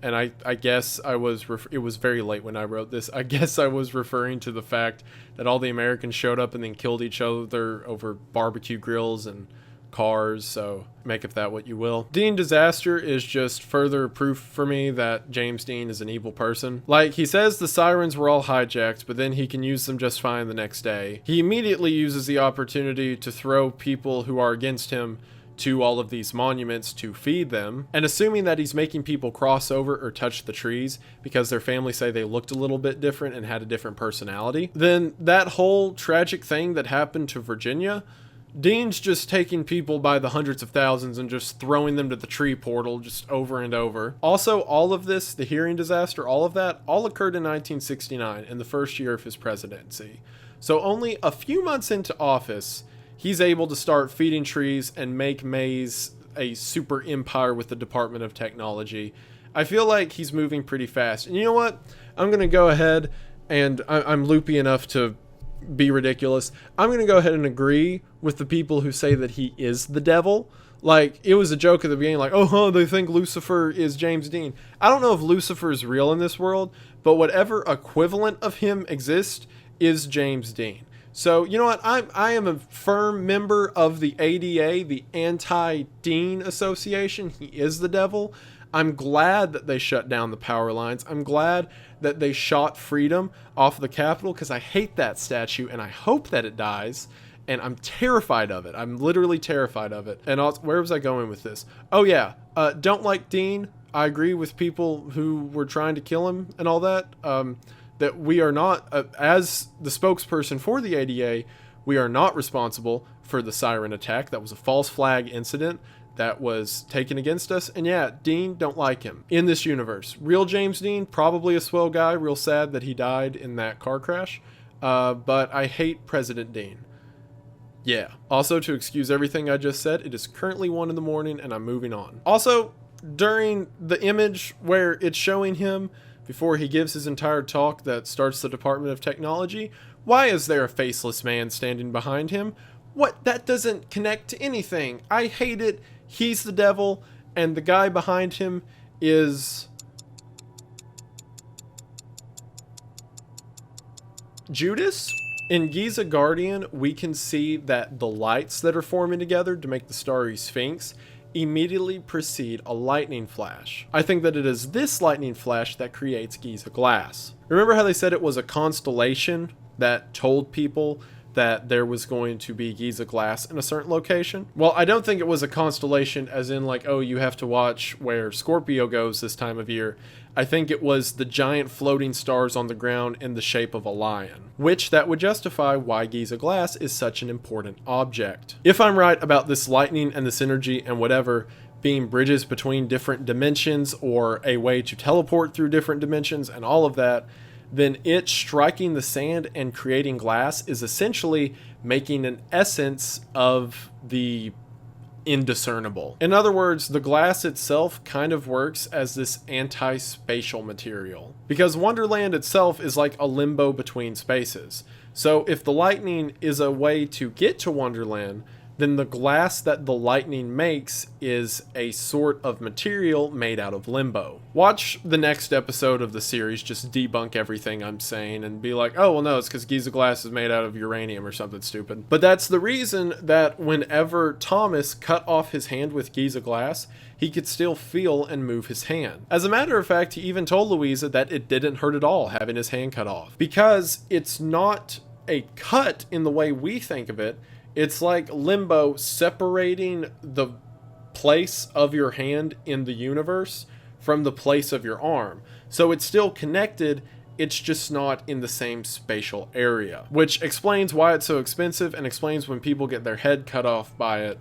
And I guess I was, it was very late when I wrote this. I guess I was referring to the fact that all the Americans showed up and then killed each other over barbecue grills and cars. So make of that what you will. Dean Disaster is just further proof for me that James Dean is an evil person. Like, he says the sirens were all hijacked, but then he can use them just fine the next day. He immediately uses the opportunity to throw people who are against him to all of these monuments to feed them, and assuming that he's making people cross over or touch the trees because their family say they looked a little bit different and had a different personality, then that whole tragic thing that happened to Virginia, Dean's just taking people by the hundreds of thousands and just throwing them to the tree portal just over and over. Also, all of this, the hearing disaster, all of that, all occurred in 1969 in the first year of his presidency. So only a few months into office, he's able to start feeding trees and make Maze a super empire with the Department of Technology. I feel like he's moving pretty fast. And you know what? I'm going to go ahead, and I'm loopy enough to be ridiculous. I'm going to go ahead and agree with the people who say that he is the devil. Like, it was a joke at the beginning, like, oh, they think Lucifer is James Dean. I don't know if Lucifer is real in this world, but whatever equivalent of him exists is James Dean. So, you know what? I am a firm member of the ADA, the Anti-Dean Association. He is the devil. I'm glad that they shut down the power lines. I'm glad that they shot Freedom off the Capitol because I hate that statue and I hope that it dies. And I'm terrified of it. I'm literally terrified of it. And also, where was I going with this? Oh, yeah. Don't like Dean. I agree with people who were trying to kill him and all that. That we are not, as the spokesperson for the ADA, we are not responsible for the siren attack. That was a false flag incident that was taken against us. And yeah, Dean, don't like him in this universe. Real James Dean, probably a swell guy. Real sad that he died in that car crash. But I hate President Dean. Yeah. Also, to excuse everything I just said, it is currently 1 a.m. and I'm moving on. Also, during the image where it's showing him before he gives his entire talk that starts the Department of Technology, why is there a faceless man standing behind him? What? That doesn't connect to anything. I hate it. He's the devil, and the guy behind him is Judas? In Giza Guardian, we can see that the lights that are forming together to make the starry sphinx immediately precede a lightning flash. I think that it is this lightning flash that creates Giza Glass. Remember how they said it was a constellation that told people that there was going to be Giza Glass in a certain location? Well, I don't think it was a constellation as in like, oh, you have to watch where Scorpio goes this time of year. I think it was the giant floating stars on the ground in the shape of a lion, which that would justify why Giza Glass is such an important object. If I'm right about this lightning and this energy and whatever being bridges between different dimensions or a way to teleport through different dimensions and all of that, then it striking the sand and creating glass is essentially making an essence of the indiscernible. In other words, the glass itself kind of works as this anti-spatial material, because Wonderland itself is like a limbo between spaces. So if the lightning is a way to get to Wonderland, then the glass that the lightning makes is a sort of material made out of limbo. Watch the next episode of the series just debunk everything I'm saying and be like, oh, well, no, it's because Giza glass is made out of uranium or something stupid. But that's the reason that whenever Thomas cut off his hand with Giza glass, he could still feel and move his hand. As a matter of fact, he even told Louisa that it didn't hurt at all having his hand cut off, because it's not a cut in the way we think of it. It's like limbo separating the place of your hand in the universe from the place of your arm. So it's still connected, it's just not in the same spatial area. Which explains why it's so expensive, and explains when people get their head cut off by it,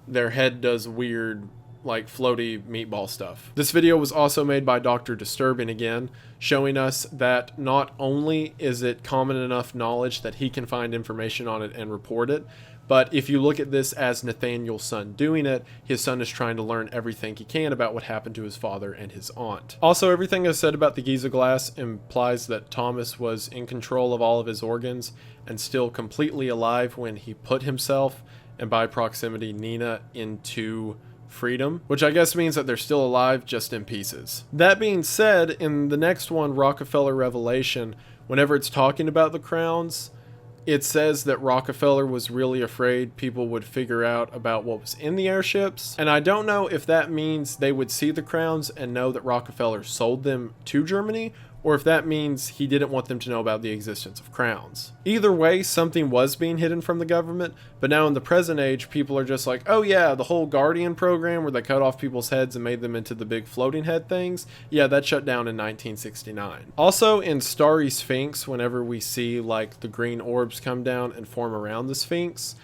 their head does weird, like, floaty meatball stuff. This video was also made by Dr. Disturbing again, showing us that not only is it common enough knowledge that he can find information on it and report it, but if you look at this as Nathaniel's son doing it, his son is trying to learn everything he can about what happened to his father and his aunt. Also, everything I've said about the Giza glass implies that Thomas was in control of all of his organs and still completely alive when he put himself, and by proximity Nina, into freedom, which I guess means that they're still alive, just in pieces. That being said, in the next one, Rockefeller Revelation, whenever it's talking about the crowns, it says that Rockefeller was really afraid people would figure out about what was in the airships. And I don't know if that means they would see the crowns and know that Rockefeller sold them to Germany, or if that means he didn't want them to know about the existence of crowns. Either way, something was being hidden from the government, but now in the present age, people are just like, oh yeah, the whole Guardian program where they cut off people's heads and made them into the big floating head things, yeah, that shut down in 1969. Also, in Starry Sphinx, whenever we see like the green orbs come down and form around the Sphinx,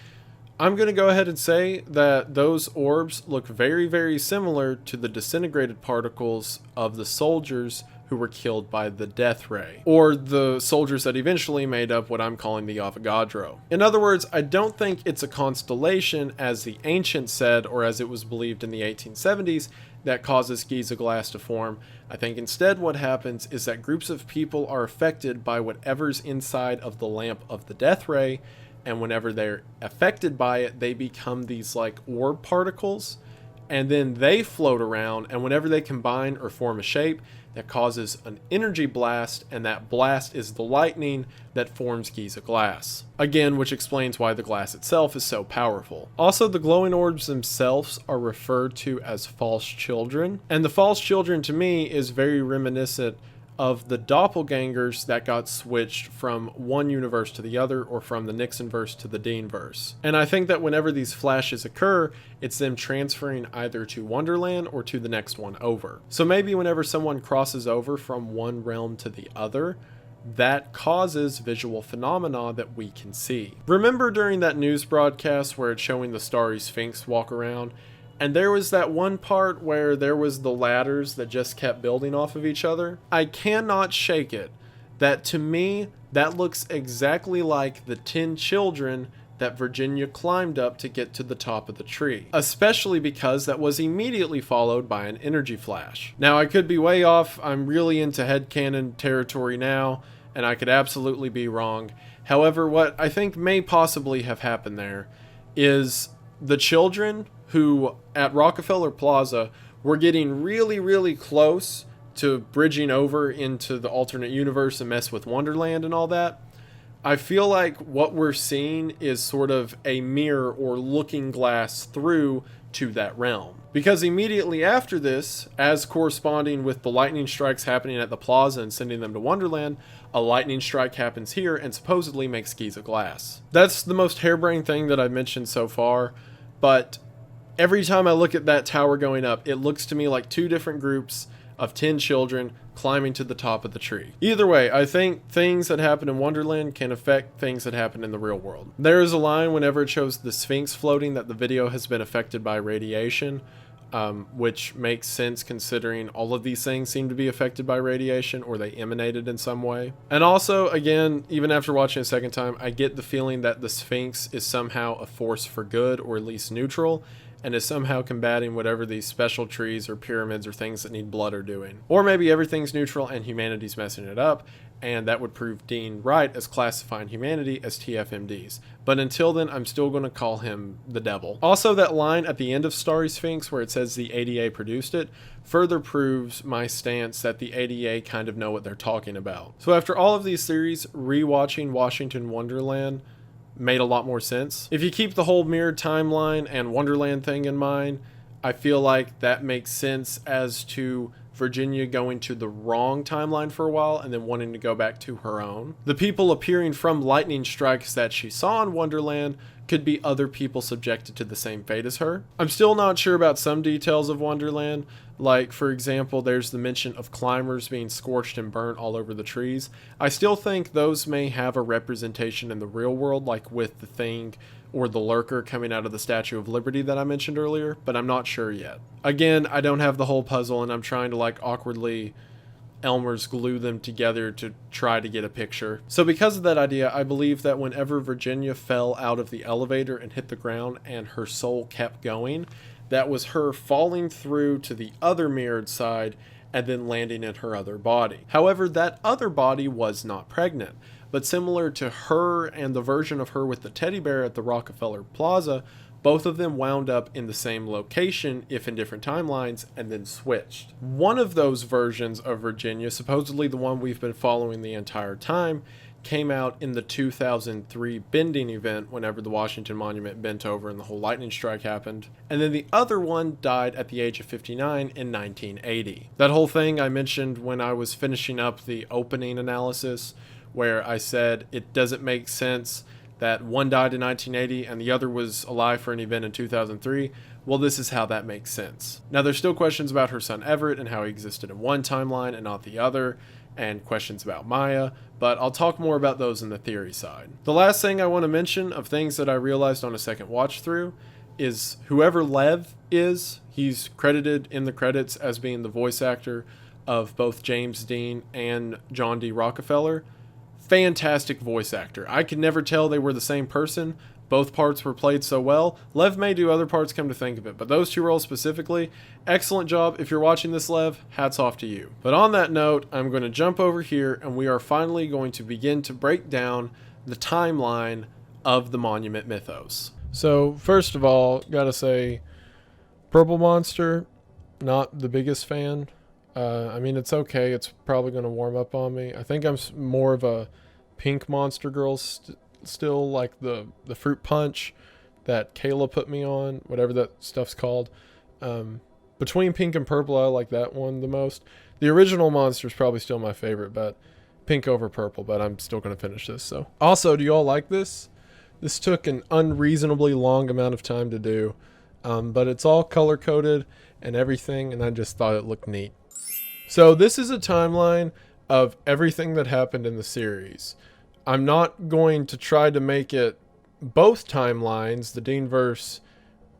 I'm going to go ahead and say that those orbs look very, very similar to the disintegrated particles of the soldiers who were killed by the death ray, or the soldiers that eventually made up what I'm calling the Avogadro. In other words, I don't think it's a constellation as the ancients said, or as it was believed in the 1870s, that causes Giza glass to form. I think instead what happens is that groups of people are affected by whatever's inside of the lamp of the death ray, and whenever they're affected by it, they become these like orb particles, and then they float around, and whenever they combine or form a shape, that causes an energy blast, and that blast is the lightning that forms Giza glass. Again, which explains why the glass itself is so powerful. Also, the glowing orbs themselves are referred to as false children, and the false children to me is very reminiscent of the doppelgangers that got switched from one universe to the other, or from the Nixon verse to the Dean verse. And I think that whenever these flashes occur, it's them transferring either to Wonderland or to the next one over. So maybe whenever someone crosses over from one realm to the other, that causes visual phenomena that we can see. Remember during that news broadcast where it's showing the Starry Sphinx walk around, and there was that one part where there was the ladders that just kept building off of each other? I cannot shake it that to me, that looks exactly like the 10 children that Virginia climbed up to get to the top of the tree. Especially because that was immediately followed by an energy flash. Now, I could be way off. I'm really into headcanon territory now, and I could absolutely be wrong. However, what I think may possibly have happened there is the children who at Rockefeller Plaza were getting really, really close to bridging over into the alternate universe and mess with Wonderland and all that. I feel like what we're seeing is sort of a mirror or looking glass through to that realm. Because immediately after this, as corresponding with the lightning strikes happening at the plaza and sending them to Wonderland, a lightning strike happens here and supposedly makes Giza glass. That's the most harebrained thing that I've mentioned so far, but every time I look at that tower going up, it looks to me like two different groups of 10 children climbing to the top of the tree. Either way, I think things that happen in Wonderland can affect things that happen in the real world. There is a line whenever it shows the Sphinx floating that the video has been affected by radiation. which makes sense considering all of these things seem to be affected by radiation or they emanated in some way. And also, again, even after watching a second time, I get the feeling that the Sphinx is somehow a force for good, or at least neutral, and is somehow combating whatever these special trees or pyramids or things that need blood are doing. Or maybe everything's neutral and humanity's messing it up, and that would prove Dean right as classifying humanity as TFMDs. But until then, I'm still going to call him the devil. Also, that line at the end of Starry Sphinx where it says the ADA produced it further proves my stance that the ADA kind of know what they're talking about. So after all of these theories, rewatching Washington Wonderland made a lot more sense. If you keep the whole mirrored timeline and Wonderland thing in mind, I feel like that makes sense as to Virginia going to the wrong timeline for a while and then wanting to go back to her own. The people appearing from lightning strikes that she saw in Wonderland could be other people subjected to the same fate as her. I'm still not sure about some details of Wonderland, like for example there's the mention of climbers being scorched and burnt all over the trees. I still think those may have a representation in the real world, like with the Thing or the Lurker coming out of the Statue of Liberty that I mentioned earlier, but I'm not sure yet. Again, I don't have the whole puzzle and I'm trying to like awkwardly Elmer's glue them together to try to get a picture. So because of that idea, I believe that whenever Virginia fell out of the elevator and hit the ground and her soul kept going, that was her falling through to the other mirrored side and then landing in her other body. However, that other body was not pregnant, but similar to her and the version of her with the teddy bear at the Rockefeller Plaza, both of them wound up in the same location, if in different timelines, and then switched. One of those versions of Virginia, supposedly the one we've been following the entire time, came out in the 2003 bending event whenever the Washington Monument bent over and the whole lightning strike happened. And then the other one died at the age of 59 in 1980. That whole thing I mentioned when I was finishing up the opening analysis, where I said it doesn't make sense that one died in 1980 and the other was alive for an event in 2003. Well, this is how that makes sense. Now, there's still questions about her son Everett and how he existed in one timeline and not the other, and questions about Maya, but I'll talk more about those in the theory side. The last thing I want to mention of things that I realized on a second watch through is whoever Lev is, he's credited in the credits as being the voice actor of both James Dean and John D. Rockefeller. Fantastic voice actor. I could never tell they were the same person. Both parts were played so well. Lev may do other parts, come to think of it, but those two roles specifically, excellent job. If you're watching this, Lev, hats off to you. But on that note, I'm going to jump over here and we are finally going to begin to break down the timeline of the Monument Mythos. So first of all, gotta say, Purple Monster, not the biggest fan. I mean, it's okay. It's probably going to warm up on me. I think I'm more of a Pink Monster girl still, like the fruit punch that Kayla put me on, whatever that stuff's called. Between pink and purple, I like that one the most. The original Monster is probably still my favorite, but pink over purple, but I'm still going to finish this. So, also, do you all like this? This took an unreasonably long amount of time to do, but it's all color-coded and everything, and I just thought it looked neat. So this is a timeline of everything that happened in the series. I'm not going to try to make it both timelines, the Dean verse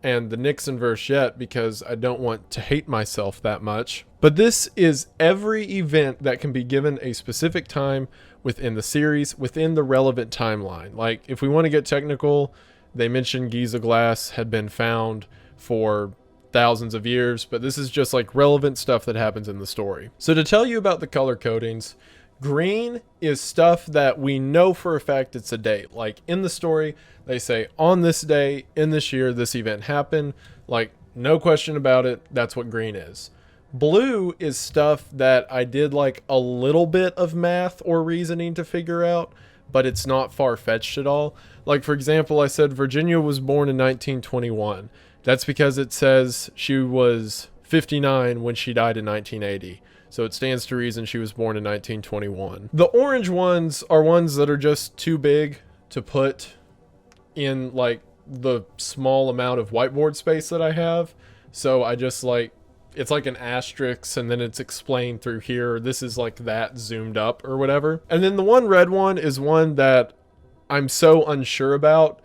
and the Nixon verse yet, because I don't want to hate myself that much. But this is every event that can be given a specific time within the series, within the relevant timeline. Like, if we want to get technical, they mentioned Giza glass had been found for thousands of years, but this is just like relevant stuff that happens in the story. So to tell you about the color codings, green is stuff that we know for a fact it's a date. Like in the story, they say on this day, in this year, this event happened. Like, no question about it, that's what green is. Blue is stuff that I did like a little bit of math or reasoning to figure out, but it's not far-fetched at all. Like, for example, I said Virginia was born in 1921. That's because it says she was 59 when she died in 1980. So it stands to reason she was born in 1921. The orange ones are ones that are just too big to put in like the small amount of whiteboard space that I have. So I just like, it's like an asterisk and then it's explained through here. This is like that zoomed up or whatever. And then the one red one is one that I'm so unsure about.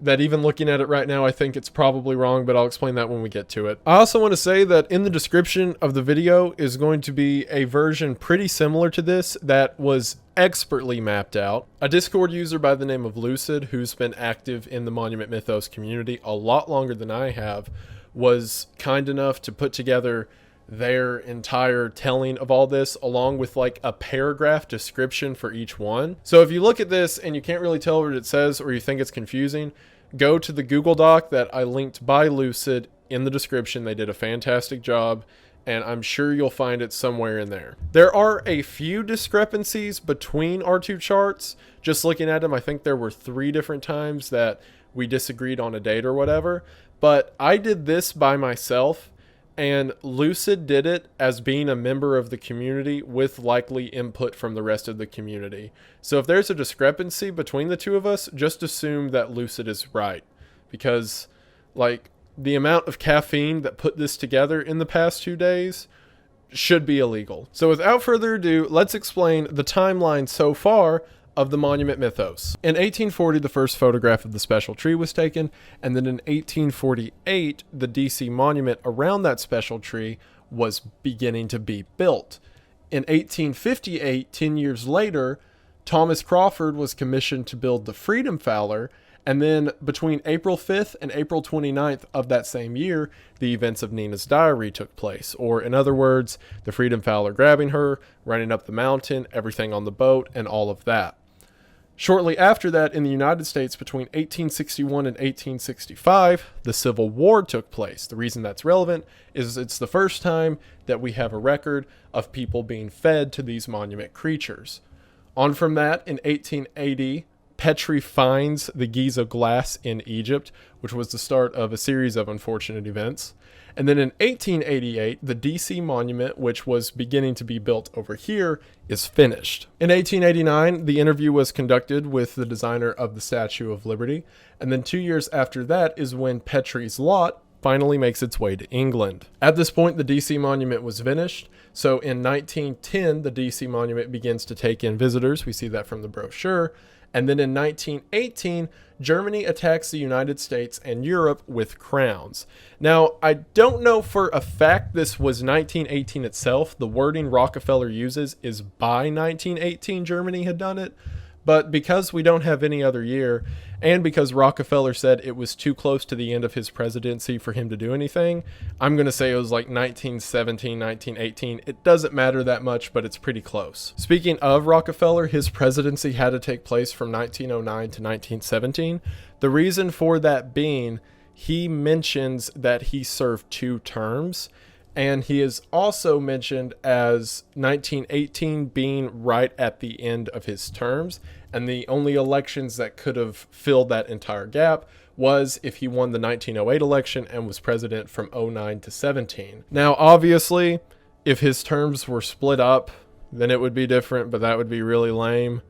that even looking at it right now, I think it's probably wrong, but I'll explain that when we get to it. I also want to say that in the description of the video is going to be a version pretty similar to this that was expertly mapped out. A Discord user by the name of Lucid, who's been active in the Monument Mythos community a lot longer than I have, was kind enough to put together their entire telling of all this, along with like a paragraph description for each one. So if you look at this and you can't really tell what it says, or you think it's confusing, go to the Google Doc that I linked by Lucid in the description. They did a fantastic job, and I'm sure you'll find it somewhere in there. There are a few discrepancies between our two charts. Just looking at them, I think there were 3 different times that we disagreed on a date or whatever, but I did this by myself, and Lucid did it as being a member of the community with likely input from the rest of the community. So if there's a discrepancy between the two of us, just assume that Lucid is right, because like the amount of caffeine that put this together in the past 2 days should be illegal. So without further ado, let's explain the timeline so far of the Monument Mythos. In 1840, the first photograph of the special tree was taken, and then in 1848, the DC monument around that special tree was beginning to be built. In 1858, 10 years later, Thomas Crawford was commissioned to build the Freedom Fowler, and then between April 5th and April 29th of that same year, the events of Nina's Diary took place. Or in other words, the Freedom Fowler grabbing her, running up the mountain, everything on the boat, and all of that. Shortly after that, in the United States, between 1861 and 1865, the Civil War took place. The reason that's relevant is it's the first time that we have a record of people being fed to these monument creatures. On from that, in 1880, Petrie finds the Giza glass in Egypt, which was the start of a series of unfortunate events. And then in 1888, the DC monument, which was beginning to be built over here, is finished. In 1889, the interview was conducted with the designer of the Statue of Liberty. And then 2 years after that is when Petrie's lot finally makes its way to England. At this point, the DC monument was finished. So in 1910, the DC monument begins to take in visitors. We see that from the brochure. And then in 1918, Germany attacks the United States and Europe with crowns. Now, I don't know for a fact this was 1918 itself. The wording Rockefeller uses is by 1918 Germany had done it. But because we don't have any other year, and because Rockefeller said it was too close to the end of his presidency for him to do anything, I'm going to say it was like 1917, 1918. It doesn't matter that much, but it's pretty close. Speaking of Rockefeller, his presidency had to take place from 1909 to 1917. The reason for that being, he mentions that he served 2 terms. And he is also mentioned as 1918 being right at the end of his terms. And the only elections that could have filled that entire gap was if he won the 1908 election and was president from 09 to 17. Now, obviously, if his terms were split up, then it would be different, but that would be really lame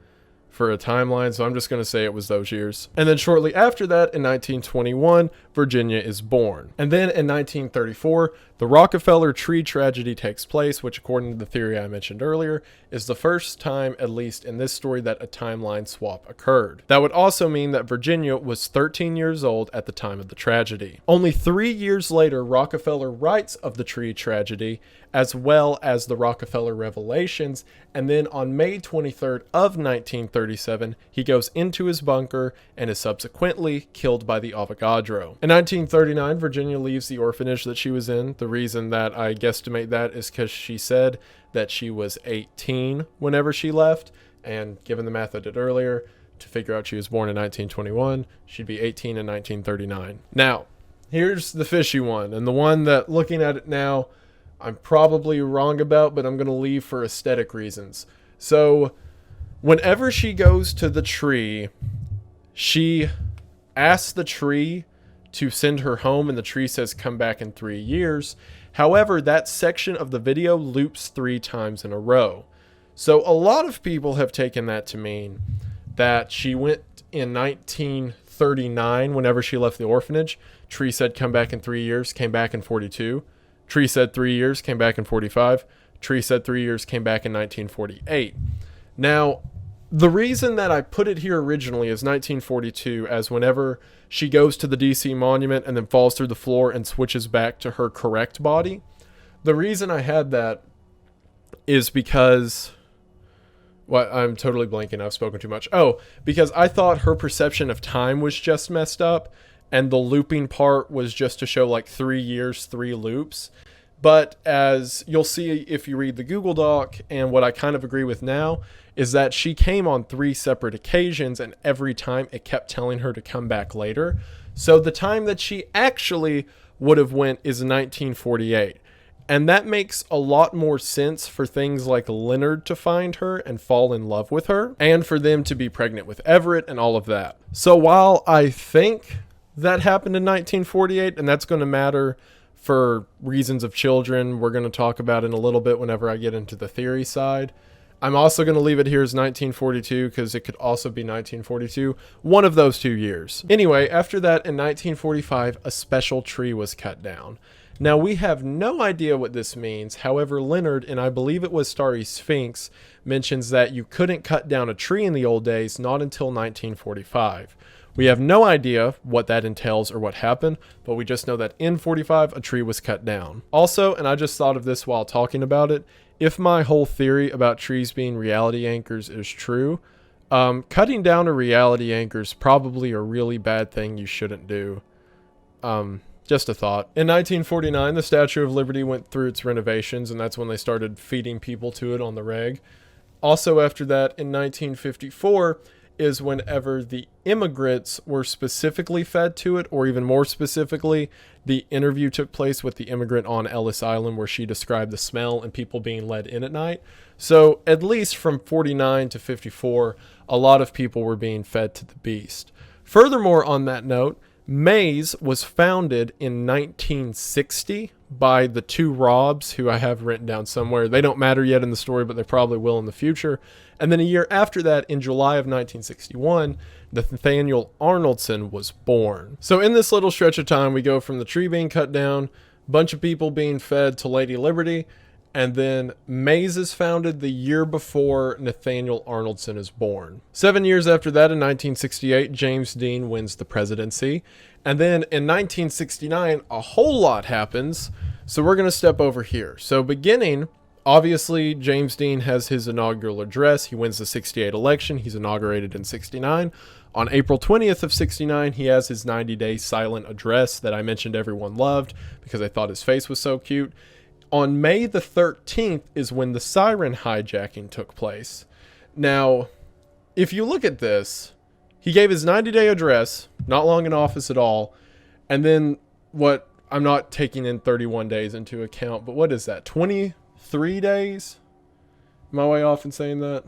for a timeline, so I'm just going to say it was those years. And then shortly after that, in 1921, Virginia is born. And then in 1934, the Rockefeller tree tragedy takes place, which according to the theory I mentioned earlier, is the first time, at least in this story, that a timeline swap occurred. That would also mean that Virginia was 13 years old at the time of the tragedy. Only 3 years later, Rockefeller writes of the tree tragedy, as well as the Rockefeller revelations, and then on May 23rd of 1937, he goes into his bunker and is subsequently killed by the Avogadro. In 1939, Virginia leaves the orphanage that she was in. The reason that I guesstimate that is because she said that she was 18 whenever she left, and given the math I did earlier, to figure out she was born in 1921, she'd be 18 in 1939. Now, here's the fishy one, and the one that, looking at it now, I'm probably wrong about, but I'm going to leave for aesthetic reasons. So, whenever she goes to the tree, she asks the tree to send her home, and the tree says, "Come back in 3 years." However, that section of the video loops 3 times in a row. So, a lot of people have taken that to mean that she went in 1939 whenever she left the orphanage. Tree said, "Come back in 3 years," came back in 42. Tree said 3 years, came back in 45. Tree said 3 years, came back in 1948. Now, The reason that I put it here originally is 1942, as whenever she goes to the DC monument and then falls through the floor and switches back to her correct body. The reason I had that is because... Well, I'm totally blanking. I've spoken too much. Oh, because I thought her perception of time was just messed up, and the looping part was just to show like 3 years, 3 loops. But as you'll see if you read the Google Doc, and what I kind of agree with now, is that she came on 3 separate occasions, and every time it kept telling her to come back later. So the time that she actually would have went is 1948. And that makes a lot more sense for things like Leonard to find her and fall in love with her, and for them to be pregnant with Everett and all of that. So while I think that happened in 1948, and that's going to matter for reasons of children, we're going to talk about in a little bit whenever I get into the theory side. I'm also going to leave it here as 1942 because it could also be 1942, one of those 2 years. Anyway, after that, in 1945, a special tree was cut down. Now, we have no idea what this means. However, Leonard, and I believe it was Starry Sphinx, mentions that you couldn't cut down a tree in the old days, not until 1945. We have no idea what that entails or what happened, but we just know that in 45, a tree was cut down. Also, and I just thought of this while talking about it, if my whole theory about trees being reality anchors is true, cutting down a reality anchor is probably a really bad thing you shouldn't do. Just a thought. In 1949, the Statue of Liberty went through its renovations, and that's when they started feeding people to it on the reg. Also after that, in 1954, is whenever the immigrants were specifically fed to it, or even more specifically, the interview took place with the immigrant on Ellis Island where she described the smell and people being led in at night. So at least from 49 to 54, a lot of people were being fed to the beast. Furthermore, on that note, Maze was founded in 1960 by the 2 Robs, who I have written down somewhere. They don't matter yet in the story, but they probably will in the future. And then a year after that, in July of 1961, Nathaniel Arnoldson was born. So in this little stretch of time, we go from the tree being cut down, a bunch of people being fed to Lady Liberty, and then Maze is founded the year before Nathaniel Arnoldson is born. 7 years after that, in 1968, James Dean wins the presidency. And then in 1969, a whole lot happens. So we're going to step over here. So beginning, obviously, James Dean has his inaugural address. He wins the 68 election. He's inaugurated in 69. On April 20th of 69, he has his 90-day silent address that I mentioned everyone loved because I thought his face was so cute. On May the 13th is when the siren hijacking took place. Now, if you look at this, he gave his 90-day address, not long in office at all, and then what, I'm not taking in 31 days into account, but what is that, 23 days? Am I way off in saying that?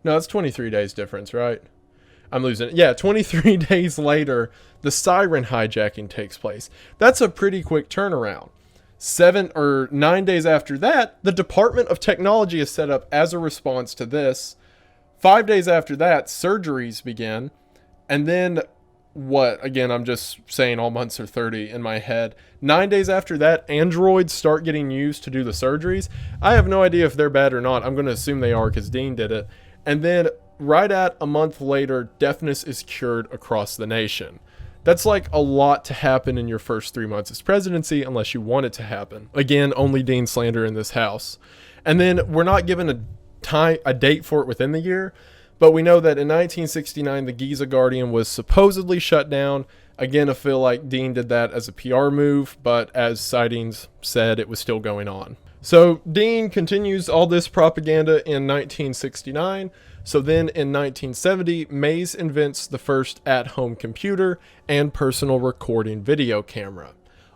No, it's 23 days difference, right? I'm losing it. Yeah, 23 days later, the siren hijacking takes place. That's a pretty quick turnaround. 7 or 9 days after that, the Department of Technology is set up as a response to this. 5 days after that, surgeries begin. And then, what? Again, I'm just saying all months are 30 in my head. 9 days after that, androids start getting used to do the surgeries. I have no idea if they're bad or not. I'm going to assume they are because Dean did it. And then, right at a month later, deafness is cured across the nation. That's like a lot to happen in your first 3 months as presidency unless you want it to happen. Again, only Dean slander in this house. And then we're not given a date for it within the year, but we know that in 1969, the Giza Guardian was supposedly shut down. Again, I feel like Dean did that as a PR move, but as sightings said, it was still going on. So Dean continues all this propaganda in 1969. So then in 1970, Mays invents the first at-home computer and personal recording video camera.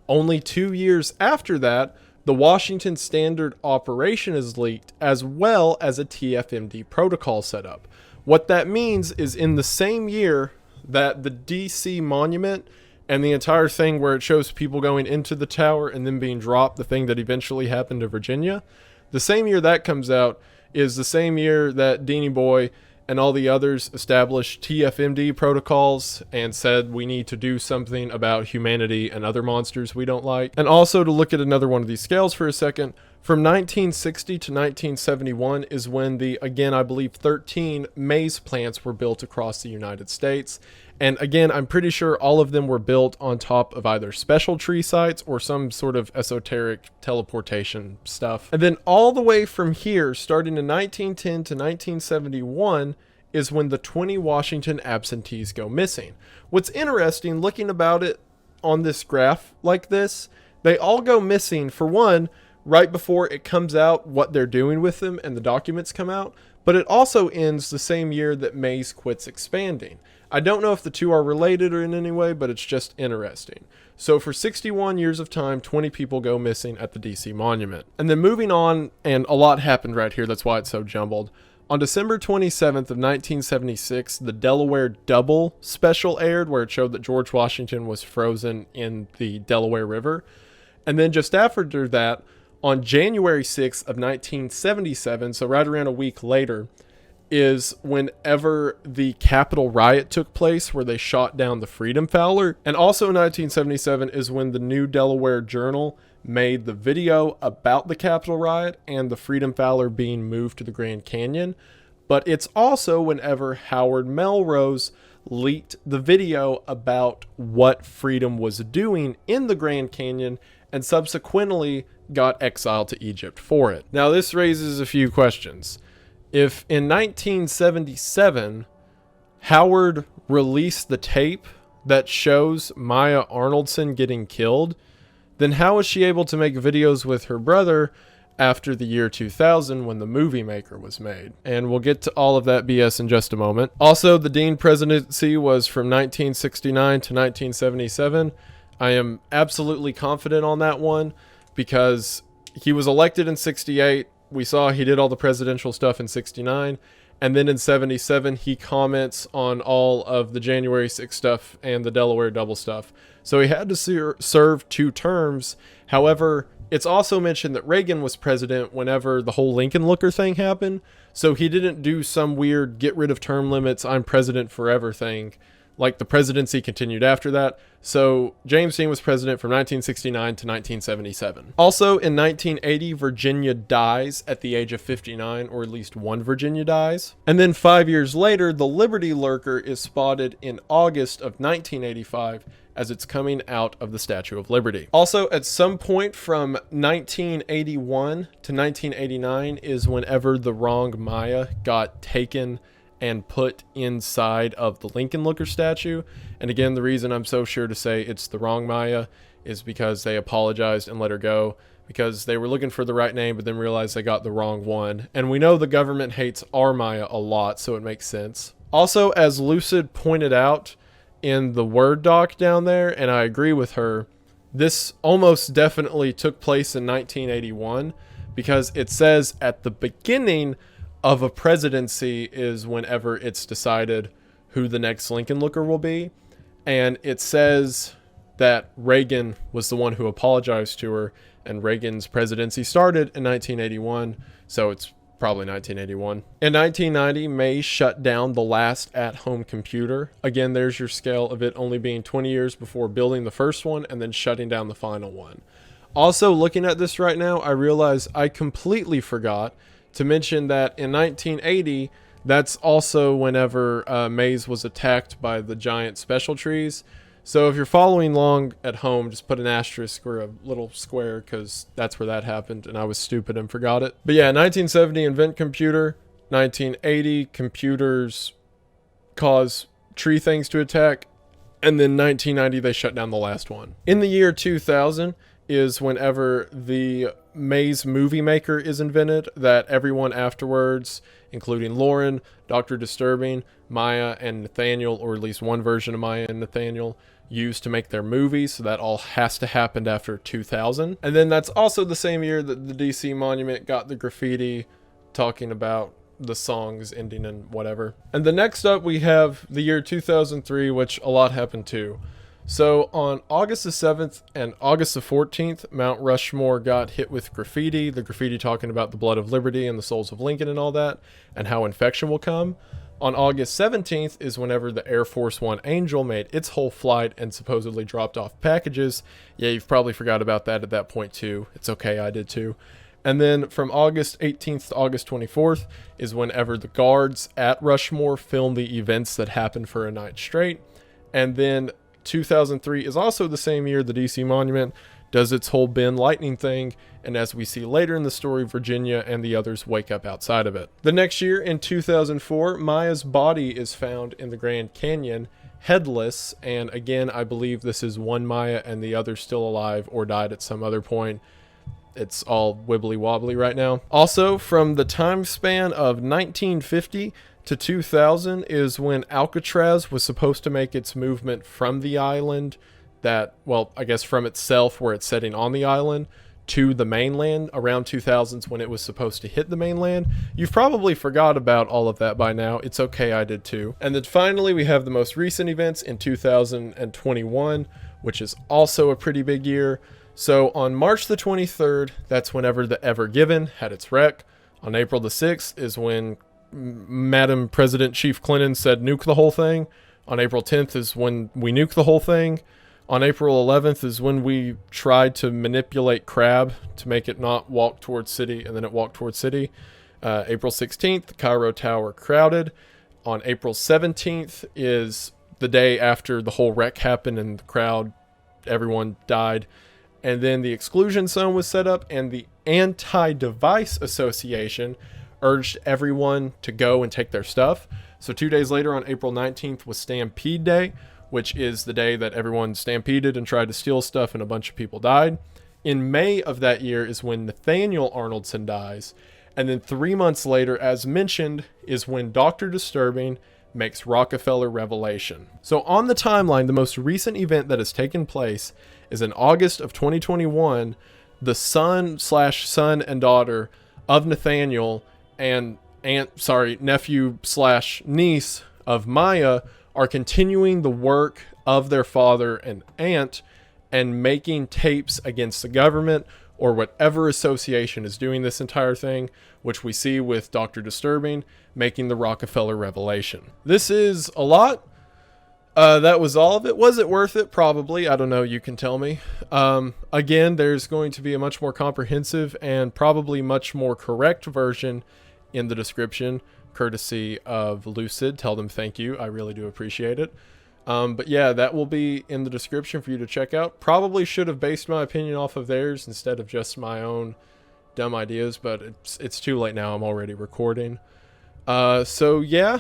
Only 2 years after that, the Washington Standard Operation is leaked, as well as a TFMD protocol set up. What that means is in the same year that the DC monument and the entire thing where it shows people going into the tower and then being dropped, the thing that eventually happened to Virginia, the same year that comes out is the same year that Deanie Boy and all the others established TFMD protocols and said we need to do something about humanity and other monsters we don't like. And also, to look at another one of these scales for a second, From 1960 to 1971 is when the, again, I believe 13 maize plants were built across the United States. And again, I'm pretty sure all of them were built on top of either special tree sites or some sort of esoteric teleportation stuff. And then all the way from here, starting in 1910 to 1971, is when the 20 Washington absentees go missing. What's interesting, looking about it on this graph like this, they all go missing, for one, right before it comes out what they're doing with them and the documents come out, but it also ends the same year that maize quits expanding. I don't know if the two are related or in any way, but it's just interesting. So for 61 years of time, 20 people go missing at the DC Monument. And then moving on, and a lot happened right here, that's why it's so jumbled. On December 27th of 1976, the Delaware Double special aired, where it showed that George Washington was frozen in the Delaware River. And then just after that, on January 6th of 1977, so right around a week later, is whenever the Capitol riot took place, where they shot down the Freedom Fowler. And also in 1977 is when the New Delaware Journal made the video about the Capitol riot and the Freedom Fowler being moved to the Grand Canyon. But it's also whenever Howard Melrose leaked the video about what Freedom was doing in the Grand Canyon and subsequently got exiled to Egypt for it. Now, this raises a few questions. If in 1977, Howard released the tape that shows Maya Arnoldson getting killed, then how was she able to make videos with her brother after the year 2000 when the movie Maker was made? And we'll get to all of that BS in just a moment. Also, the Dean presidency was from 1969 to 1977. I am absolutely confident on that one, because he was elected in 68. We saw he did all the presidential stuff in 69. And then in 77, he comments on all of the January 6th stuff and the Delaware Double stuff. So he had to serve 2 terms. However, it's also mentioned that Reagan was president whenever the whole Lincoln Looker thing happened. So he didn't do some weird get rid of term limits, I'm president forever thing. Like, the presidency continued after that. So James Dean was president from 1969 to 1977. Also in 1980, Virginia dies at the age of 59, or at least one Virginia dies. And then 5 years later, the Liberty Lurker is spotted in August of 1985 as it's coming out of the Statue of Liberty. Also, at some point from 1981 to 1989 is whenever the wrong Maya got taken and put inside of the Lincoln Looker statue. And again, the reason I'm so sure to say it's the wrong Maya is because they apologized and let her go, because they were looking for the right name but then realized they got the wrong one. And we know the government hates our Maya a lot, so it makes sense. Also, as Lucid pointed out in the Word doc down there, and I agree with her, this almost definitely took place in 1981, because it says at the beginning of a presidency is whenever it's decided who the next Lincoln Looker will be. And it says that Reagan was the one who apologized to her, and Reagan's presidency started in 1981, so it's probably 1981. In 1990, May shut down the last at-home computer. Again, there's your scale of it only being 20 years before building the first one and then shutting down the final one. Also, looking at this right now, I realize I completely forgot to mention that in 1980, that's also whenever Mays was attacked by the giant special trees. So if you're following along at home, just put an asterisk or a little square, because that's where that happened, and I was stupid and forgot it. But yeah, 1970, invent computer. 1980, computers cause tree things to attack. And then 1990, they shut down the last one. In the year 2000 is whenever the Maze Movie Maker is invented, that everyone afterwards, including Lauren, Dr. Disturbing, Maya, and Nathaniel, or at least one version of Maya and Nathaniel, used to make their movies. So that all has to happen after 2000. And then that's also the same year that the DC Monument got the graffiti talking about the songs ending in whatever. And the next up we have the year 2003, which a lot happened too. So on August the 7th and August the 14th, Mount Rushmore got hit with graffiti. The graffiti talking about the blood of liberty and the souls of Lincoln and all that, and how infection will come. On August 17th is whenever the Air Force One Angel made its whole flight and supposedly dropped off packages. Yeah, you've probably forgot about that at that point too. It's okay, I did too. And then from August 18th to August 24th is whenever the guards at Rushmore film the events that happened for a night straight. And then 2003 is also the same year the DC Monument does its whole Ben Lightning thing, and as we see later in the story, Virginia and the others wake up outside of it. The next year, in 2004, Maya's body is found in the Grand Canyon, headless, and again, I believe this is one Maya and the other still alive or died at some other point. It's all wibbly wobbly right now. Also, from the time span of 1950 to 2000 is when Alcatraz was supposed to make its movement from the island that, well, I guess from itself where it's setting on the island to the mainland around 2000s when it was supposed to hit the mainland. You've probably forgot about all of that by now. It's okay, I did too. And then finally, we have the most recent events in 2021, which is also a pretty big year. So on March the 23rd, that's whenever the Ever Given had its wreck. On April the 6th is when Madam President Chief Clinton said nuke the whole thing. On April 10th is when we nuke the whole thing. On April 11th is when we tried to manipulate Crab to make it not walk towards city, and then it walked towards city. April 16th, the Cairo Tower crowded. On April 17th is the day after the whole wreck happened and the crowd, everyone died. And then the exclusion zone was set up, and the Anti-Device Association urged everyone to go and take their stuff. So 2 days later, on April 19th, was Stampede Day, which is the day that everyone stampeded and tried to steal stuff and a bunch of people died. In May of that year is when Nathaniel Arnoldson dies. And then 3 months later, as mentioned, is when Dr. Disturbing makes Rockefeller Revelation. So on the timeline, the most recent event that has taken place is in August of 2021. The son and daughter of Nathaniel and nephew / niece of Maya are continuing the work of their father and aunt and making tapes against the government or whatever association is doing this entire thing, which we see with Dr. Disturbing making the Rockefeller Revelation. This is a lot. That was all of it. Was it worth it? Probably. I don't know. You can tell me. Again, there's going to be a much more comprehensive and probably much more correct version in the description, courtesy of Lucid. Tell them thank you. I really do appreciate it. But yeah, that will be in the description for you to check out. Probably should have based my opinion off of theirs instead of just my own dumb ideas, but it's too late now. I'm already recording. So yeah,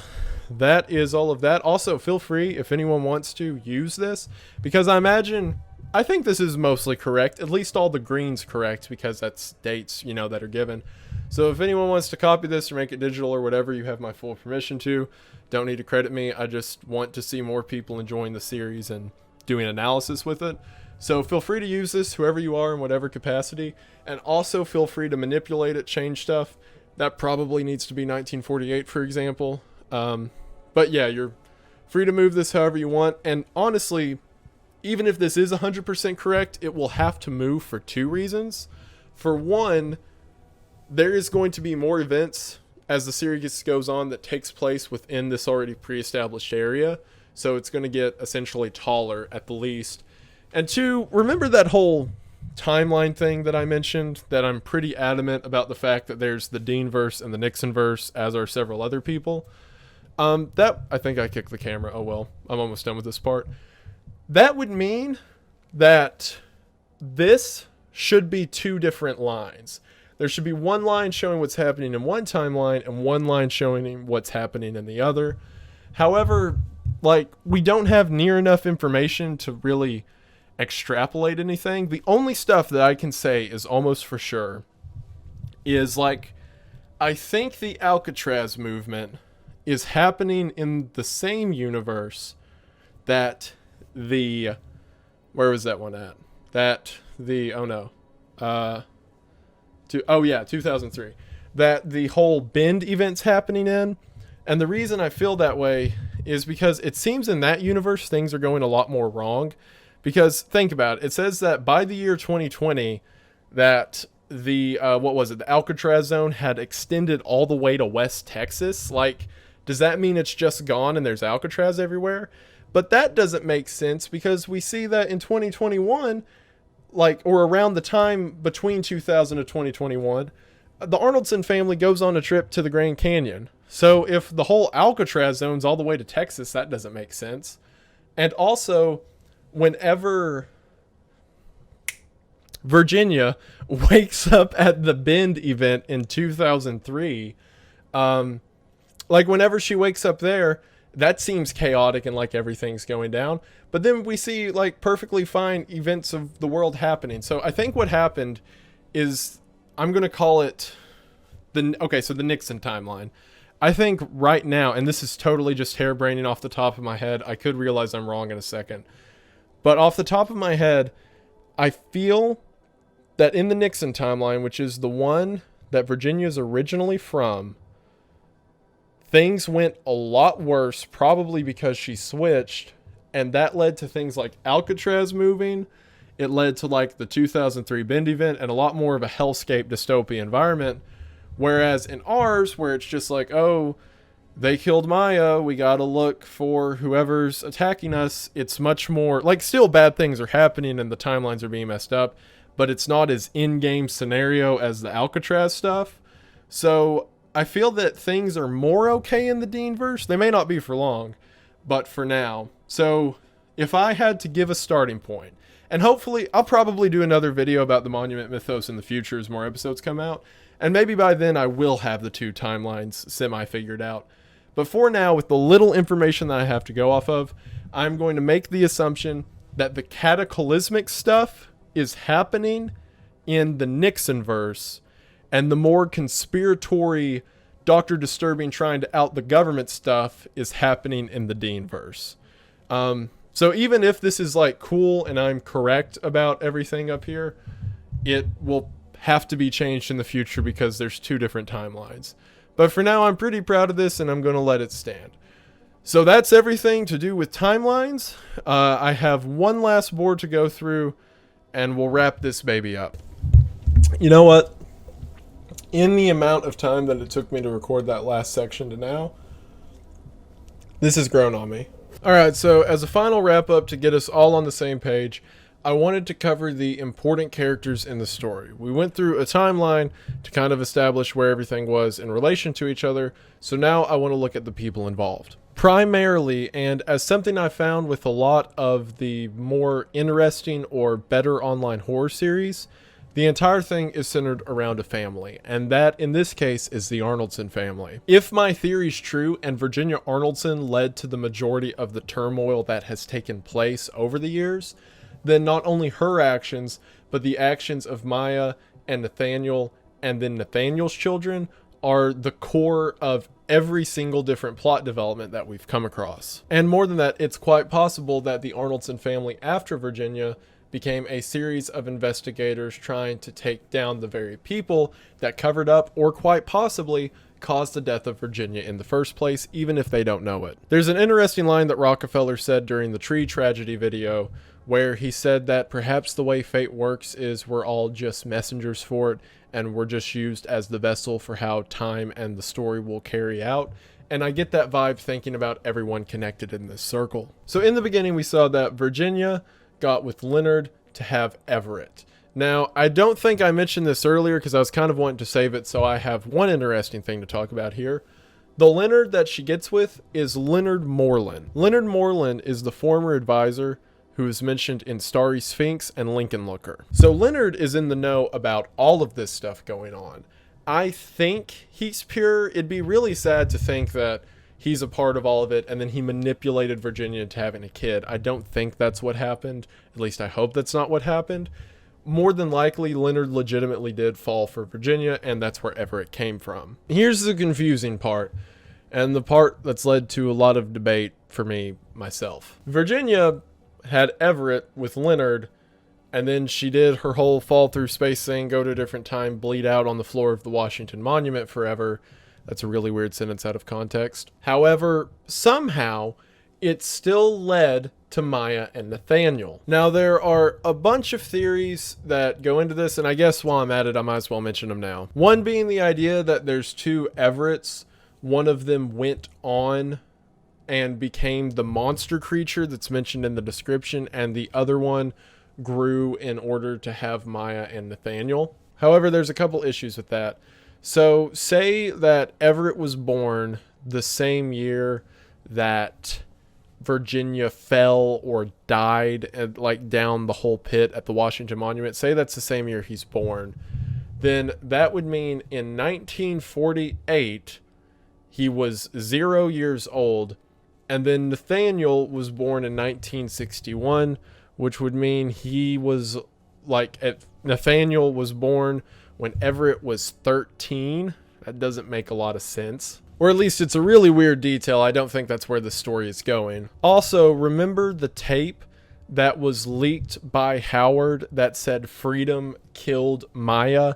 that is all of that. Also, feel free if anyone wants to use this, because I think this is mostly correct. At least all the green's correct, because that's dates, that are given. So if anyone wants to copy this or make it digital or whatever, you have my full permission to. Don't need to credit me. I just want to see more people enjoying the series and doing analysis with it. So feel free to use this, whoever you are, in whatever capacity. And also feel free to manipulate it, change stuff. That probably needs to be 1948, for example. But yeah, you're free to move this however you want. And honestly, even if this is 100% correct, it will have to move for two reasons. For one, there is going to be more events as the series goes on that takes place within this already pre-established area. So it's going to get essentially taller at the least. And two, remember that whole timeline thing that I mentioned, that I'm pretty adamant about the fact that there's the Dean verse and the Nixon verse, as are several other people. I think I kicked the camera. Oh well, I'm almost done with this part. That would mean that this should be two different lines. There should be one line showing what's happening in one timeline and one line showing what's happening in the other. However, we don't have near enough information to really extrapolate anything. The only stuff that I can say is almost for sure is I think the Alcatraz movement is happening in the same universe that where was that one at? 2003. That the whole Bend event's happening in. And the reason I feel that way is because it seems in that universe things are going a lot more wrong. Because think about it. It says that by the year 2020 that the Alcatraz zone had extended all the way to West Texas. Does that mean it's just gone and there's Alcatraz everywhere? But that doesn't make sense, because we see that in 2021, like, or around the time between 2000 and 2021, the Arnoldson family goes on a trip to the Grand Canyon. So if the whole Alcatraz zone's all the way to Texas, that doesn't make sense. And also, whenever Virginia wakes up at the Bend event in 2003, like whenever she wakes up there, that seems chaotic and like everything's going down. But then we see like perfectly fine events of the world happening. So I think what happened is, I'm going to call it the Nixon timeline. I think right now, and this is totally just harebraining off the top of my head, I could realize I'm wrong in a second, but off the top of my head, I feel that in the Nixon timeline, which is the one that Virginia's originally from, things went a lot worse, probably because she switched, and that led to things like Alcatraz moving. It led to like the 2003 Bend event and a lot more of a hellscape dystopia environment. Whereas in ours, where it's just like, oh, they killed Maya, we gotta look for whoever's attacking us, it's much more, like, still bad things are happening and the timelines are being messed up, but it's not as in-game scenario as the Alcatraz stuff. So I feel that things are more okay in the Deanverse. They may not be for long, but for now. So if I had to give a starting point, and hopefully I'll probably do another video about the Monument Mythos in the future as more episodes come out, and maybe by then I will have the two timelines semi-figured out. But for now, with the little information that I have to go off of, I'm going to make the assumption that the cataclysmic stuff is happening in the Nixonverse, and the more conspiratory, Dr. Disturbing trying to out the government stuff is happening in the Deanverse. So even if this is like cool and I'm correct about everything up here, it will have to be changed in the future because there's two different timelines. But for now, I'm pretty proud of this and I'm going to let it stand. So that's everything to do with timelines. I have one last board to go through and we'll wrap this baby up. You know what? In the amount of time that it took me to record that last section to now, this has grown on me. Alright, so as a final wrap up to get us all on the same page, I wanted to cover the important characters in the story. We went through a timeline to kind of establish where everything was in relation to each other, so now I want to look at the people involved. Primarily, and as something I found with a lot of the more interesting or better online horror series, the entire thing is centered around a family, and that, in this case, is the Arnoldson family. If my theory's true, and Virginia Arnoldson led to the majority of the turmoil that has taken place over the years, then not only her actions, but the actions of Maya and Nathaniel, and then Nathaniel's children, are the core of every single different plot development that we've come across. And more than that, it's quite possible that the Arnoldson family after Virginia became a series of investigators trying to take down the very people that covered up or quite possibly caused the death of Virginia in the first place, even if they don't know it. There's an interesting line that Rockefeller said during the tree tragedy video where he said that perhaps the way fate works is we're all just messengers for it and we're just used as the vessel for how time and the story will carry out. And I get that vibe thinking about everyone connected in this circle. So in the beginning we saw that Virginia got with Leonard to have Everett. Now, I don't think I mentioned this earlier because I was kind of wanting to save it, so I have one interesting thing to talk about here. The Leonard that she gets with is Leonard Moreland. Leonard Moreland is the former advisor who is mentioned in Starry Sphinx and Lincoln Looker. So Leonard is in the know about all of this stuff going on. I think he's pure. It'd be really sad to think that he's a part of all of it and then he manipulated Virginia into having a kid. I don't think that's what happened. At least I hope that's not what happened. More than likely, Leonard legitimately did fall for Virginia, and that's where Everett came from. Here's the confusing part, and the part that's led to a lot of debate for me, myself. Virginia had Everett with Leonard, and then she did her whole fall through space thing, go to a different time, bleed out on the floor of the Washington Monument forever. That's a really weird sentence out of context. However, somehow, it still led to Maya and Nathaniel. Now, there are a bunch of theories that go into this, and I guess while I'm at it, I might as well mention them now. One being the idea that there's two Everetts. One of them went on and became the monster creature that's mentioned in the description, and the other one grew in order to have Maya and Nathaniel. However, there's a couple issues with that. So say that Everett was born the same year that Virginia fell or died, like down the whole pit at the Washington Monument. Say that's the same year he's born. Then that would mean in 1948, he was 0 years old. And then Nathaniel was born in 1961, which would mean he was Nathaniel was born when Everett was 13. That doesn't make a lot of sense. Or at least it's a really weird detail. I don't think that's where the story is going. Also, remember the tape that was leaked by Howard that said Freedom killed Maya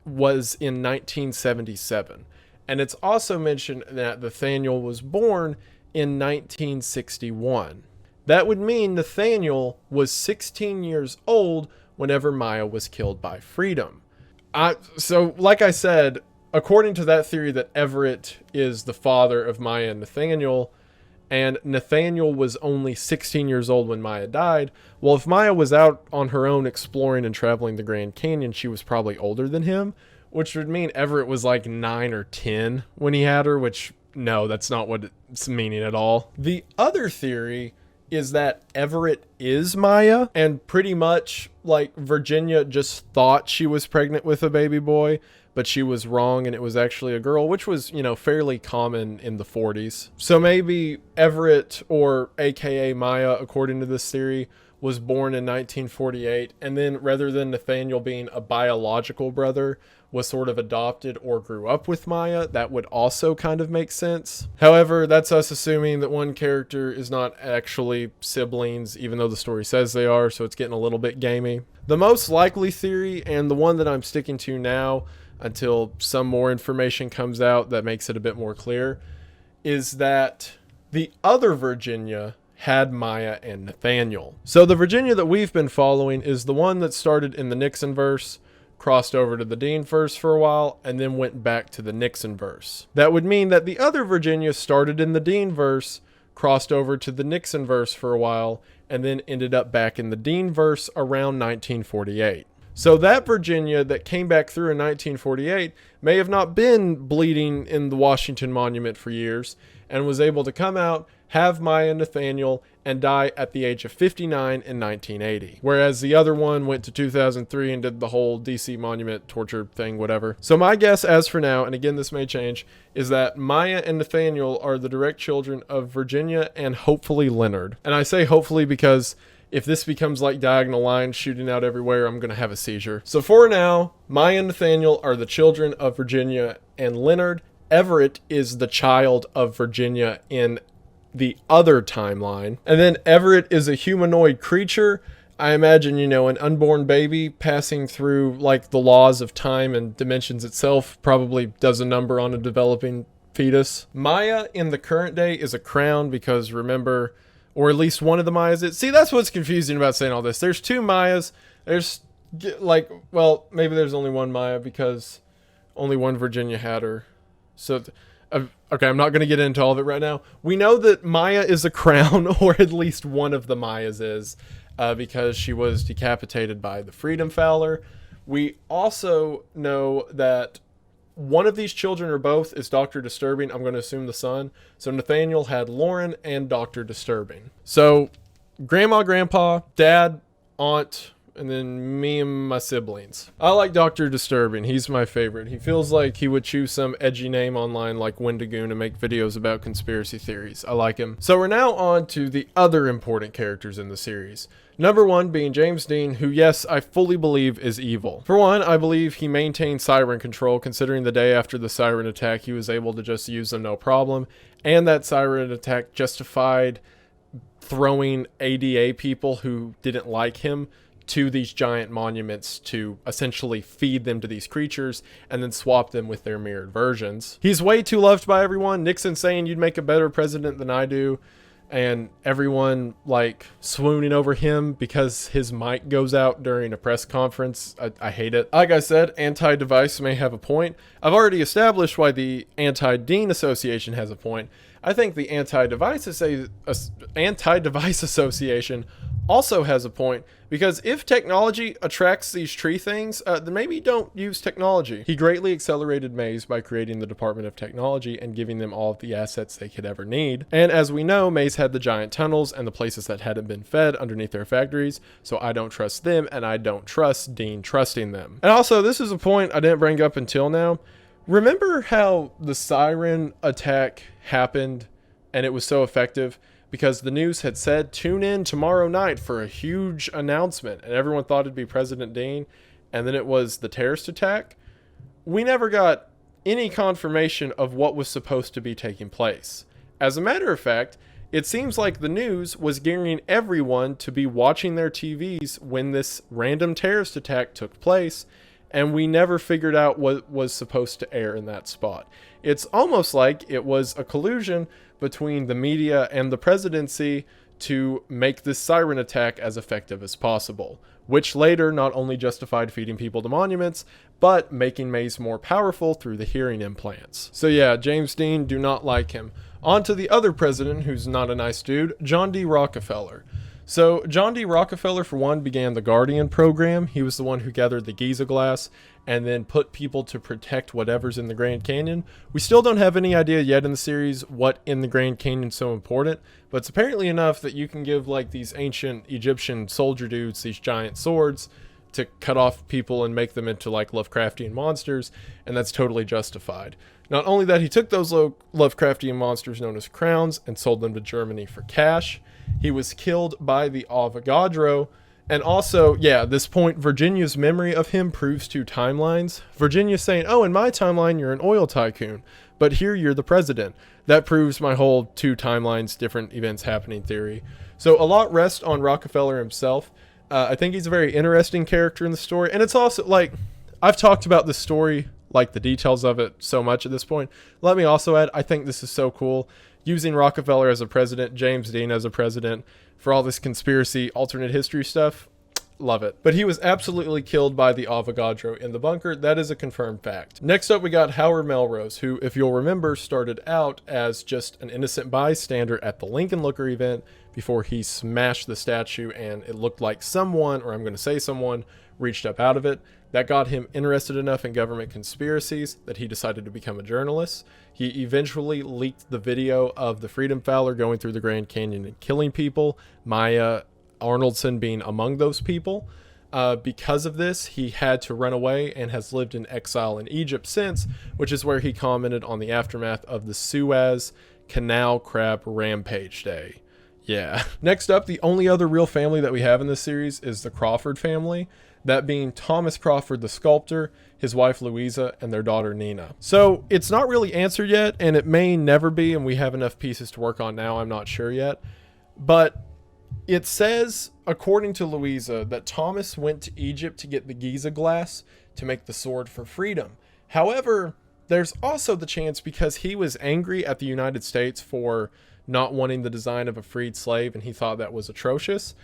was in 1977. And it's also mentioned that Nathaniel was born in 1961. That would mean Nathaniel was 16 years old whenever Maya was killed by Freedom. So, like I said, according to that theory that Everett is the father of Maya and Nathaniel was only 16 years old when Maya died, well, if Maya was out on her own exploring and traveling the Grand Canyon, she was probably older than him, which would mean Everett was like 9 or 10 when he had her, which, no, that's not what it's meaning at all. The other theory is that Everett is Maya, and pretty much like Virginia just thought she was pregnant with a baby boy, but she was wrong and it was actually a girl, which was, fairly common in the 40s. So maybe Everett, or AKA Maya, according to this theory, was born in 1948, and then rather than Nathaniel being a biological brother, was sort of adopted or grew up with Maya. That would also kind of make sense. However, that's us assuming that one character is not actually siblings, even though the story says they are, so it's getting a little bit gamey. The most likely theory, and the one that I'm sticking to now until some more information comes out that makes it a bit more clear, is that the other Virginia had Maya and Nathaniel. So the Virginia that we've been following is the one that started in the Nixon verse, crossed over to the Dean verse for a while, and then went back to the Nixon verse. That would mean that the other Virginia started in the Dean verse, crossed over to the Nixon verse for a while, and then ended up back in the Dean verse around 1948. So that Virginia that came back through in 1948 may have not been bleeding in the Washington Monument for years, and was able to come out, have Maya and Nathaniel, and die at the age of 59 in 1980. Whereas the other one went to 2003 and did the whole DC Monument torture thing, whatever. So my guess as for now, and again this may change, is that Maya and Nathaniel are the direct children of Virginia and hopefully Leonard. And I say hopefully because if this becomes like diagonal lines shooting out everywhere, I'm going to have a seizure. So for now, Maya and Nathaniel are the children of Virginia and Leonard. Everett is the child of Virginia in the other timeline. And then Everett is a humanoid creature. I imagine, an unborn baby passing through like the laws of time and dimensions itself probably does a number on a developing fetus. Maya in the current day is a crown because remember, or at least one of the Mayas is. See, that's what's confusing about saying all this. There's two Mayas. There's maybe there's only one Maya because only one Virginia had her. So, okay, I'm not going to get into all of it right now. We know that Maya is a crown, or at least one of the Mayas is, because she was decapitated by the Freedom Fowler. We also know that one of these children, or both, is Dr. Disturbing. I'm going to assume the son. So Nathaniel had Lauren and Dr. Disturbing. So grandma, grandpa, dad, aunt, and then me and my siblings. I like Dr. Disturbing. He's my favorite. He feels like he would choose some edgy name online like Wendigoon and make videos about conspiracy theories. I like him. So we're now on to the other important characters in the series. Number one being James Dean, who, yes, I fully believe is evil. For one, I believe he maintained siren control, considering the day after the siren attack, he was able to just use them no problem. And that siren attack justified throwing ADA people who didn't like him to these giant monuments to essentially feed them to these creatures and then swap them with their mirrored versions. He's way too loved by everyone. Nixon saying you'd make a better president than I do, and everyone like swooning over him because his mic goes out during a press conference. I hate it. Like I said, Anti-Device may have a point. I've already established why the Anti-Dean Association has a point. I think the Anti-Device Association also has a point, because if technology attracts these tree things, then maybe don't use technology. He greatly accelerated Maze by creating the Department of Technology and giving them all of the assets they could ever need. And as we know, Maze had the giant tunnels and the places that hadn't been fed underneath their factories, so I don't trust them, and I don't trust Dean trusting them. And also, this is a point I didn't bring up until now. Remember how the siren attack happened and it was so effective? Because the news had said, tune in tomorrow night for a huge announcement, and everyone thought it'd be President Dean, and then it was the terrorist attack. We never got any confirmation of what was supposed to be taking place. As a matter of fact, it seems like the news was gearing everyone to be watching their TVs when this random terrorist attack took place, and we never figured out what was supposed to air in that spot. It's almost like it was a collusion between the media and the presidency to make this siren attack as effective as possible, which later not only justified feeding people to monuments, but making Maze more powerful through the hearing implants. So yeah, James Dean, do not like him. On to the other president, who's not a nice dude, John D. Rockefeller. So John D. Rockefeller, for one, began the Guardian program. He was the one who gathered the Giza glass and then put people to protect whatever's in the Grand Canyon. We still don't have any idea yet in the series what in the Grand Canyon is so important, but it's apparently enough that you can give like these ancient Egyptian soldier dudes these giant swords to cut off people and make them into like Lovecraftian monsters, and that's totally justified. Not only that, he took those Lovecraftian monsters known as crowns and sold them to Germany for cash. He was killed by the Avogadro. And also, yeah, this point, Virginia's memory of him proves two timelines. Virginia saying, oh, in my timeline, you're an oil tycoon, but here you're the president. That proves my whole two timelines, different events happening theory. So a lot rests on Rockefeller himself. I think he's a very interesting character in the story. And it's also, like, I've talked about this story, like the details of it, so much at this point. Let me also add, I think this is so cool. Using Rockefeller as a president, James Dean as a president, for all this conspiracy, alternate history stuff, love it. But he was absolutely killed by the Avogadro in the bunker. That is a confirmed fact. Next up, we got Howard Melrose, who, if you'll remember, started out as just an innocent bystander at the Lincoln Looker event before he smashed the statue and it looked like someone, or I'm going to say someone, reached up out of it. That got him interested enough in government conspiracies that he decided to become a journalist. He eventually leaked the video of the Freedom Fowler going through the Grand Canyon and killing people, Maya Arnoldson being among those people. Because of this, he had to run away and has lived in exile in Egypt since, which is where he commented on the aftermath of the Suez Canal Crab Rampage Day. Yeah. Next up, the only other real family that we have in this series is the Crawford family. That being Thomas Crawford, the sculptor, his wife Louisa, and their daughter Nina. So it's not really answered yet, and it may never be, and we have enough pieces to work on now, I'm not sure yet. But it says, according to Louisa, that Thomas went to Egypt to get the Giza glass to make the sword for freedom. However, there's also the chance, because he was angry at the United States for not wanting the design of a freed slave, and he thought that was atrocious,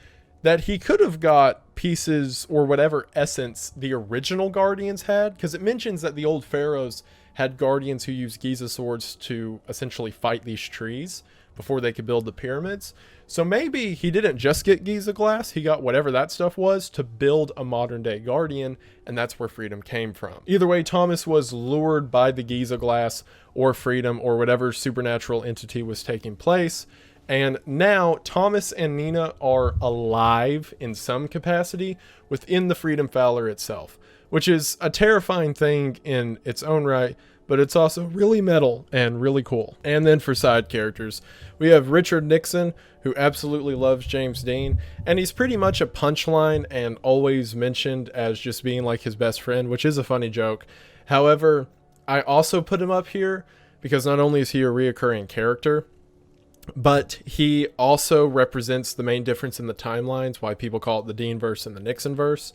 that he could have got pieces or whatever essence the original Guardians had, because it mentions that the old pharaohs had guardians who used Giza swords to essentially fight these trees before they could build the pyramids. So maybe he didn't just get Giza glass, he got whatever that stuff was to build a modern day Guardian, and that's where freedom came from. Either way, Thomas was lured by the Giza glass or freedom or whatever supernatural entity was taking place. And now Thomas and Nina are alive in some capacity within the Freedom Fowler itself, which is a terrifying thing in its own right, but it's also really metal and really cool. And then for side characters, we have Richard Nixon, who absolutely loves James Dean, and he's pretty much a punchline and always mentioned as just being like his best friend, which is a funny joke. However, I also put him up here because not only is he a reoccurring character, but he also represents the main difference in the timelines, why people call it the Dean-verse and the Nixon-verse.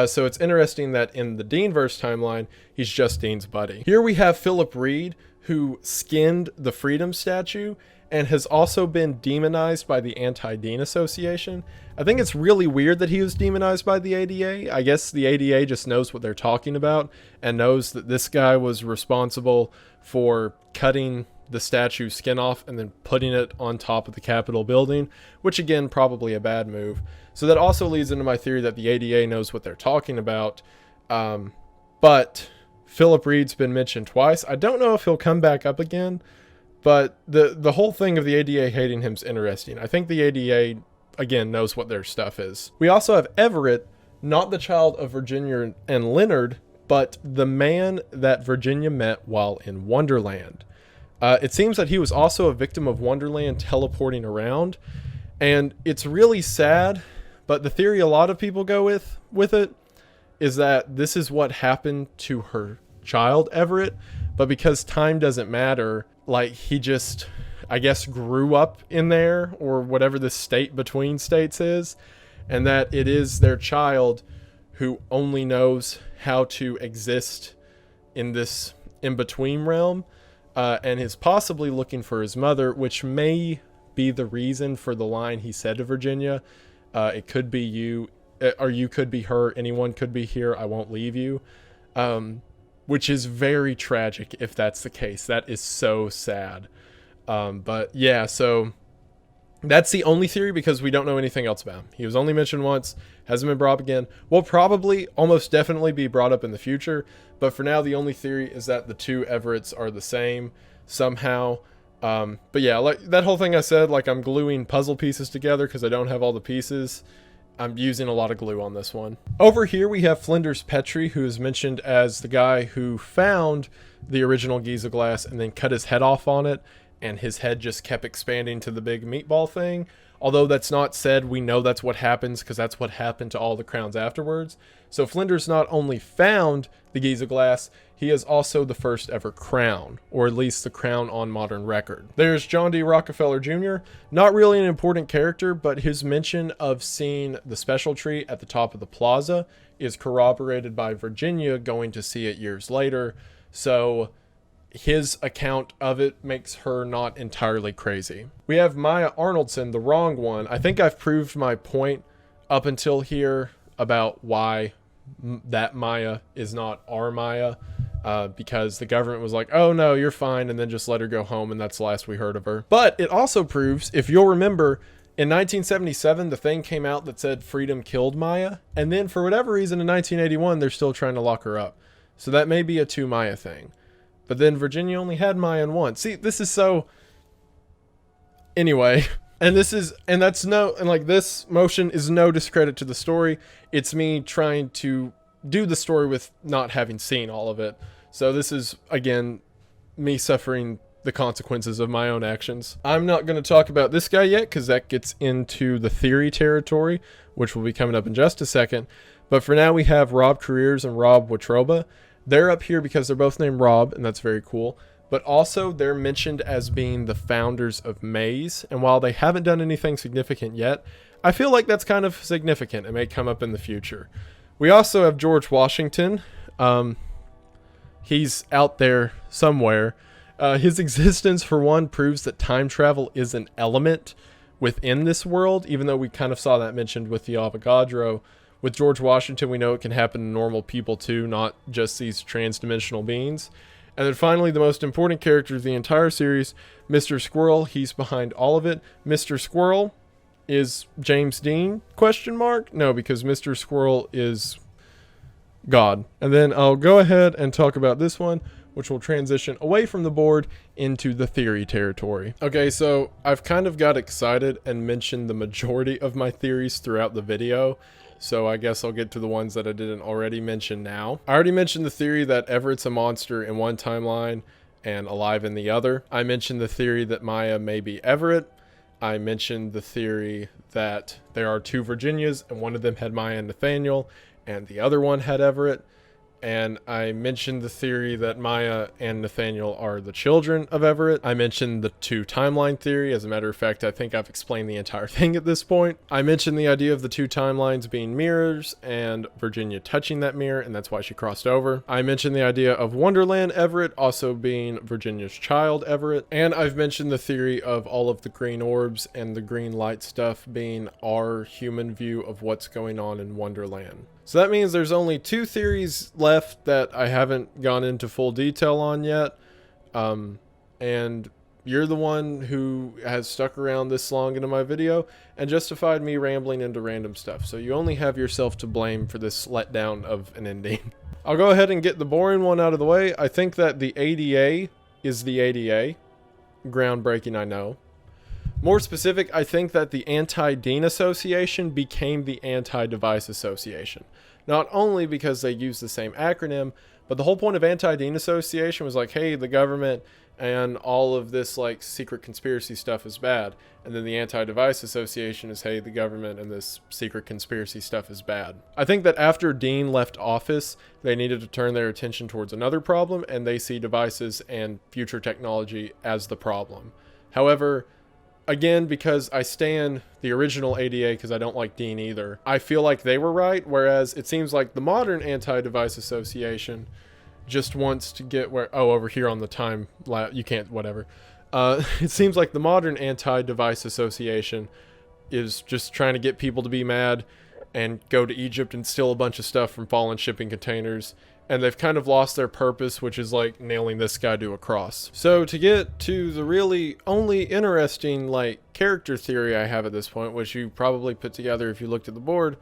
So it's interesting that in the Dean-verse timeline, he's just Dean's buddy. Here we have Philip Reed, who skinned the Freedom statue and has also been demonized by the Anti-Dean Association. I think it's really weird that he was demonized by the ADA. I guess the ADA just knows what they're talking about and knows that this guy was responsible for cutting the statue's skin off and then putting it on top of the Capitol building, which again, probably a bad move. So that also leads into my theory that the ADA knows what they're talking about. But Philip Reed's been mentioned twice. I don't know if he'll come back up again, but the whole thing of the ADA hating him is interesting. I think the ADA, again, knows what their stuff is. We also have Everett, not the child of Virginia and Leonard, but the man that Virginia met while in Wonderland. It seems that he was also a victim of Wonderland teleporting around, and it's really sad, but the theory a lot of people go with it is that this is what happened to her child, Everett, but because time doesn't matter, like, he just, I guess, grew up in there, or whatever the state between states is, and that it is their child who only knows how to exist in this in-between realm, and is possibly looking for his mother, which may be the reason for the line he said to Virginia. It could be you, or you could be her, anyone could be here, I won't leave you. Which is very tragic if that's the case. That is so sad. But yeah, so that's the only theory because we don't know anything else about him. He was only mentioned once, hasn't been brought up again. Will probably, almost definitely be brought up in the future. But for now, the only theory is that the two Everetts are the same somehow. But yeah, like that whole thing I said, like I'm gluing puzzle pieces together because I don't have all the pieces. I'm using a lot of glue on this one. Over here we have Flinders Petrie, who is mentioned as the guy who found the original Giza glass and then cut his head off on it, and his head just kept expanding to the big meatball thing. Although that's not said, we know that's what happens because that's what happened to all the crowns afterwards. So Flinders not only found the Giza glass, he is also the first ever crown, or at least the crown on modern record. There's John D. Rockefeller Jr., not really an important character, but his mention of seeing the special tree at the top of the plaza is corroborated by Virginia going to see it years later. So his account of it makes her not entirely crazy. We have Maya Arnoldson, the wrong one. I think I've proved my point up until here about why that Maya is not our Maya, because the government was like, oh no, you're fine, and then just let her go home, and that's the last we heard of her. But it also proves, if you'll remember, in 1977, the thing came out that said freedom killed Maya, and then for whatever reason in 1981, they're still trying to lock her up. So that may be a two Maya thing. But then Virginia only had Maya in one. See, this is so... Anyway, this motion is no discredit to the story. It's me trying to do the story with not having seen all of it. So this is, again, me suffering the consequences of my own actions. I'm not going to talk about this guy yet because that gets into the theory territory, which will be coming up in just a second. But for now, we have Rob Careers and Rob Watroba. They're up here because they're both named Rob, and that's very cool. But also, they're mentioned as being the founders of Maze. And while they haven't done anything significant yet, I feel like that's kind of significant. It may come up in the future. We also have George Washington. He's out there somewhere. His existence, for one, proves that time travel is an element within this world, even though we kind of saw that mentioned with the Avogadro. With George Washington, we know it can happen to normal people too, not just these trans-dimensional beings. And then finally, the most important character of the entire series, Mr. Squirrel. He's behind all of it. Mr. Squirrel is James Dean? ? No, because Mr. Squirrel is God. And then I'll go ahead and talk about this one, which will transition away from the board into the theory territory. Okay, so I've kind of got excited and mentioned the majority of my theories throughout the video. So I guess I'll get to the ones that I didn't already mention now. I already mentioned the theory that Everett's a monster in one timeline and alive in the other. I mentioned the theory that Maya may be Everett. I mentioned the theory that there are two Virginias and one of them had Maya and Nathaniel and the other one had Everett. And I mentioned the theory that Maya and Nathaniel are the children of Everett. I mentioned the two timeline theory. As a matter of fact, I think I've explained the entire thing at this point. I mentioned the idea of the two timelines being mirrors and Virginia touching that mirror, and that's why she crossed over. I mentioned the idea of Wonderland Everett also being Virginia's child Everett. And I've mentioned the theory of all of the green orbs and the green light stuff being our human view of what's going on in Wonderland. So that means there's only two theories left that I haven't gone into full detail on yet. And you're the one who has stuck around this long into my video and justified me rambling into random stuff. So you only have yourself to blame for this letdown of an ending. I'll go ahead and get the boring one out of the way. I think that the ADA is the ADA. Groundbreaking, I know. More specific, I think that the Anti-Dean Association became the Anti-Device Association. Not only because they use the same acronym, but the whole point of Anti-Dean Association was like, hey, the government and all of this like secret conspiracy stuff is bad. And then the Anti-Device Association is, hey, the government and this secret conspiracy stuff is bad. I think that after Dean left office, they needed to turn their attention towards another problem, and they see devices and future technology as the problem. However, again, because I stan the original ADA because I don't like Dean either, I feel like they were right, whereas it seems like the modern Anti-Device Association just wants to get where... Oh, over here on the time... You can't... Whatever. It seems like the modern Anti-Device Association is just trying to get people to be mad and go to Egypt and steal a bunch of stuff from fallen shipping containers. And they've kind of lost their purpose, which is like nailing this guy to a cross. So to get to the really only interesting like character theory I have at this point, which you probably put together if you looked at the board,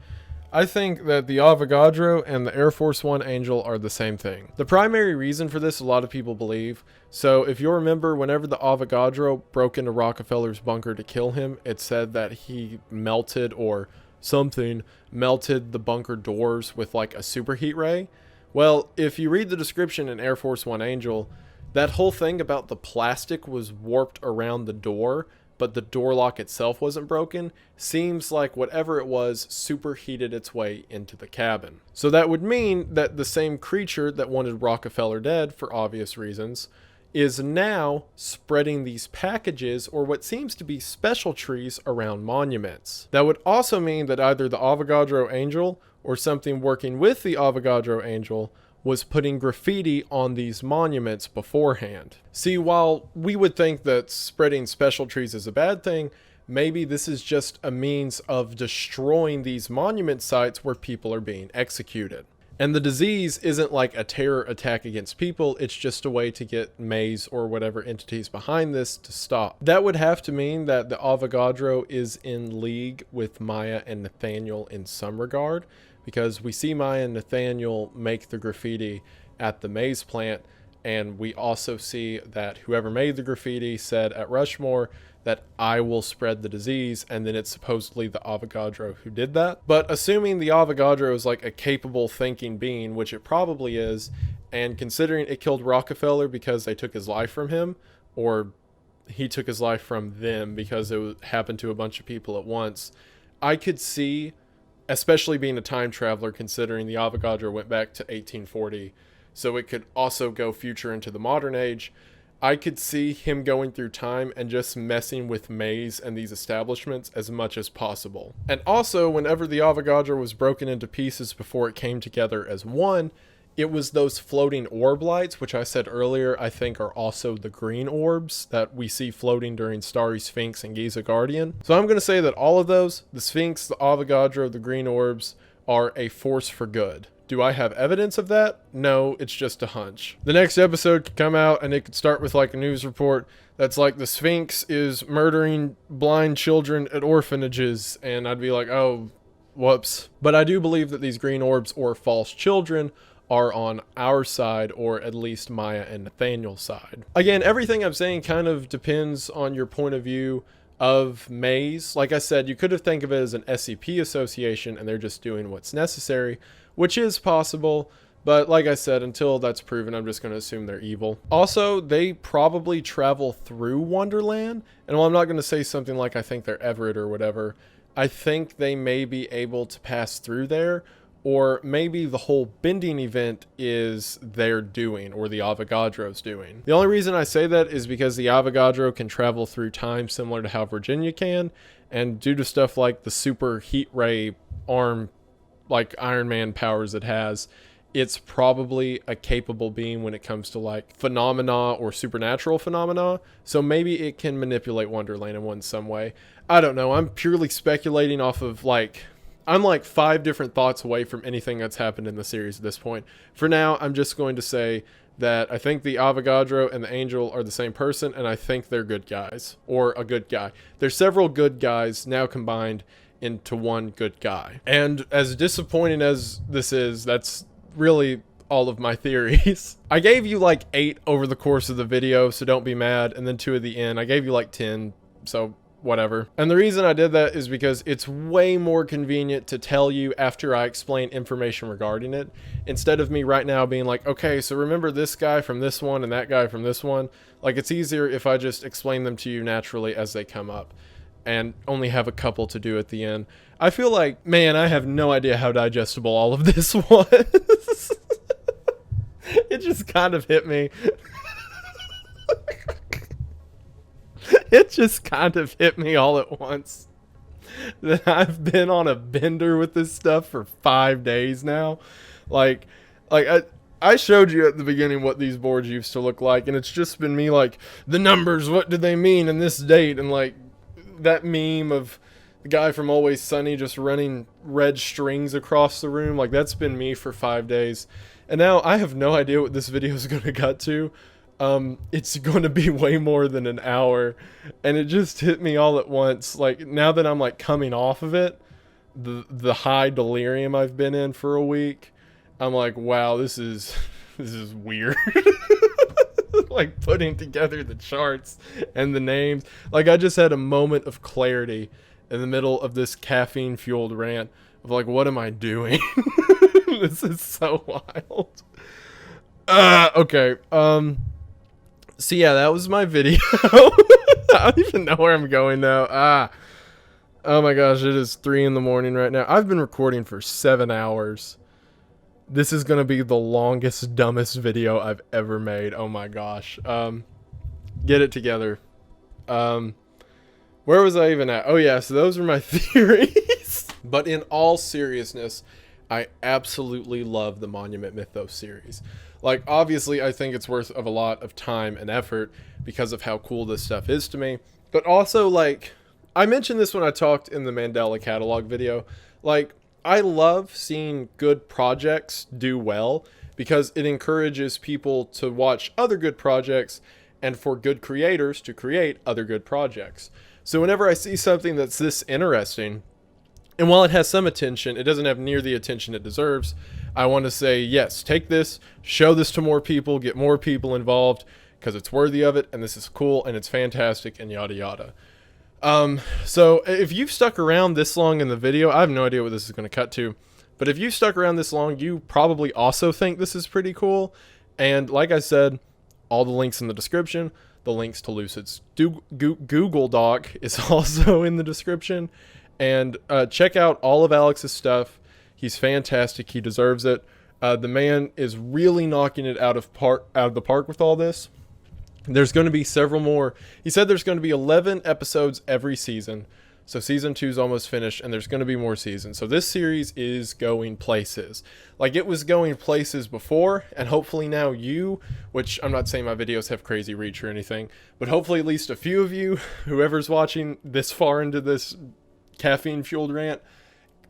I think that the Avogadro and the Air Force One Angel are the same thing. The primary reason for this, a lot of people believe. So if you remember, whenever the Avogadro broke into Rockefeller's bunker to kill him, it said that he melted or something melted the bunker doors with like a superheat ray. Well, if you read the description in Air Force One Angel, that whole thing about the plastic was warped around the door, but the door lock itself wasn't broken, seems like whatever it was superheated its way into the cabin. So that would mean that the same creature that wanted Rockefeller dead, for obvious reasons, is now spreading these packages, or what seems to be special trees, around monuments. That would also mean that either the Avogadro Angel or something working with the Avogadro Angel was putting graffiti on these monuments beforehand. See, while we would think that spreading special trees is a bad thing, maybe this is just a means of destroying these monument sites where people are being executed. And the disease isn't like a terror attack against people, it's just a way to get Maze or whatever entities behind this to stop. That would have to mean that the Avogadro is in league with Maya and Nathaniel in some regard, because we see Maya and Nathaniel make the graffiti at the Maze plant, and we also see that whoever made the graffiti said at Rushmore that I will spread the disease, and then it's supposedly the Avogadro who did that. But assuming the Avogadro is like a capable thinking being, which it probably is, and considering it killed Rockefeller because they took his life from him, or he took his life from them because it happened to a bunch of people at once, I could see, especially being a time traveler, considering the Avogadro went back to 1840, so it could also go future into the modern age, I could see him going through time and just messing with Maze and these establishments as much as possible. And also, whenever the Avogadro was broken into pieces before it came together as one, it was those floating orb lights, which I said earlier I think are also the green orbs that we see floating during Starry Sphinx and Giza Guardian. So I'm going to say that all of those, the Sphinx, the Avogadro, the green orbs, are a force for good. Do I have evidence of that? No, it's just a hunch. The next episode could come out and it could start with like a news report that's like the Sphinx is murdering blind children at orphanages, and I'd be like, oh, whoops. But I do believe that these green orbs or false children are on our side, or at least Maya and Nathaniel's side. Again, everything I'm saying kind of depends on your point of view of Maze. Like I said, you could have think of it as an SCP association and they're just doing what's necessary, which is possible, but like I said, until that's proven, I'm just going to assume they're evil. Also, they probably travel through Wonderland, and while I'm not going to say something like I think they're Everett or whatever, I think they may be able to pass through there, or maybe the whole bending event is their doing, or the Avogadro's doing. The only reason I say that is because the Avogadro can travel through time similar to how Virginia can, and due to stuff like the super heat ray arm, like Iron Man powers it has, it's probably a capable being when it comes to like phenomena or supernatural phenomena. So maybe it can manipulate Wonderland in some way. I don't know. I'm purely speculating off of like, I'm like 5 different thoughts away from anything that's happened in the series at this point. For now, I'm just going to say that I think the Avogadro and the Angel are the same person, and I think they're good guys, or a good guy. There's several good guys now combined into one good guy. And as disappointing as this is, that's really all of my theories. I gave you like 8 over the course of the video, so don't be mad, and then 2 at the end. I gave you like 10, so whatever. And the reason I did that is because it's way more convenient to tell you after I explain information regarding it, instead of me right now being like, okay, so remember this guy from this one and that guy from this one. Like, it's easier if I just explain them to you naturally as they come up and only have a couple to do at the end. I feel like, man, I have no idea how digestible all of this was. It just kind of hit me. It just kind of hit me all at once that I've been on a bender with this stuff for 5 days now. Like I showed you at the beginning what these boards used to look like, and it's just been me like, the numbers, what did they mean in this date? And like that meme of the guy from Always Sunny just running red strings across the room. Like, that's been me for 5 days. And now I have no idea what this video is going to cut to. It's going to be way more than an hour, and it just hit me all at once. Like, now that I'm like coming off of it, the high delirium I've been in for a week, I'm like, wow, this is weird. Like, putting together the charts and the names. Like, I just had a moment of clarity in the middle of this caffeine fueled rant of like, what am I doing? This is so wild. Okay. So yeah, that was my video. I don't even know where I'm going now. Oh my gosh, it is 3 in the morning right now. I've been recording for 7 hours. This is gonna be the longest, dumbest video I've ever made. Oh my gosh. Get it together. Where was I even at? Oh yeah, so those are my theories. But in all seriousness, I absolutely love the Monument Mythos series. Like, obviously, I think it's worth of a lot of time and effort because of how cool this stuff is to me. But also, like, I mentioned this when I talked in the Mandela catalog video. Like, I love seeing good projects do well because it encourages people to watch other good projects and for good creators to create other good projects. So whenever I see something that's this interesting, and while it has some attention, it doesn't have near the attention it deserves. I want to say, yes, take this, show this to more people, get more people involved, because it's worthy of it, and this is cool, and it's fantastic, and yada yada. So if you've stuck around this long in the video, I have no idea what this is going to cut to, but if you stuck around this long, you probably also think this is pretty cool. And like I said, all the links in the description. The links to Lucid's Google Doc is also in the description. And check out all of Alex's stuff. He's fantastic. He deserves it. The man is really knocking it out of the park with all this. There's going to be several more. He said there's going to be 11 episodes every season. So season 2 is almost finished, and there's going to be more seasons. So this series is going places. Like, it was going places before, and hopefully now you, which I'm not saying my videos have crazy reach or anything, but hopefully at least a few of you, whoever's watching this far into this caffeine fueled rant,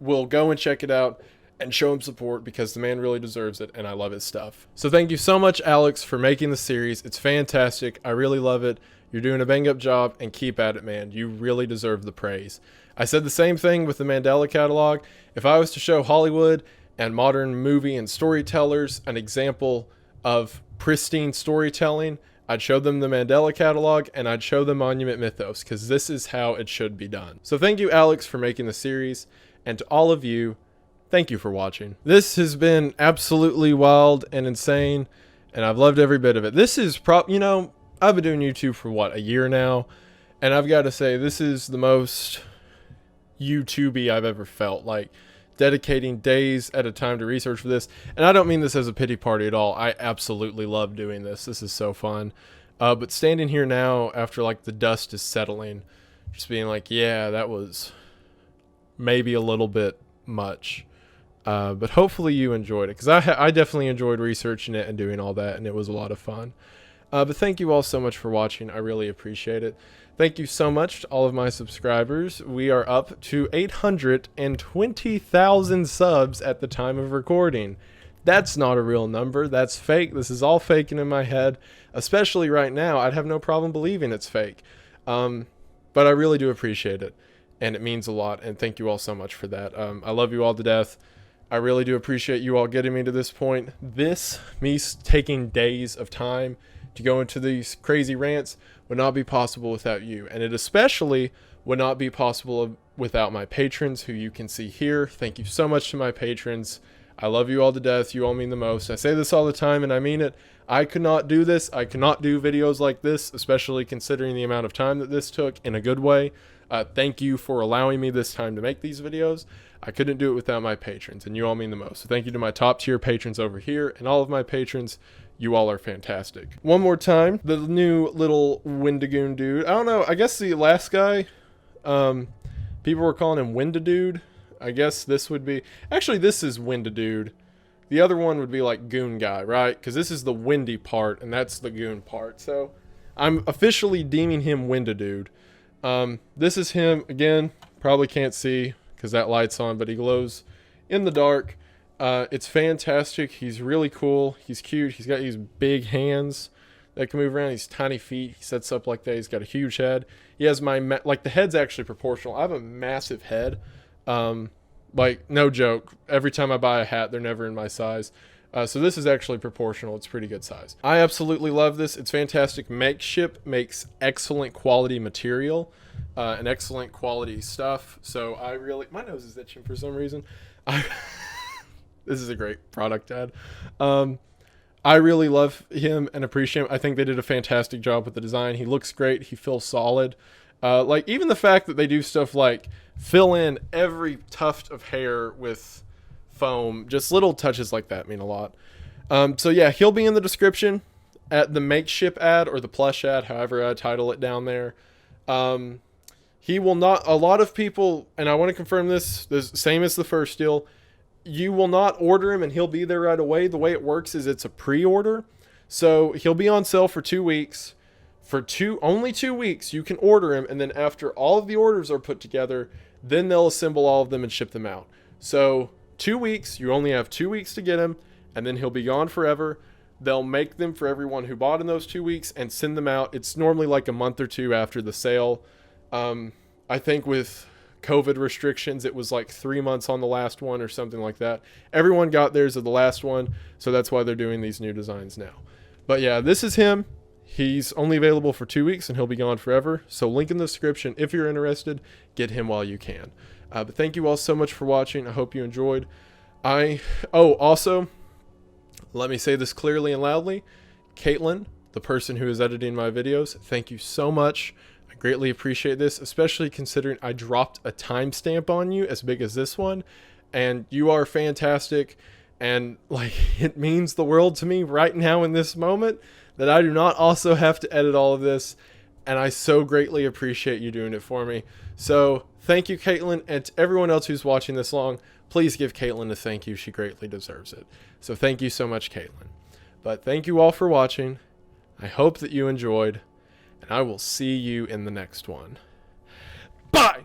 will go and check it out and show him support because the man really deserves it and I love his stuff. So thank you so much, Alex, for making the series. It's fantastic. I really love it. You're doing a bang up job and keep at it, man. You really deserve the praise. I said the same thing with the Mandela catalog. If I was to show Hollywood and modern movie and storytellers an example of pristine storytelling, I'd show them the Mandela catalog and I'd show them Monument Mythos because this is how it should be done. So thank you, Alex, for making the series, and to all of you, thank you for watching. This has been absolutely wild and insane, and I've loved every bit of it. This is I've been doing YouTube for what, a year now, and I've got to say this is the most YouTubey I've ever felt. Like, dedicating days at a time to research for this. And I don't mean this as a pity party at all. I absolutely love doing this. This is so fun. But standing here now after like the dust is settling, just being like, yeah, that was maybe a little bit much. But hopefully you enjoyed it, because I definitely enjoyed researching it and doing all that, and it was a lot of fun. But thank you all so much for watching. I really appreciate it. Thank you so much to all of my subscribers. We are up to 820,000 subs at the time of recording. That's not a real number. That's fake. This is all faking in my head. Especially right now, I'd have no problem believing it's fake. But I really do appreciate it, and it means a lot, and thank you all so much for that. I love you all to death. I really do appreciate you all getting me to this point. Me taking days of time to go into these crazy rants would not be possible without you, and it especially would not be possible without my patrons, who you can see here. Thank you so much to my patrons. I love you all to death. You all mean the most. I say this all the time, and I mean it. I could not do this. I could not do videos like this, especially considering the amount of time that this took, in a good way. Thank you for allowing me this time to make these videos. I couldn't do it without my patrons, and you all mean the most. So thank you to my top tier patrons over here, and all of my patrons. You all are fantastic. One more time, the new little Wendigoon dude. I don't know. I guess the last guy, people were calling him Windadude. I guess this would be... Actually, this is Windadude. The other one would be like Goon Guy, right? Because this is the windy part, and that's the goon part. So I'm officially deeming him Windadude. This is him. Again, probably can't see because that light's on, but he glows in the dark. It's fantastic. He's really cool. He's cute. He's got these big hands that can move around. These tiny feet. He sets up like that. He's got a huge head. He has like the head's actually proportional. I have a massive head. Like no joke. Every time I buy a hat, they're never in my size. So this is actually proportional. It's pretty good size. I absolutely love this. It's fantastic. Makeship makes excellent quality material, and excellent quality stuff. So I really, my nose is itching for some reason. This is a great product ad. I really love him and appreciate him. I think they did a fantastic job with the design. He looks great. He feels solid. Like even the fact that they do stuff like fill in every tuft of hair with foam, just little touches like that mean a lot. So yeah, he'll be in the description at the Makeship ad or the plush ad, however I title it down there. He will not, a lot of people, and I want to confirm this same as the first deal, you will not order him and he'll be there right away. The way it works is it's a pre-order. So he'll be on sale for 2 weeks. For only 2 weeks, you can order him, and then after all of the orders are put together, then they'll assemble all of them and ship them out. So 2 weeks, you only have 2 weeks to get him, and then he'll be gone forever. They'll make them for everyone who bought in those 2 weeks and send them out. It's normally like a month or two after the sale. I think with COVID restrictions, it was like 3 months on the last one or something like that. Everyone got theirs of the last one, so that's why they're doing these new designs now. But yeah, this is him. He's only available for 2 weeks and he'll be gone forever. So link in the description if you're interested. Get him while you can. But thank you all so much for watching. I hope you enjoyed. Also, let me say this clearly and loudly. Caitlin, the person who is editing my videos, thank you so much. I greatly appreciate this, especially considering I dropped a timestamp on you as big as this one. And you are fantastic. And like, it means the world to me right now in this moment that I do not also have to edit all of this, and I so greatly appreciate you doing it for me. So thank you, Caitlin, and to everyone else who's watching this long, please give Caitlin a thank you. She greatly deserves it. So thank you so much, Caitlin. But thank you all for watching. I hope that you enjoyed, and I will see you in the next one. Bye!